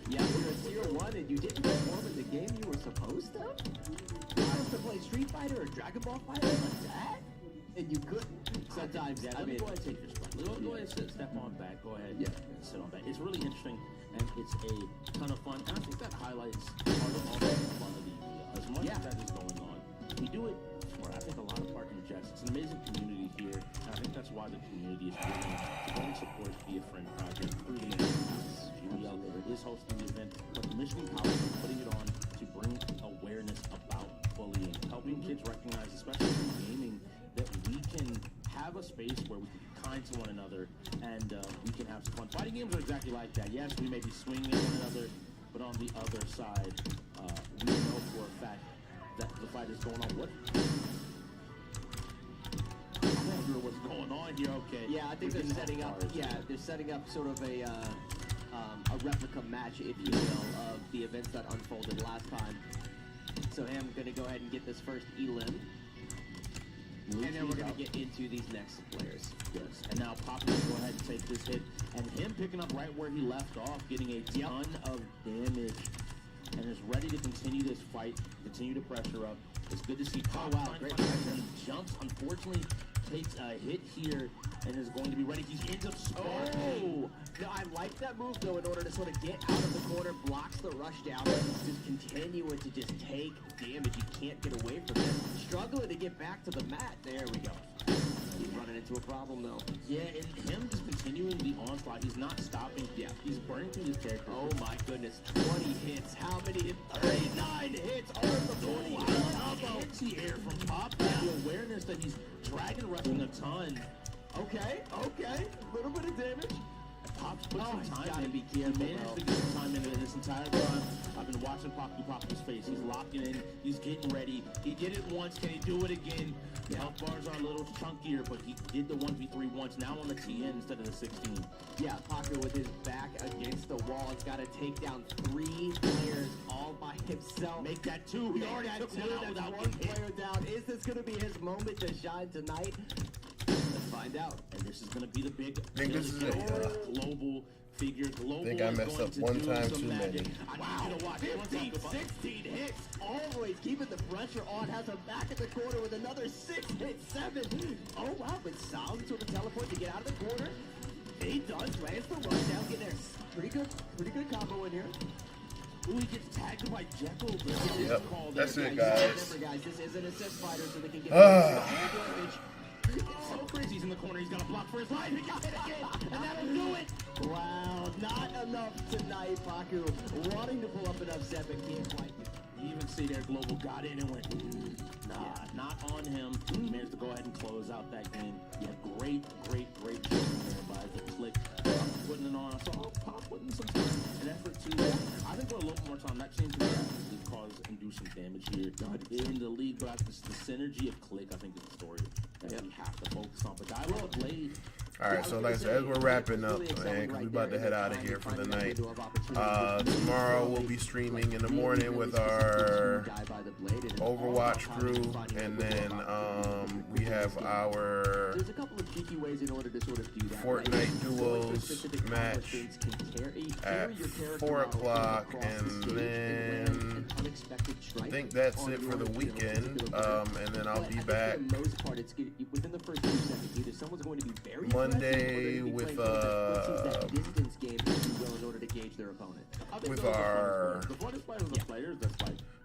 Yep, you're a tier 1 and you didn't perform in the game you were supposed to? You're supposed to play Street Fighter or Dragon Ball Fighter like that? And you couldn't. Sometimes, Let me go ahead and take your spot. Go ahead and step on back. Go ahead and sit on back. It's really interesting, and it's a ton of fun. And I think that highlights part of all the fun of the as much as that is going on. We do it for, I think, a lot of partner jets. It's an amazing community here, and I think that's why the community is willing to go and support Be a Friend project through the GBL is hosting the event, but the Michigan College is putting it on to bring awareness about bullying, helping kids recognize, especially in gaming, that we can have a space where we can be kind to one another and we can have some fun. Fighting games are exactly like that. Yes, we may be swinging at one another, but on the other side, we know for a fact that the fight is going on. What? I wonder what's going on here. Okay. Yeah, I think they're setting up. Yeah, they're setting up sort of a replica match, if you will, of the events that unfolded last time. So I'm gonna go ahead and get this first elim. And then we're going to get into these next players. Yes. And now Pop will go ahead and take this hit. And him picking up right where he left off, getting a ton of damage. And is ready to continue this fight, continue to pressure up. It's good to see Pop. Oh, wow. Great pressure. He jumps, unfortunately, takes a hit here and is going to be ready. He ends up sparking. Oh! No, I like that move, though, in order to sort of get out of the corner, blocks the rush down, just continuing to just take damage. You can't get away from it. Struggling to get back to the mat. There we go. He's running into a problem, though. Yeah, and him just continuing the onslaught. He's not stopping. Yeah, he's burning through his character. Oh, my goodness. 20 hits. How many hits? 39 hits on the 40. Anti air from Pop. The awareness that he's dragon rushing a ton. Okay. A little bit of damage. Pop's put some time gotta in. be careful, He managed to get some time into this entire run. I've been watching Poppy's face. He's locking in. He's getting ready. He did it once. Can he do it again? The health bars are a little chunkier, but he did the 1v3 once. Now on the TN instead of the 16. Yeah, Parker with his back against the wall has got to take down 3 players all by himself. Make that 2. He already took one out without one getting hit. player down. Is this going to be his moment to shine tonight? Let's find out. And this is going to be the big think this is it. Global figure. Global I think I messed up one time too many. Wow. 15, 16 hits. Always keeping the pressure on. Has him back in the corner with another 6 hits, 7. Oh, wow. But solid sort of teleport to get out of the corner. He does. Lands the rush down. Get there. Pretty good combo in here. Ooh, he gets tagged by Jekyll. Yep. That's it, Remember, guys. guys, this is an assist fighter, so they can get damage. It's so crazy. He's in the corner. He's got a block for his life. He got hit again, and that'll do it. Wow, not enough tonight, Baku. Wanting to pull up an upset, but can't quite. You even see there, Global got in and went. not on him. He managed to go ahead and close out that game. Yeah, great showing there by the Click. Putting it on. So Pop putting some time and effort to I think we're a little more time. That change could cause and do some damage here in the league, but the synergy of Click, I think, is the story that we have to focus on. But guy love Blade. All right, so like I said, as we're wrapping up, man, because we're about to head out of here for the night. Tomorrow we'll be streaming in the morning with our Overwatch crew, and then we have our Fortnite duos match at 4 o'clock, and then I think that's it for the weekend. And then I'll be back Monday with our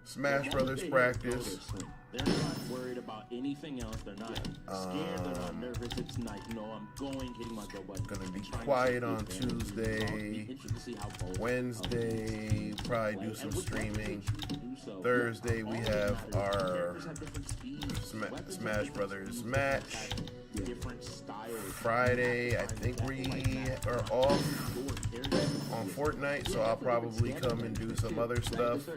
Smash Brothers practice. They're not worried about anything else. They're not scared. They're not nervous. It's night. You know, I'm going, hitting my go button. Gonna be quiet on Tuesday. Wednesday, probably do some streaming. Thursday, we have our Smash Brothers match. Friday, I think we are off on Fortnite, so I'll probably come and do some other stuff.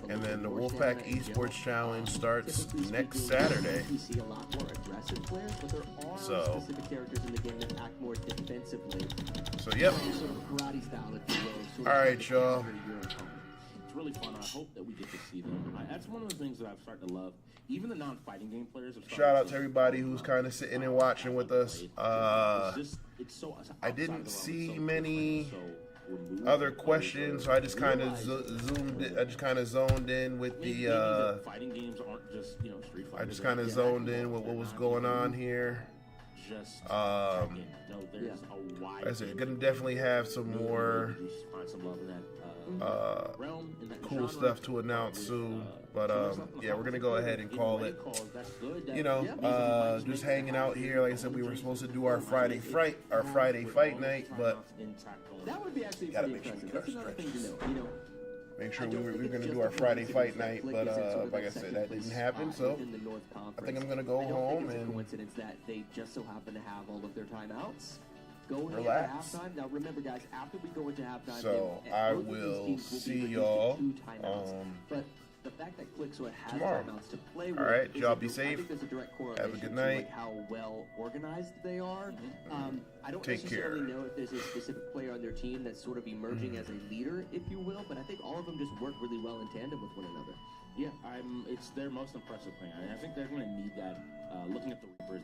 And then the Wolfpack Esports Challenge starts next Saturday. So yep. All right, y'all. It's really fun. I hope that we get to see them. That's one of the things that I've started to love. Even the non-fighting game players. Shout out to everybody who's kind of sitting and watching with us. I didn't see many other questions, so I just kind of zoned in with the. Fighting games aren't just Street Fighter. I just kind of zoned in with what was going on here. Like I said, gonna definitely have some more cool stuff to announce soon. But yeah, we're gonna go ahead and call it. Just hanging out here. Like I said, we were supposed to do our Friday fight night, but gotta make sure we get our stretches. Make sure we were going to do our Friday fight night, but like I said, that didn't happen. So I think I'm going to go home and relax. Now remember, guys, after we go into halftime, so I will see y'all the fact that Clicksort has tomorrow. Timeouts to play with. All right, y'all be safe. Have a good night. How well organized they are. I don't Take necessarily care. know if there's a specific player on their team that's sort of emerging as a leader, if you will, but I think all of them just work really well in tandem with one another. Yeah, it's their most impressive thing. I think they're going to need that. Looking at the Reapers.